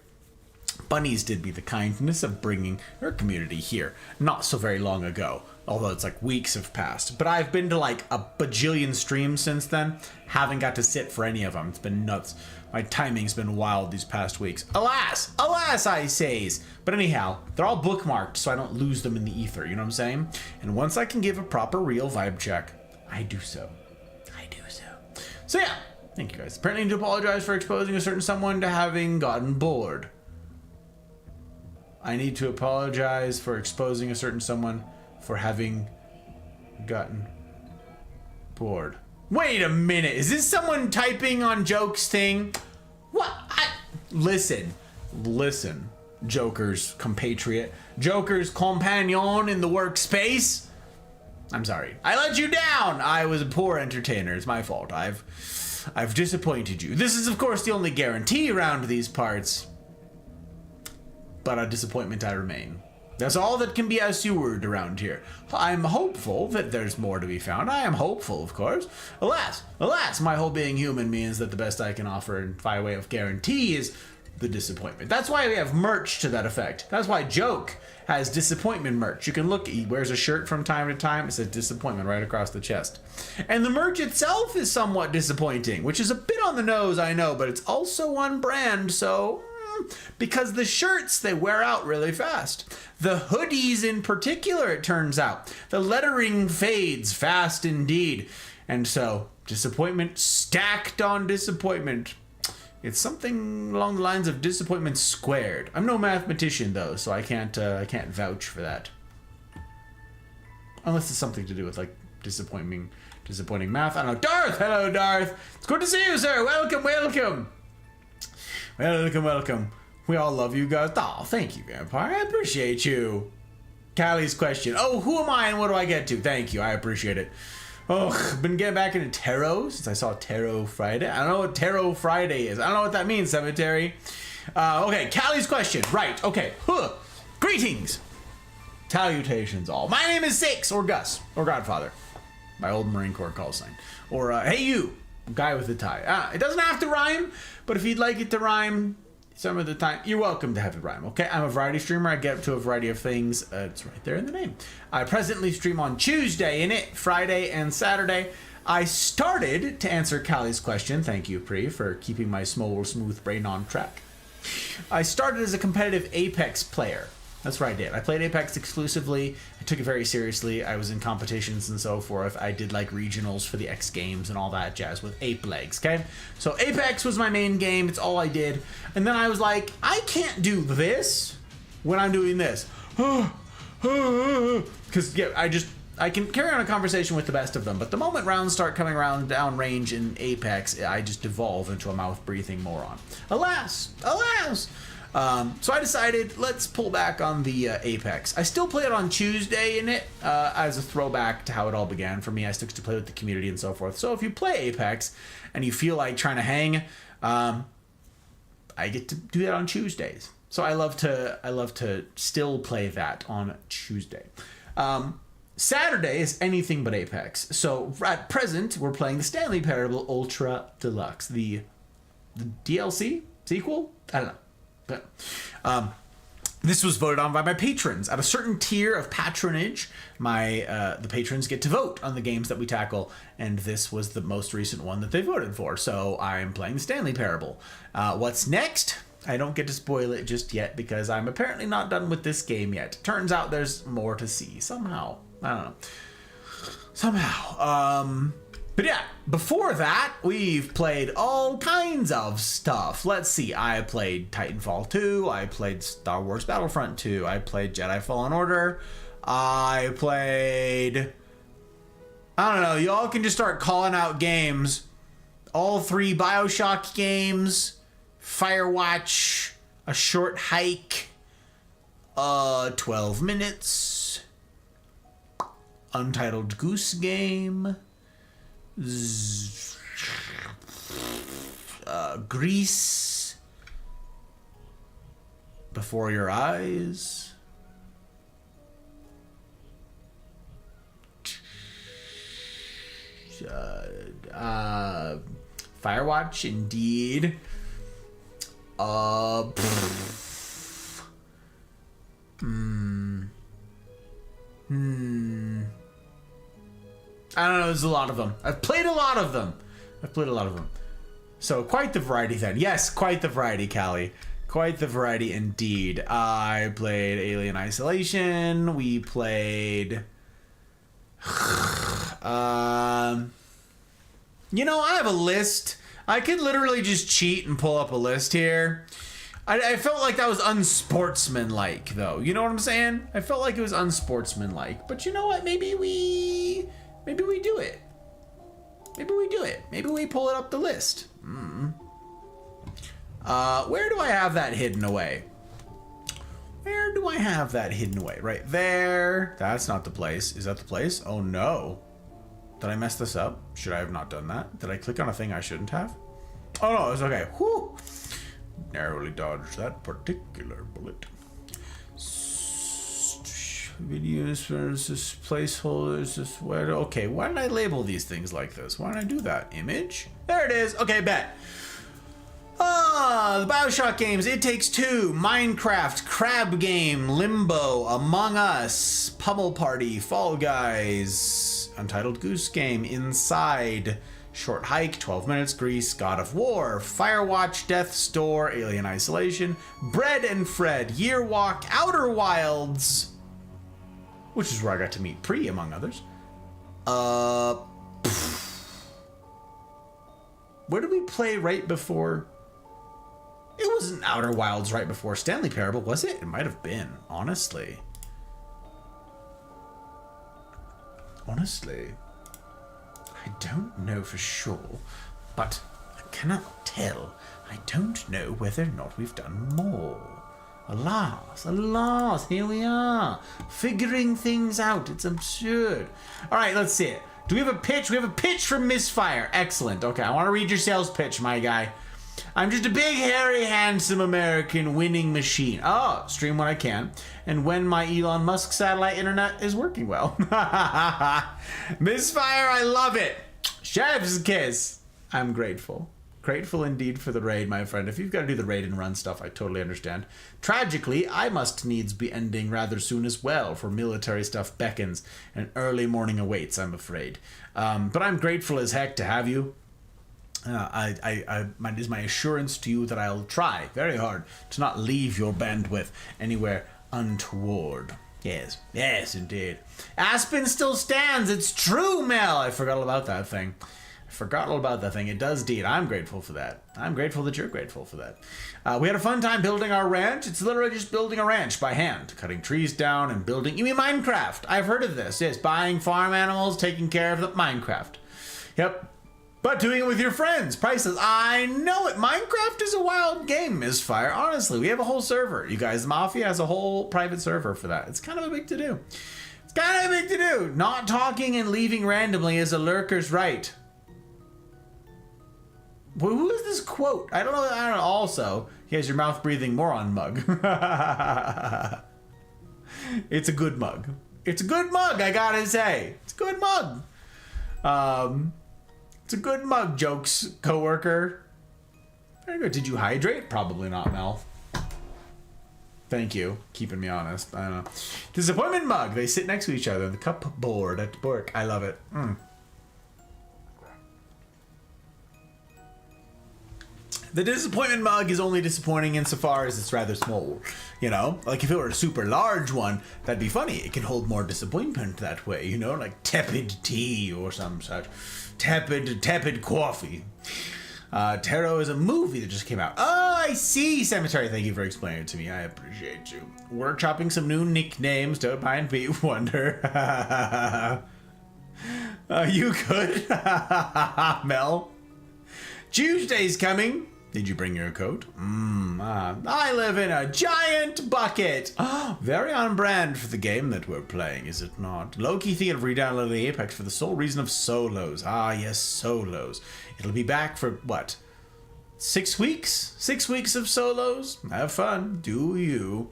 Bunnies did me the kindness of bringing her community here not so very long ago, although it's like weeks have passed. But I've been to like a bajillion streams since then, haven't got to sit for any of them. It's been nuts. My timing's been wild these past weeks. Alas, I says. But anyhow, they're all bookmarked so I don't lose them in the ether, you know what I'm saying? And once I can give a proper real vibe check, I do so. So yeah, thank you guys. Apparently I need to apologize for exposing a certain someone to having gotten bored. I need to apologize for exposing a certain someone for having gotten bored. Wait a minute. Is this someone typing on Joke's thing? What? Listen, Joker's compatriot. Joker's companion in the workspace. I'm sorry. I let you down. I was a poor entertainer. It's my fault. I've disappointed you. This is, of course, the only guarantee around these parts. But a disappointment I remain. That's all that can be assured around here. I'm hopeful that there's more to be found. I am hopeful, of course. Alas, my whole being human means that the best I can offer by way of guarantee is the disappointment. That's why we have merch to that effect. That's why Joke has disappointment merch. You can look, he wears a shirt from time to time. It says disappointment right across the chest. And the merch itself is somewhat disappointing, which is a bit on the nose, I know, but it's also on brand, so... Because the shirts, they wear out really fast. The hoodies in particular, it turns out. The lettering fades fast indeed. And so, disappointment stacked on disappointment. It's something along the lines of disappointment squared. I'm no mathematician though, so I can't vouch for that. Unless it's something to do with like disappointing math. I don't know. Darth! Hello, Darth! It's good to see you, sir! Welcome! Welcome. We all love you guys. Oh, thank you, Vampire. I appreciate you. Callie's question. Oh, who am I and what do I get to? Thank you. I appreciate it. Oh, been getting back into tarot since I saw Tarot Friday. I don't know what Tarot Friday is. I don't know what that means, Cemetery. Okay, Callie's question. Right, okay. Greetings. Salutations all. My name is Six, or Gus, or Godfather. My old Marine Corps call sign. Or, hey you, guy with the tie. It doesn't have to rhyme, but if you'd like it to rhyme some of the time, you're welcome to have it rhyme, okay? I'm a variety streamer. I get up to a variety of things. It's right there in the name. I presently stream on Tuesday, Friday, and Saturday. I started, to answer Callie's question, thank you, Pri, for keeping my smooth brain on track. I started as a competitive Apex player. That's what I did. I played Apex exclusively. I took it very seriously. I was in competitions and so forth. I did like regionals for the X Games and all that jazz with Ape Legs, okay? So Apex was my main game. It's all I did. And then I was like, I can't do this when I'm doing this. Because, yeah, I can carry on a conversation with the best of them. But the moment rounds start coming around down range in Apex, I just devolve into a mouth-breathing moron. Alas! So I decided, let's pull back on the Apex. I still play it on Tuesday in it as a throwback to how it all began for me. I still get to play with the community and so forth. So if you play Apex and you feel like trying to hang, I get to do that on Tuesdays. So I love to still play that on Tuesday. Saturday is anything but Apex. So at present, we're playing the Stanley Parable Ultra Deluxe, the DLC. sequel? I don't know. But, this was voted on by my patrons. At a certain tier of patronage, the patrons get to vote on the games that we tackle, and this was the most recent one that they voted for. So I'm playing the Stanley Parable. What's next? I don't get to spoil it just yet because I'm apparently not done with this game yet. Turns out there's more to see somehow. I don't know. Somehow. But yeah, before that, we've played all kinds of stuff. Let's see, I played Titanfall 2, I played Star Wars Battlefront 2, I played Jedi Fallen Order, I played... I don't know, y'all can just start calling out games. All 3 BioShock games, Firewatch, A Short Hike, 12 Minutes, Untitled Goose Game, Grease, Before Your Eyes, Firewatch, indeed. I don't know, there's a lot of them. I've played a lot of them. So quite the variety then. Yes, quite the variety, Callie. Quite the variety indeed. I played Alien Isolation. We played... You know, I have a list. I could literally just cheat and pull up a list here. I felt like that was unsportsmanlike, though. You know what I'm saying? I felt like it was unsportsmanlike. But you know what? Maybe we do it. Maybe we pull it up the list. Where do I have that hidden away? Right there. That's not the place. Is that the place? Oh no. Did I mess this up? Should I have not done that? Did I click on a thing I shouldn't have? Oh no, it's okay. Whew. Narrowly dodged that particular bullet. Videos versus placeholders. Okay, why did I label these things like this? Why did I do that? Image? There it is. Okay, bet. The BioShock games, It Takes Two, Minecraft, Crab Game, Limbo, Among Us, Pummel Party, Fall Guys, Untitled Goose Game, Inside, Short Hike, 12 Minutes, Grease, God of War, Firewatch, Death's Door, Alien Isolation, Bread and Fred, Year Walk, Outer Wilds, which is where I got to meet Pri, among others. Where did we play right before? It wasn't Outer Wilds right before Stanley Parable, was it? It might have been, honestly. I don't know for sure, but I cannot tell. I don't know whether or not we've done more. Alas, here we are, figuring things out. It's absurd. All right, let's see it. Do we have a pitch? We have a pitch from Misfire. Excellent. Okay, I want to read your sales pitch, my guy. I'm just a big, hairy, handsome American winning machine. Oh, stream when I can. And when my Elon Musk satellite internet is working well. Misfire, I love it. Chef's kiss. I'm grateful. Grateful indeed for the raid, my friend. If you've got to do the raid and run stuff, I totally understand. Tragically, I must needs be ending rather soon as well, for military stuff beckons and early morning awaits, I'm afraid. But I'm grateful as heck to have you. It is my assurance to you that I'll try very hard to not leave your bandwidth anywhere untoward. Yes, indeed. Aspen still stands. It's true, Mel. I forgot all about that thing. It does indeed. I'm grateful for that. I'm grateful that you're grateful for that. We had a fun time building our ranch. It's literally just building a ranch by hand. Cutting trees down and building... You mean Minecraft? I've heard of this. Yes, buying farm animals, taking care of them. Minecraft. Yep. But doing it with your friends. Priceless. I know it. Minecraft is a wild game, Misfire. Honestly, we have a whole server. You guys, the Mafia has a whole private server for that. It's kind of a big to-do. Not talking and leaving randomly is a lurker's right. Who is this quote? I don't know. Also, he has your mouth breathing moron mug. It's a good mug. I gotta say. It's a good mug. It's a good mug, jokes, coworker. Very good. Did you hydrate? Probably not, Mel. Thank you. Keeping me honest. I don't know. Disappointment mug. They sit next to each other on the cupboard at work. I love it. The disappointment mug is only disappointing insofar as it's rather small. You know? Like if it were a super large one, that'd be funny. It can hold more disappointment that way. You know? Like tepid tea or some such. Tepid coffee. Tarot is a movie that just came out. Oh, I see. Cemetery, thank you for explaining it to me. I appreciate you. Workshopping some new nicknames. Don't mind me, Wonder. You could. Mel. Tuesday's coming. Did you bring your coat? I live in a giant bucket. Very on brand for the game that we're playing, is it not? Low-key thinking of re-downloading Apex for the sole reason of solos. Ah, yes, solos. It'll be back for, what, 6 weeks? 6 weeks of solos? Have fun. Do you.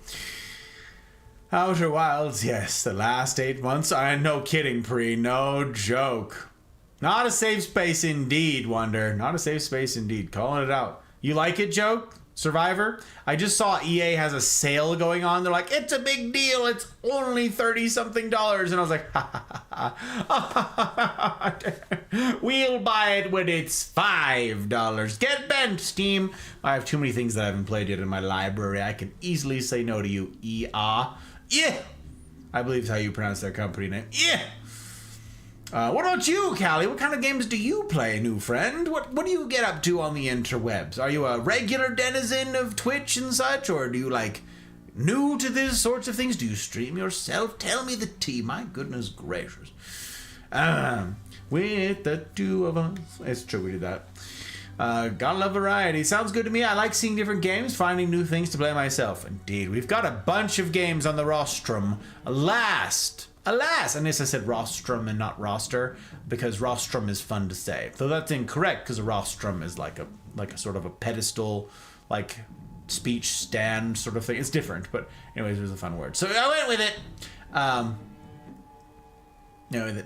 Outer Wilds, yes, the last 8 months. No kidding, Pre. No joke. Not a safe space indeed, Wonder. Not a safe space indeed. Calling it out. You like it, Joke? Survivor? I just saw EA has a sale going on. They're like, it's a big deal. It's only $30-something. And I was like, we'll buy it when it's $5. Get bent, Steam. I have too many things that I haven't played yet in my library. I can easily say no to you, EA. Yeah. I believe it's how you pronounce their company name. Yeah. What about you, Callie? What kind of games do you play, new friend? What do you get up to on the interwebs? Are you a regular denizen of Twitch and such, or do you, like, new to these sorts of things? Do you stream yourself? Tell me the tea. My goodness gracious. With the two of us. It's true, we did that. Gotta love variety. Sounds good to me. I like seeing different games, finding new things to play myself. Indeed, we've got a bunch of games on the rostrum. Alas, and yes, I said rostrum and not roster because rostrum is fun to say. Though that's incorrect because a rostrum is like a sort of a pedestal, like speech stand sort of thing. It's different, but anyways, it was a fun word. So I went with it.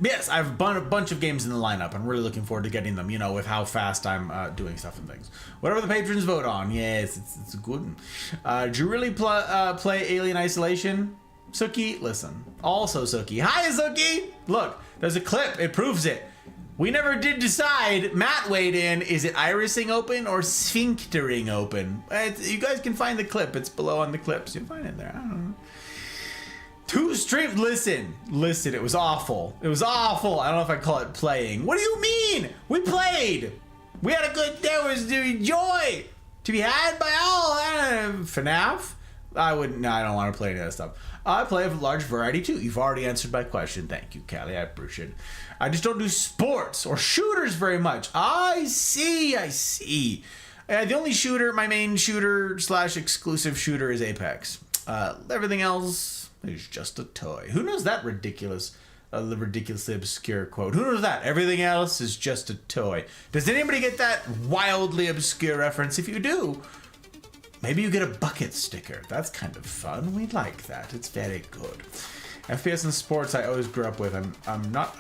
Yes, I have a bunch of games in the lineup. I'm really looking forward to getting them, you know, with how fast I'm doing stuff and things. Whatever the patrons vote on. Yes, it's a good one. Did you really play Alien Isolation? Suki, listen. Also Suki. Hi, Suki! Look, there's a clip. It proves it. We never did decide. Matt weighed in. Is it irising open or sphinctering open? You guys can find the clip. It's below on the clips. You'll find it there. I don't know. 2 streams. Listen. It was awful. I don't know if I call it playing. What do you mean? We played. We had a good. There was joy to be had by all. FNAF. I don't want to play any of that stuff. I play a large variety too. You've already answered my question. Thank you, Callie. I appreciate it. I just don't do sports or shooters very much. I see. The only shooter, my main shooter / exclusive shooter is Apex. Everything else is just a toy. Who knows that ridiculously obscure quote? Who knows that? Everything else is just a toy. Does anybody get that wildly obscure reference? If you do, maybe you get a bucket sticker. That's kind of fun. We like that. It's very good. FPS and sports I always grew up with. I'm not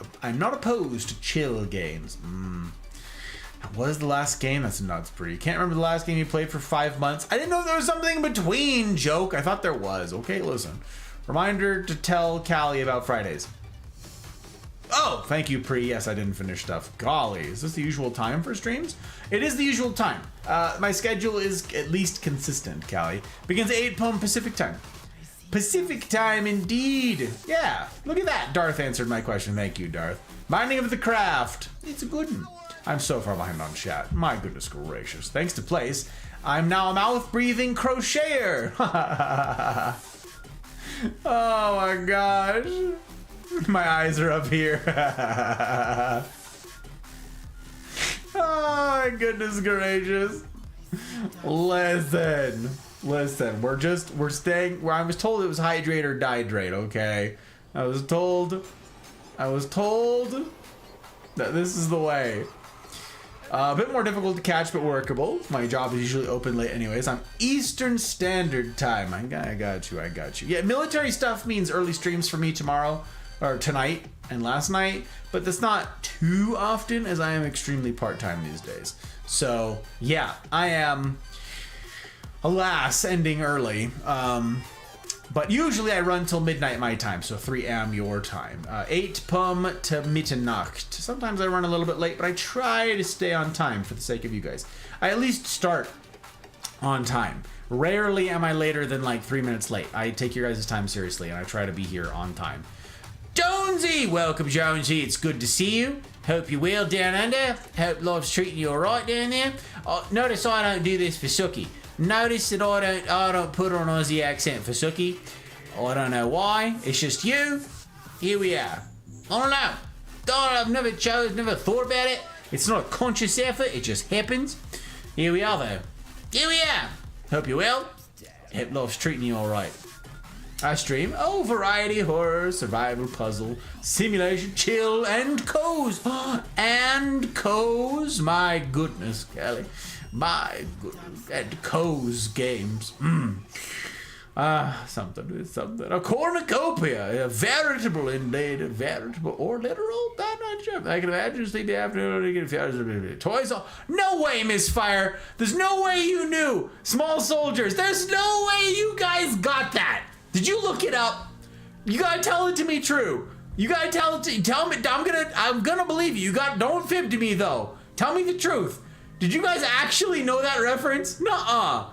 opposed to chill games. What is the last game? That's nuts, Bree. Can't remember the last game you played for 5 months. I didn't know there was something in between, Joke. I thought there was. Okay, listen. Reminder to tell Callie about Fridays. Oh, thank you, Pre. Yes, I didn't finish stuff. Golly, is this the usual time for streams? It is the usual time. My schedule is at least consistent, Callie. Begins at 8 p.m. Pacific time. Pacific time, indeed. Yeah, look at that. Darth answered my question. Thank you, Darth. Binding of the Craft. It's a good one. I'm so far behind on chat. My goodness gracious. Thanks to Place, I'm now a mouth-breathing crocheter. Oh my gosh. My eyes are up here. Oh my goodness gracious. Listen. We're staying where I was told it was hydrate or dihydrate, okay? I was told that this is the way. A bit more difficult to catch, but workable. My job is usually open late anyways. I'm Eastern Standard Time. I got you. Yeah, military stuff means early streams for me tomorrow. or tonight and last night, but that's not too often as I am extremely part-time these days. So yeah, I am, alas, ending early. But usually I run till midnight my time, so 3 a.m. your time. 8 p.m. to Mitternacht. Sometimes I run a little bit late, but I try to stay on time for the sake of you guys. I at least start on time. Rarely am I later than like 3 minutes late. I take your guys' time seriously, and I try to be here on time. Jonesy! Welcome, Jonesy. It's good to see you. Hope you're well down under. Hope life's treating you alright down there. Notice I don't do this for Suki. Notice that I don't put on Aussie accent for Suki. I don't know why. It's just you. Here we are. I don't know. I've never thought about it. It's not a conscious effort. It just happens. Here we are, though. Here we are. Hope you're well. Hope life's treating you alright. I stream variety, horror, survival, puzzle, simulation, chill, and cozy. And cozy. My goodness, Kelly. My goodness. And cozy games. Something with something. A cornucopia. A veritable, indeed. A veritable or literal. I'm not sure. I can imagine sleep the afternoon. Toys. No way, Misfire. There's no way you knew. Small soldiers. There's no way you guys got that. Did you look it up? You gotta tell it to me true. You gotta tell me. I'm gonna believe you. Don't fib to me though. Tell me the truth. Did you guys actually know that reference? Nuh-uh.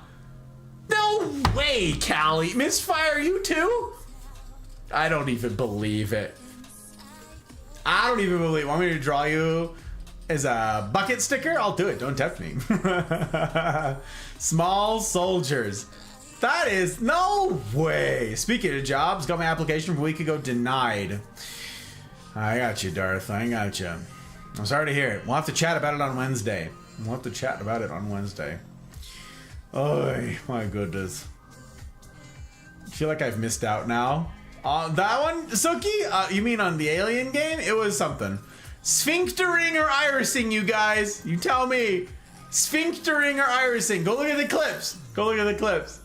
No way, Callie. Misfire, you too? I don't even believe it. I don't even believe it. Want me to draw you as a bucket sticker? I'll do it. Don't tempt me. Small soldiers. That is no way. Speaking of jobs, got my application from a week ago denied. I got you, Darth. I got you. I'm sorry to hear it. We'll have to chat about it on Wednesday. Oh my goodness. I feel like I've missed out now. That one, Suki? You mean on the Alien game? It was something. Sphinctering or irising, you guys? You tell me. Sphinctering or irising? Go look at the clips.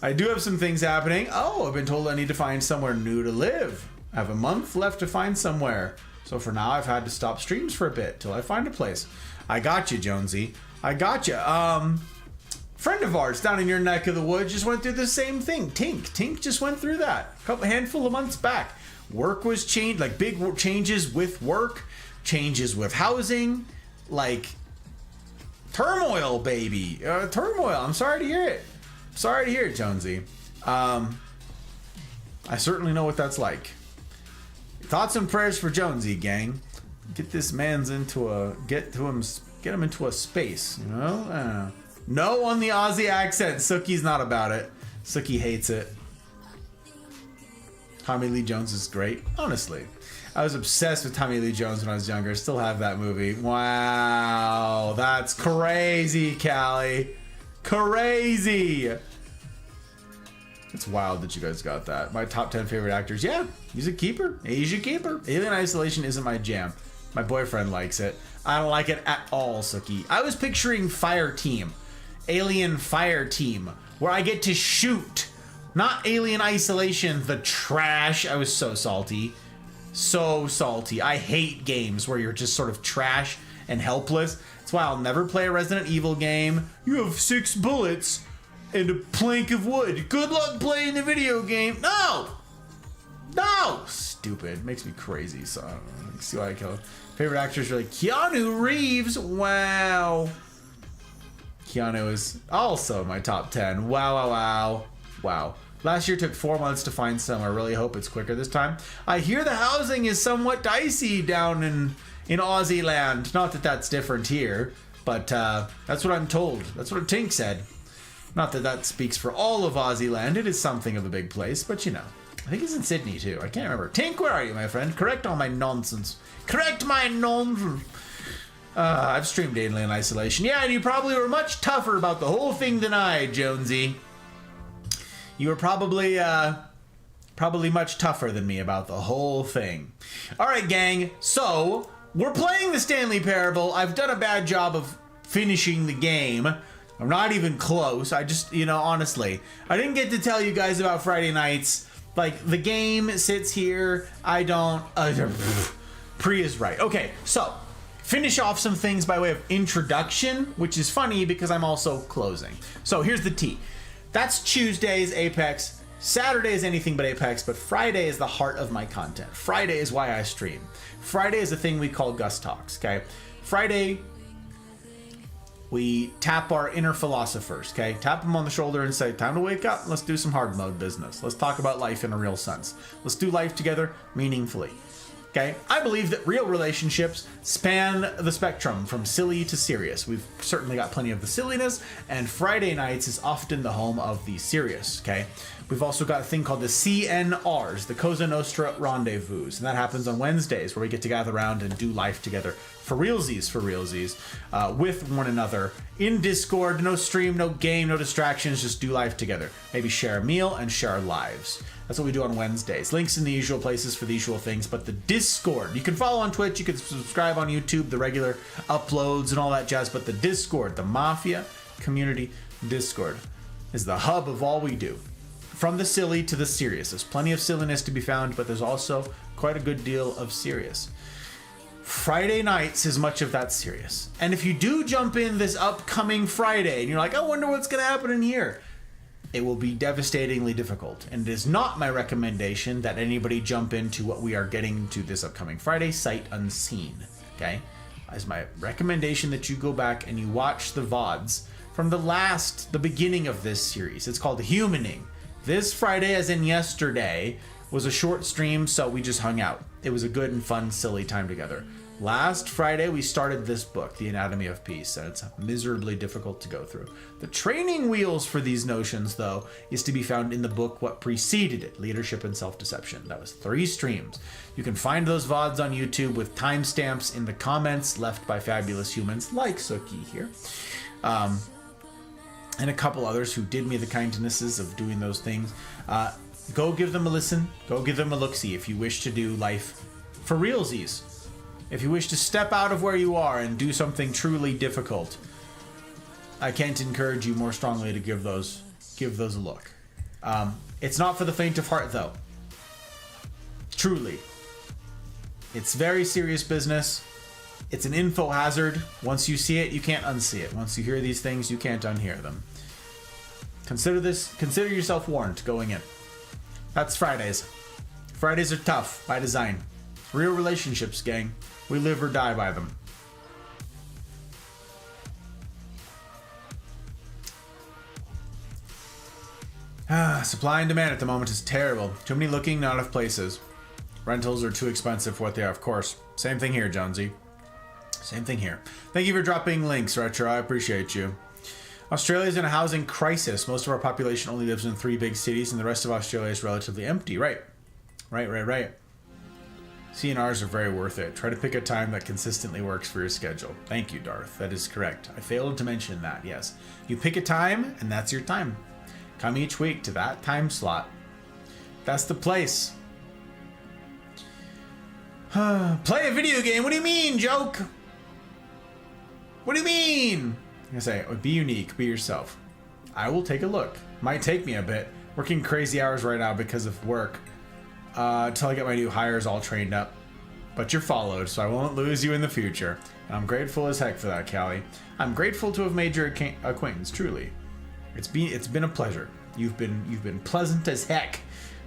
I do have some things happening. I've been told I need to find somewhere new to live. I have a month left to find somewhere. So for now, I've had to stop streams for a bit till I find a place. I got you, Jonesy. I got you. Friend of ours down in your neck of the woods just went through the same thing. Tink just went through that a handful of months back. Work was changed, like big changes with work, changes with housing, like turmoil, baby. Turmoil. I'm sorry to hear it. Jonesy. I certainly know what that's like. Thoughts and prayers for Jonesy, gang. Get this man's get him into a space, you know? No on the Aussie accent. Suki's not about it. Suki hates it. Tommy Lee Jones is great. Honestly, I was obsessed with Tommy Lee Jones when I was younger. Still have that movie. Wow, that's crazy, Callie. Crazy. It's wild that you guys got that. My top 10 favorite actors. Yeah, he's a keeper. Alien Isolation isn't my jam. My boyfriend likes it. I don't like it at all, Suki. I was picturing Fire Team. Alien Fire Team. Where I get to shoot. Not Alien Isolation, the trash. I was so salty. So salty. I hate games where you're just sort of trash and helpless. That's why I'll never play a Resident Evil game. You have 6 bullets and a plank of wood. Good luck playing the video game. No! Stupid. Makes me crazy, so I don't know. See why I kill it. Favorite actors are like Keanu Reeves. Wow. Keanu is also my top 10. Wow. Last year took 4 months to find some. I really hope it's quicker this time. I hear the housing is somewhat dicey down in Aussie land. Not that that's different here, but that's what I'm told. That's what Tink said. Not that speaks for all of Aussie land. It is something of a big place, but you know. I think he's in Sydney too. I can't remember. Tink, where are you, my friend? Correct all my nonsense. I've streamed Alien Isolation. Yeah, and you probably were much tougher about the whole thing than I, Jonesy. You were probably much tougher than me about the whole thing. All right, gang. So we're playing the Stanley Parable. I've done a bad job of finishing the game. I'm not even close. I just, honestly, I didn't get to tell you guys about Friday nights Like, the game sits here. I don't... Pre is right. Okay, so finish off some things by way of introduction, which is funny because I'm also closing. So here's the tea. That's Tuesday's Apex. Saturday is anything but Apex, but Friday is the heart of my content. Friday is why I stream. Friday is a thing we call Gus Talks, okay? Friday, we tap our inner philosophers, okay? Tap them on the shoulder and say, time to wake up. Let's do some hard mode business. Let's talk about life in a real sense. Let's do life together meaningfully. Okay, I believe that real relationships span the spectrum from silly to serious. We've certainly got plenty of the silliness, and Friday nights is often the home of the serious, okay? We've also got a thing called the CNRs, the Cosa Nostra Rendezvous, and that happens on Wednesdays where we get to gather around and do life together for realsies, with one another in Discord. No stream, no game, no distractions, just do life together. Maybe share a meal and share our lives. That's what we do on Wednesdays. Links in the usual places for the usual things, but the Discord, you can follow on Twitch, you can subscribe on YouTube, the regular uploads and all that jazz, but the Discord, the Mafia Community Discord, is the hub of all we do. From the silly to the serious. There's plenty of silliness to be found, but there's also quite a good deal of serious. Friday nights is much of that serious. And if you do jump in this upcoming Friday and you're like, I wonder what's going to happen in here, it will be devastatingly difficult. And it is not my recommendation that anybody jump into what we are getting to this upcoming Friday sight unseen. Okay? As my recommendation that you go back and you watch the VODs from the beginning of this series. It's called Humaning. This Friday, as in yesterday, was a short stream, so we just hung out. It was a good and fun, silly time together. Last Friday, we started this book, The Anatomy of Peace, and it's miserably difficult to go through. The training wheels for these notions, though, is to be found in the book What Preceded It, Leadership and Self-Deception. That was 3 streams. You can find those VODs on YouTube with timestamps in the comments left by fabulous humans like Suki here. And a couple others who did me the kindnesses of doing those things. Go give them a listen. Go give them a look-see if you wish to do life for realsies. If you wish to step out of where you are and do something truly difficult, I can't encourage you more strongly to give those a look. It's not for the faint of heart, though. Truly. It's very serious business. It's an info hazard. Once you see it, you can't unsee it. Once you hear these things, you can't unhear them. Consider yourself warned going in. That's Fridays. Fridays are tough by design. Real relationships, gang. We live or die by them. Supply and demand at the moment is terrible. Too many looking, not enough places. Rentals are too expensive for what they are, of course. Same thing here, Jonesy. Same thing here. Thank you for dropping links, Retro. I appreciate you. Australia's in a housing crisis. Most of our population only lives in 3 big cities, and the rest of Australia is relatively empty. Right. CNRs are very worth it. Try to pick a time that consistently works for your schedule. Thank you, Darth. That is correct. I failed to mention that, yes. You pick a time, and that's your time. Come each week to that time slot. That's the place. Play a video game? What do you mean, joke? What do you mean? I say, be unique, be yourself. I will take a look. Might take me a bit. Working crazy hours right now because of work. Until I get my new hires all trained up. But you're followed, so I won't lose you in the future. And I'm grateful as heck for that, Callie. I'm grateful to have made your acquaintance, truly. It's been a pleasure. You've been pleasant as heck.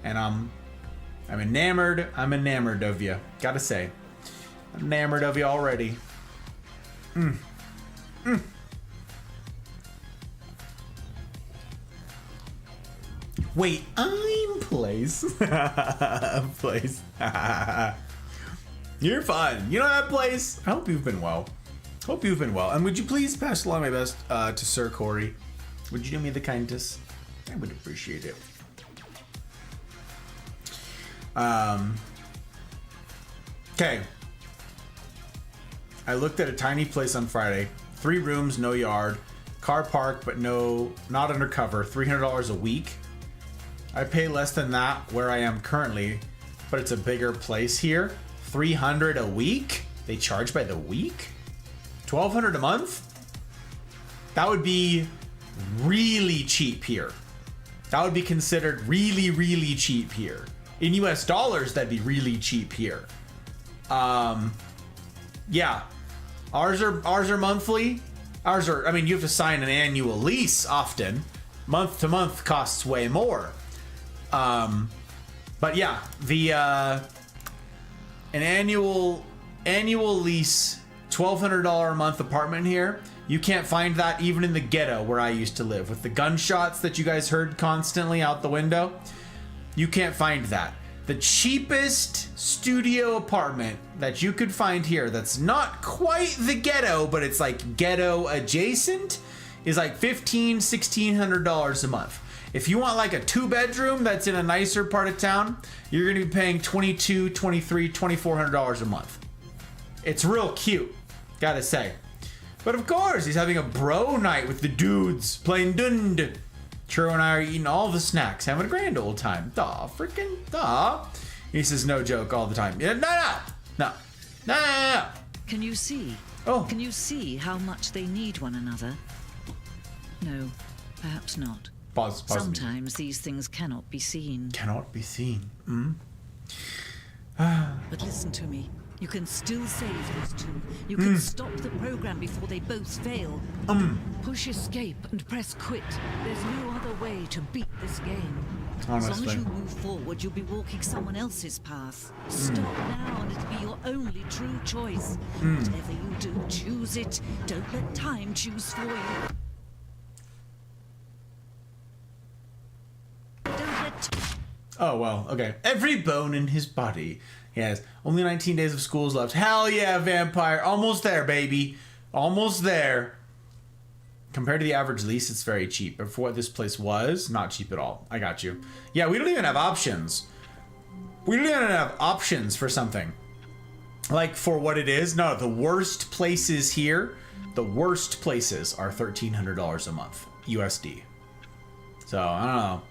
And I'm enamored of you. Gotta say. I'm enamored of you already. Wait, I'm Place. Place. You're fun. You know that Place? I hope you've been well. And would you please pass along my best to Sir Corey? Would you do me the kindness? I would appreciate it. Okay. I looked at a tiny place on Friday. 3 rooms, no yard. Car park, but not undercover. $300 a week. I pay less than that where I am currently, but it's a bigger place here. $300 a week? They charge by the week? $1,200 a month? That would be really cheap here. That would be considered really, really cheap here. In US dollars, that'd be really cheap here. Yeah. Ours are monthly. Ours are, I mean, you have to sign an annual lease often. Month to month costs way more. But yeah, the an annual lease, $1,200 a month apartment here. You can't find that even in the ghetto where I used to live with the gunshots that you guys heard constantly out the window. You can't find that. The cheapest studio apartment that you could find here that's not quite the ghetto, but it's like ghetto adjacent, is like $1,500, $1,600 a month. If you want like a 2-bedroom that's in a nicer part of town, you're gonna be paying $2,200, $2,300, $2,400 a month. It's real cute, gotta say. But of course, he's having a bro night with the dudes, playing Dund. Churro and I are eating all the snacks, having a grand old time. Daw, freaking daw. He says no joke all the time. No. Can you see? Oh. Can you see how much they need one another? No, perhaps not. Pause. Sometimes these things cannot be seen. Cannot be seen. But listen to me. You can still save these two. You can stop the program before they both fail. Push escape and press quit. There's no other way to beat this game. Honestly. As long as you move forward, you'll be walking someone else's path. Stop now and it'll be your only true choice. Whatever you do, choose it. Don't let time choose for you. Oh, well, okay. Every bone in his body. Yes, only 19 days of school's left. Hell yeah, vampire. Almost there, baby. Almost there. Compared to the average lease, it's very cheap. But for what this place was, not cheap at all. I got you. Yeah, we don't even have options. We don't even have options for something. Like, for what it is. No, the worst places here, the worst places are $1,300 a month. USD. So, I don't know.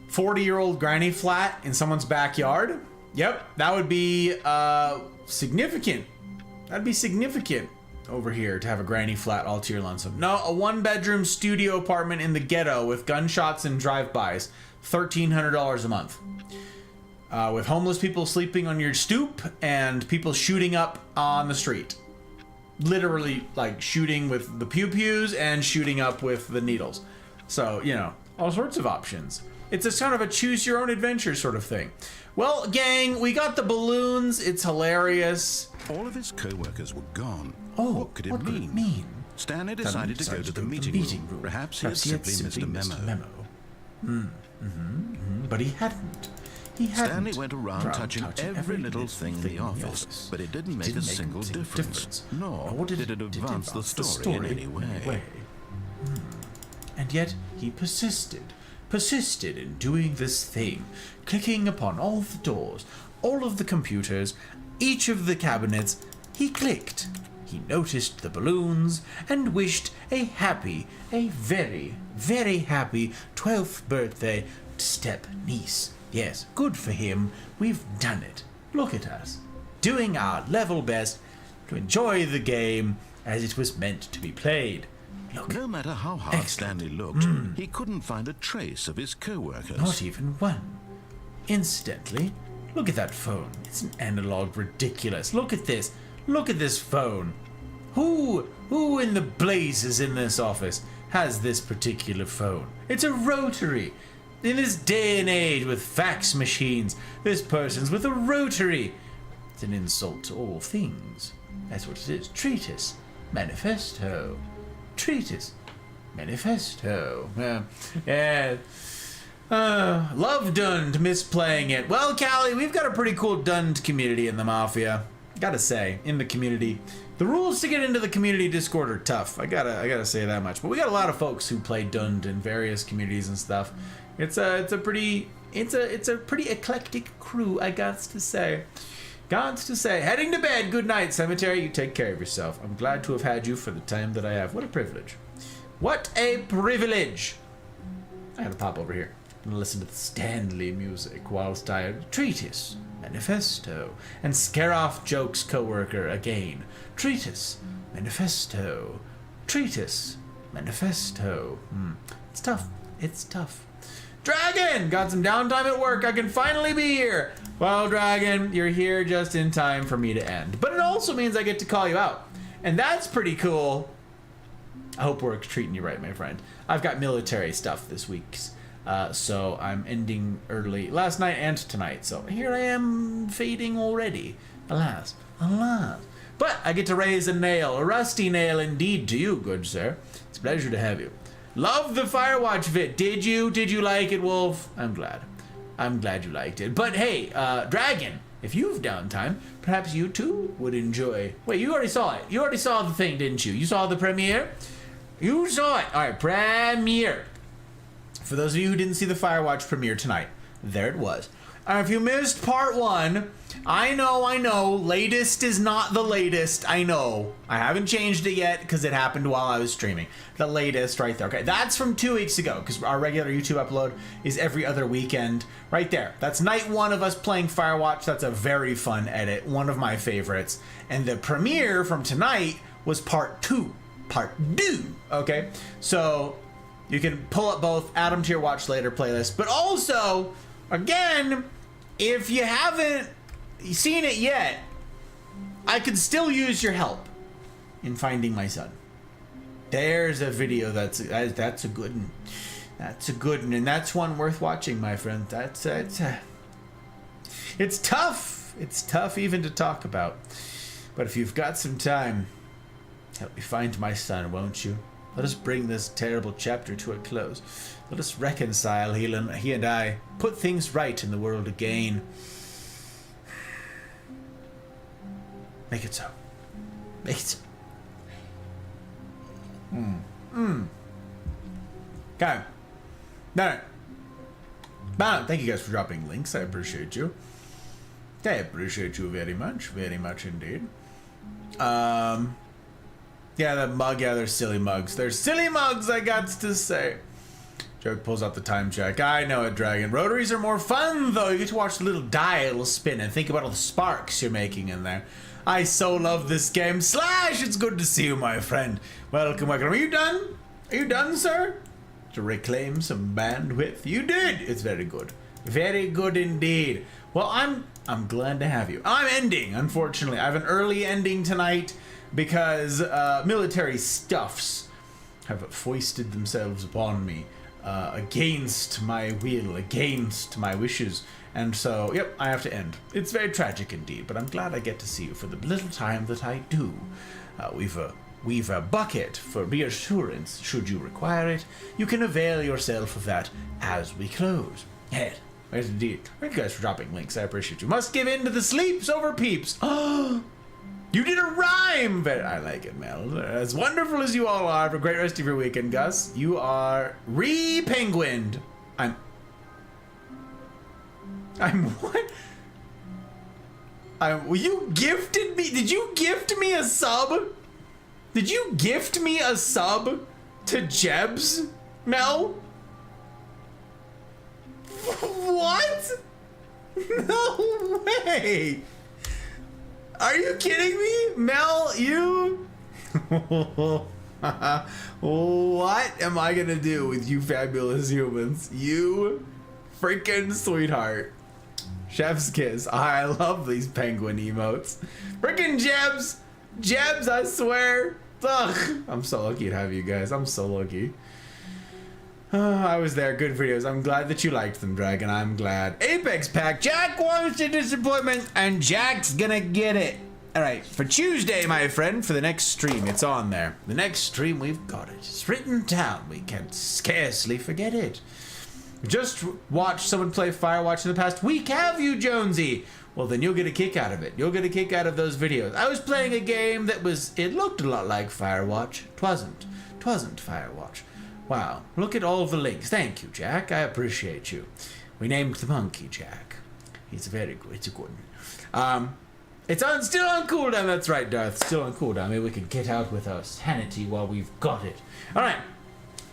40-year-old granny flat in someone's backyard? Yep, that would be significant. That'd be significant over here to have a granny flat all to your lonesome. No, a 1-bedroom studio apartment in the ghetto with gunshots and drive-bys, $1,300 a month. With homeless people sleeping on your stoop and people shooting up on the street. Literally, like, shooting with the pew-pews and shooting up with the needles. So, you know, all sorts of options. It's a kind of a choose-your-own-adventure sort of thing. Well, gang, we got the balloons. It's hilarious. All of his co-workers were gone. Oh, what could it mean? Stanley decided to go to the meeting room. Perhaps he had simply missed a memo. But he hadn't. Stanley went around touching every little thing in the office, but it didn't make a single difference. Nor did it advance the story in any way. And yet he persisted in doing this thing, clicking upon all the doors, all of the computers, each of the cabinets. He clicked. He noticed the balloons and wished a very, very happy 12th birthday to step niece. Yes, good for him. We've done it. Look at us, doing our level best to enjoy the game as it was meant to be played. Look, no matter how hard Stanley looked, he couldn't find a trace of his co-workers. Not even one. Incidentally, look at that phone. It's an analog ridiculous. Look at this. Look at this phone. Who in the blazes in this office has this particular phone? It's a rotary. In this day and age with fax machines, this person's with a rotary. It's an insult to all things. That's what it is. Treatise. Manifesto. Treatise. Manifesto. Love Dund misplaying it. Well, Callie, we've got a pretty cool Dund community in the Mafia. Gotta say, in the community. The rules to get into the community Discord are tough. I gotta say that much. But we got a lot of folks who play Dund in various communities and stuff. It's a pretty eclectic crew, I gots to say. Heading to bed. Good night, Cemetery. You take care of yourself. I'm glad to have had you for the time that I have. What a privilege. What a privilege. I gotta pop over here and listen to the Stanley music whilst I treatise, manifesto, and scare off Joke's co-worker again. Treatise, manifesto, treatise, manifesto. It's tough. It's tough. Dragon! Got some downtime at work. I can finally be here. Well, Dragon, you're here just in time for me to end. But it also means I get to call you out. And that's pretty cool. I hope work's treating you right, my friend. I've got military stuff this week. So I'm ending early last night and tonight. So here I am fading already. Alas. Alas. But I get to raise a nail. A rusty nail indeed to you, good sir. It's a pleasure to have you. Love the Firewatch vid. Did you like it, Wolf? I'm glad. I'm glad you liked it. But hey, Dragon, if you've downtime, perhaps you too would enjoy. Wait, you already saw it. You already saw the thing, didn't you? You saw the premiere? You saw it. All right, premiere. For those of you who didn't see the Firewatch premiere tonight, there it was. If you missed part 1, I know, latest is not the latest, I know. I haven't changed it yet because it happened while I was streaming. The latest right there, okay? That's from 2 weeks ago because our regular YouTube upload is every other weekend. Right there, that's night 1 of us playing Firewatch. That's a very fun edit, one of my favorites. And the premiere from tonight was part 2, okay? So you can pull up both, add them to your watch later playlist, but also, again, if you haven't seen it yet, I could still use your help in finding my son. There's a video that's a good one. That's a good one, and that's one worth watching, my friend. It's tough. It's tough even to talk about. But if you've got some time, help me find my son, won't you? Let us bring this terrible chapter to a close. Let us reconcile, he and I, put things right in the world again. Make it so. Make it so. Okay. No. Thank you guys for dropping links. I appreciate you. I appreciate you very much indeed. Yeah, that mug, yeah, they're silly mugs. They're silly mugs, I got to say. Joke pulls out the time check. I know it, Dragon. Rotaries are more fun, though. You get to watch the little dial spin and think about all the sparks you're making in there. I so love this game. Slash, it's good to see you, my friend. Welcome. Are you done? Are you done, sir? To reclaim some bandwidth? You did. It's very good. Very good indeed. Well, I'm glad to have you. I'm ending, unfortunately. I have an early ending tonight because military stuffs have foisted themselves upon me against my will, against my wishes. And so, yep, I have to end. It's very tragic indeed, but I'm glad I get to see you for the little time that I do. We've a bucket for reassurance, should you require it. You can avail yourself of that as we close. Head. Yes, indeed. Thank you guys for dropping links. I appreciate you. Must give in to the sleeps over peeps. Oh, you did a rhyme. I like it, Mel. As wonderful as you all are, have a great rest of your weekend, Gus. You are re-penguined. I'm what? Well, you gifted me. Did you gift me a sub? Did you gift me a sub to Jebs, Mel? What? No way. Are you kidding me? Mel, you? What am I gonna do with you fabulous humans? You freaking sweetheart. Chef's kiss. I love these penguin emotes. Freaking Jebs! Jebs, I swear. Ugh. I'm so lucky to have you guys. I'm so lucky. I was there. Good videos. I'm glad that you liked them, Dragon. I'm glad. Apex Pack. Jack wants a disappointment, and Jack's gonna get it. Alright, for Tuesday, my friend, for the next stream, it's on there. The next stream, we've got it. It's written down. We can scarcely forget it. Just watched someone play Firewatch in the past week, have you, Jonesy? Well, then you'll get a kick out of it. You'll get a kick out of those videos. I was playing a game that it looked a lot like Firewatch. Twasn't Firewatch. Wow, look at all the links. Thank you, Jack. I appreciate you. We named the monkey Jack. He's very good. It's a good one. It's still on cooldown. That's right, Darth. Still on cooldown. Maybe we can get out with our sanity while we've got it. All right.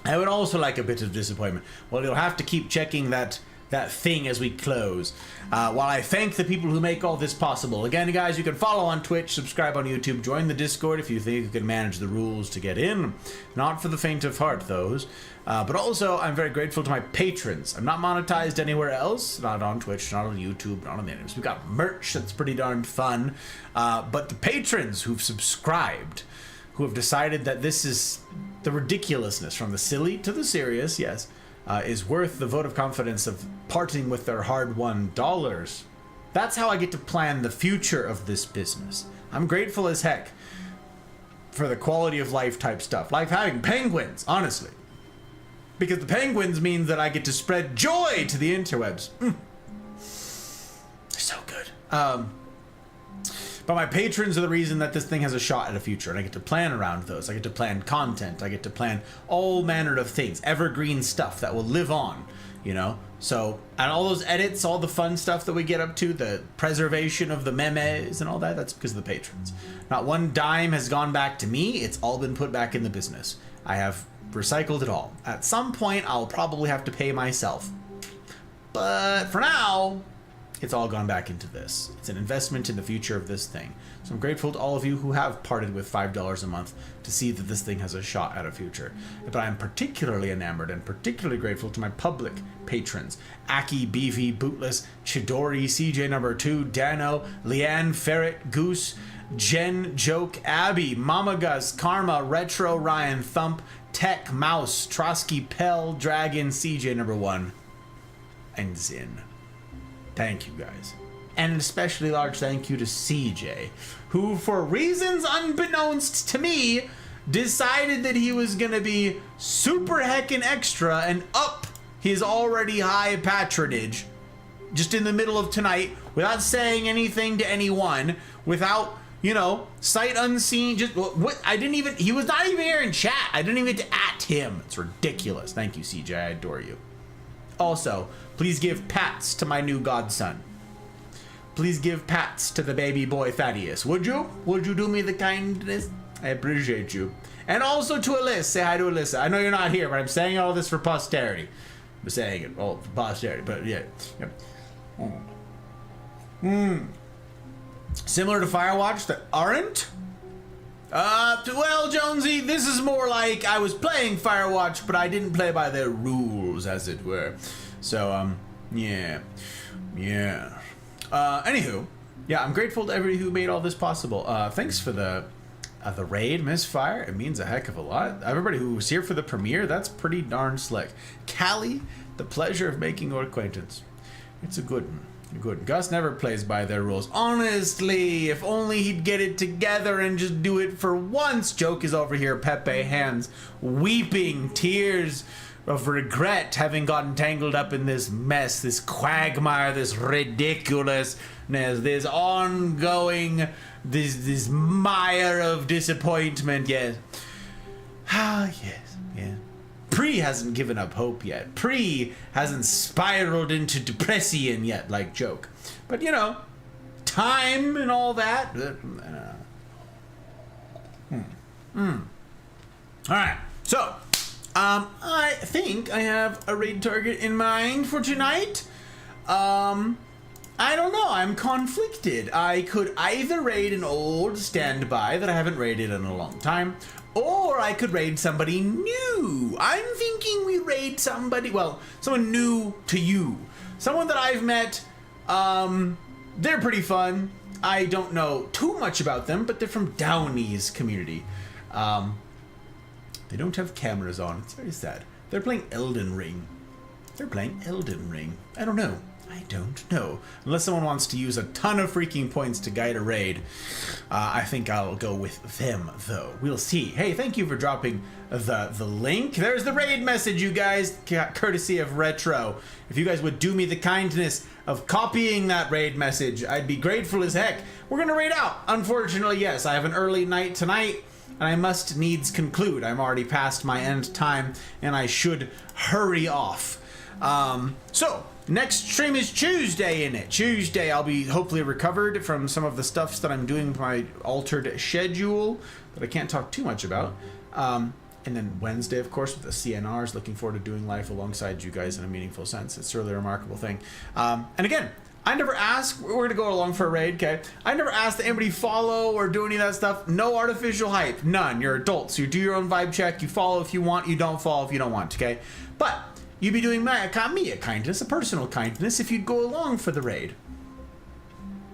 I would also like a bit of disappointment. Well, you'll have to keep checking that that thing as we close. While I thank the people who make all this possible. Again, guys, you can follow on Twitch, subscribe on YouTube, join the Discord if you think you can manage the rules to get in. Not for the faint of heart, those. But also, I'm very grateful to my patrons. I'm not monetized anywhere else. Not on Twitch, not on YouTube, not on the internet. We've got merch that's pretty darn fun. But the patrons who've subscribed, who have decided that this is the ridiculousness, from the silly to the serious, yes, is worth the vote of confidence of parting with their hard-won dollars. That's how I get to plan the future of this business. I'm grateful as heck for the quality of life type stuff, like having penguins, honestly. Because the penguins means that I get to spread joy to the interwebs. They're so good. But my patrons are the reason that this thing has a shot at a future, and I get to plan around those. I get to plan content. I get to plan all manner of things, evergreen stuff that will live on, you know? So, and all those edits, all the fun stuff that we get up to, the preservation of the memes and all that, that's because of the patrons. Not one dime has gone back to me. It's all been put back in the business. I have recycled it all. At some point, I'll probably have to pay myself. But for now, it's all gone back into this. It's an investment in the future of this thing. So I'm grateful to all of you who have parted with $5 a month to see that this thing has a shot at a future. But I'm particularly enamored and particularly grateful to my public patrons. Aki, BV, Bootless, Chidori, CJ number 2, Dano, Leanne, Ferret, Goose, Jen, Joke, Abby, Mama Gus, Karma, Retro, Ryan, Thump, Tech, Mouse, Trotsky, Pell, Dragon, CJ number 1, and Zin. Thank you, guys. And an especially large thank you to CJ, who, for reasons unbeknownst to me, decided that he was gonna be super heckin' extra and up his already high patronage just in the middle of tonight without saying anything to anyone, without, you know, sight unseen. Just what? I didn't even. He was not even here in chat. I didn't even get to at him. It's ridiculous. Thank you, CJ. I adore you. Also, please give pats to my new godson. Please give pats to the baby boy Thaddeus. Would you? Would you do me the kindness? I appreciate you. And also to Alyssa. Say hi to Alyssa. I know you're not here, but I'm saying all this for posterity. I'm saying it all for posterity, but yeah. Similar to Firewatch that aren't? Well, Jonesy, this is more like I was playing Firewatch, but I didn't play by their rules, as it were. So, yeah. Anywho, yeah, I'm grateful to everybody who made all this possible. Thanks for the raid, Misfire. It means a heck of a lot. Everybody who was here for the premiere, that's pretty darn slick. Callie, the pleasure of making your acquaintance. It's a good one. Good. Gus never plays by their rules. Honestly, if only he'd get it together and just do it for once. Joke is over here, Pepe, hands weeping, tears of regret, having gotten tangled up in this mess, this quagmire, this ridiculousness, this ongoing, this mire of disappointment. Yes. Yes. Pre hasn't given up hope yet. Pre hasn't spiraled into depression yet, like Joke. But, you know, time and all that. Alright, so, I think I have a raid target in mind for tonight. I don't know, I'm conflicted. I could either raid an old standby that I haven't raided in a long time, or I could raid somebody new. I'm thinking we raid somebody, well, someone new to you. Someone that I've met. They're pretty fun. I don't know too much about them, but they're from Downey's community. They don't have cameras on. It's very sad. They're playing Elden Ring. I don't know. Unless someone wants to use a ton of freaking points to guide a raid, I think I'll go with them, though. We'll see. Hey, thank you for dropping the link. There's the raid message, you guys, courtesy of Retro. If you guys would do me the kindness of copying that raid message, I'd be grateful as heck. We're gonna raid out. Unfortunately, yes, I have an early night tonight, and I must needs conclude. I'm already past my end time, and I should hurry off. So, next stream is Tuesday, innit? Tuesday, I'll be hopefully recovered from some of the stuffs that I'm doing with my altered schedule that I can't talk too much about. And then Wednesday, of course, with the CNRs. Looking forward to doing life alongside you guys in a meaningful sense. It's really a remarkable thing. And again, I never ask. We're going to go along for a raid, okay? I never asked that anybody follow or do any of that stuff. No artificial hype. None. You're adults. You do your own vibe check. You follow if you want. You don't follow if you don't want, okay? But you'd be doing me a kindness, a personal kindness, if you'd go along for the raid.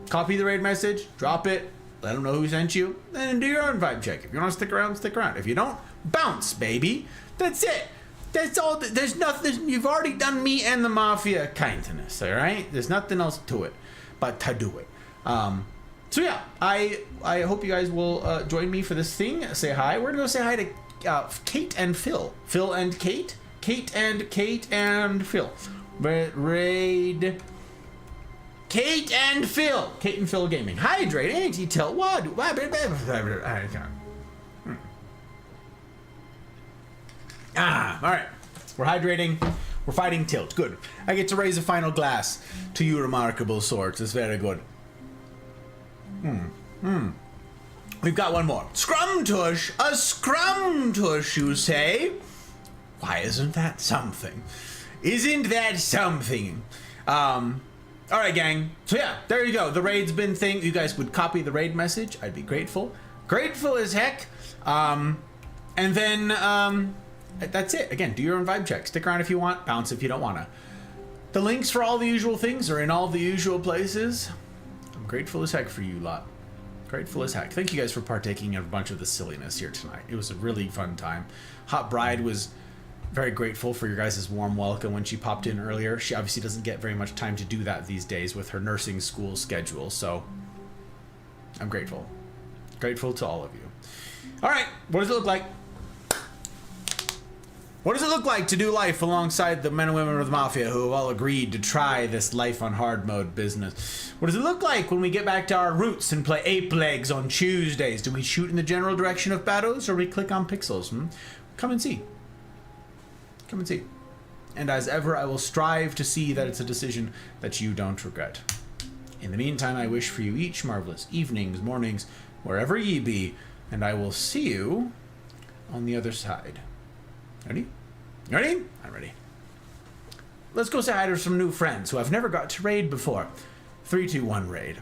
Copy the raid message. Drop it. Let them know who sent you. Then do your own vibe check. If you want to stick around, stick around. If you don't, bounce, baby. That's it. That's all. There's nothing. You've already done me and the mafia kindness. All right. There's nothing else to it, but to do it. So yeah, I hope you guys will join me for this thing. Say hi. We're gonna go say hi to Kate and Phil. Phil and Kate. Kate and Phil. Raid. Kate and Phil. Kate and Phil Gaming. Hydrate. Anti-tilt. What? All right. We're hydrating. We're fighting tilt. Good. I get to raise a final glass to you remarkable sorts. It's very good. We've got one more. Scrum tush. A scrum tush, you say? Why isn't that something? Isn't that something? All right, gang. So yeah, there you go. The raid's been thing. You guys would copy the raid message. I'd be grateful. Grateful as heck. And then that's it. Again, do your own vibe check. Stick around if you want. Bounce if you don't want to. The links for all the usual things are in all the usual places. I'm grateful as heck for you lot. Grateful as heck. Thank you guys for partaking in a bunch of the silliness here tonight. It was a really fun time. Hot Bride was very grateful for your guys' warm welcome when she popped in earlier. She obviously doesn't get very much time to do that these days with her nursing school schedule, so I'm grateful. Grateful to all of you. All right, what does it look like? What does it look like to do life alongside the men and women of the Mafia who have all agreed to try this life on hard mode business? What does it look like when we get back to our roots and play Ape Legs on Tuesdays? Do we shoot in the general direction of battles or we click on pixels? Come and see. Come and see. And as ever, I will strive to see that it's a decision that you don't regret. In the meantime, I wish for you each marvelous evenings, mornings, wherever ye be, and I will see you on the other side. Ready? Ready? I'm ready. Let's go say hi to some new friends who I've never got to raid before. 3, 2, 1, raid.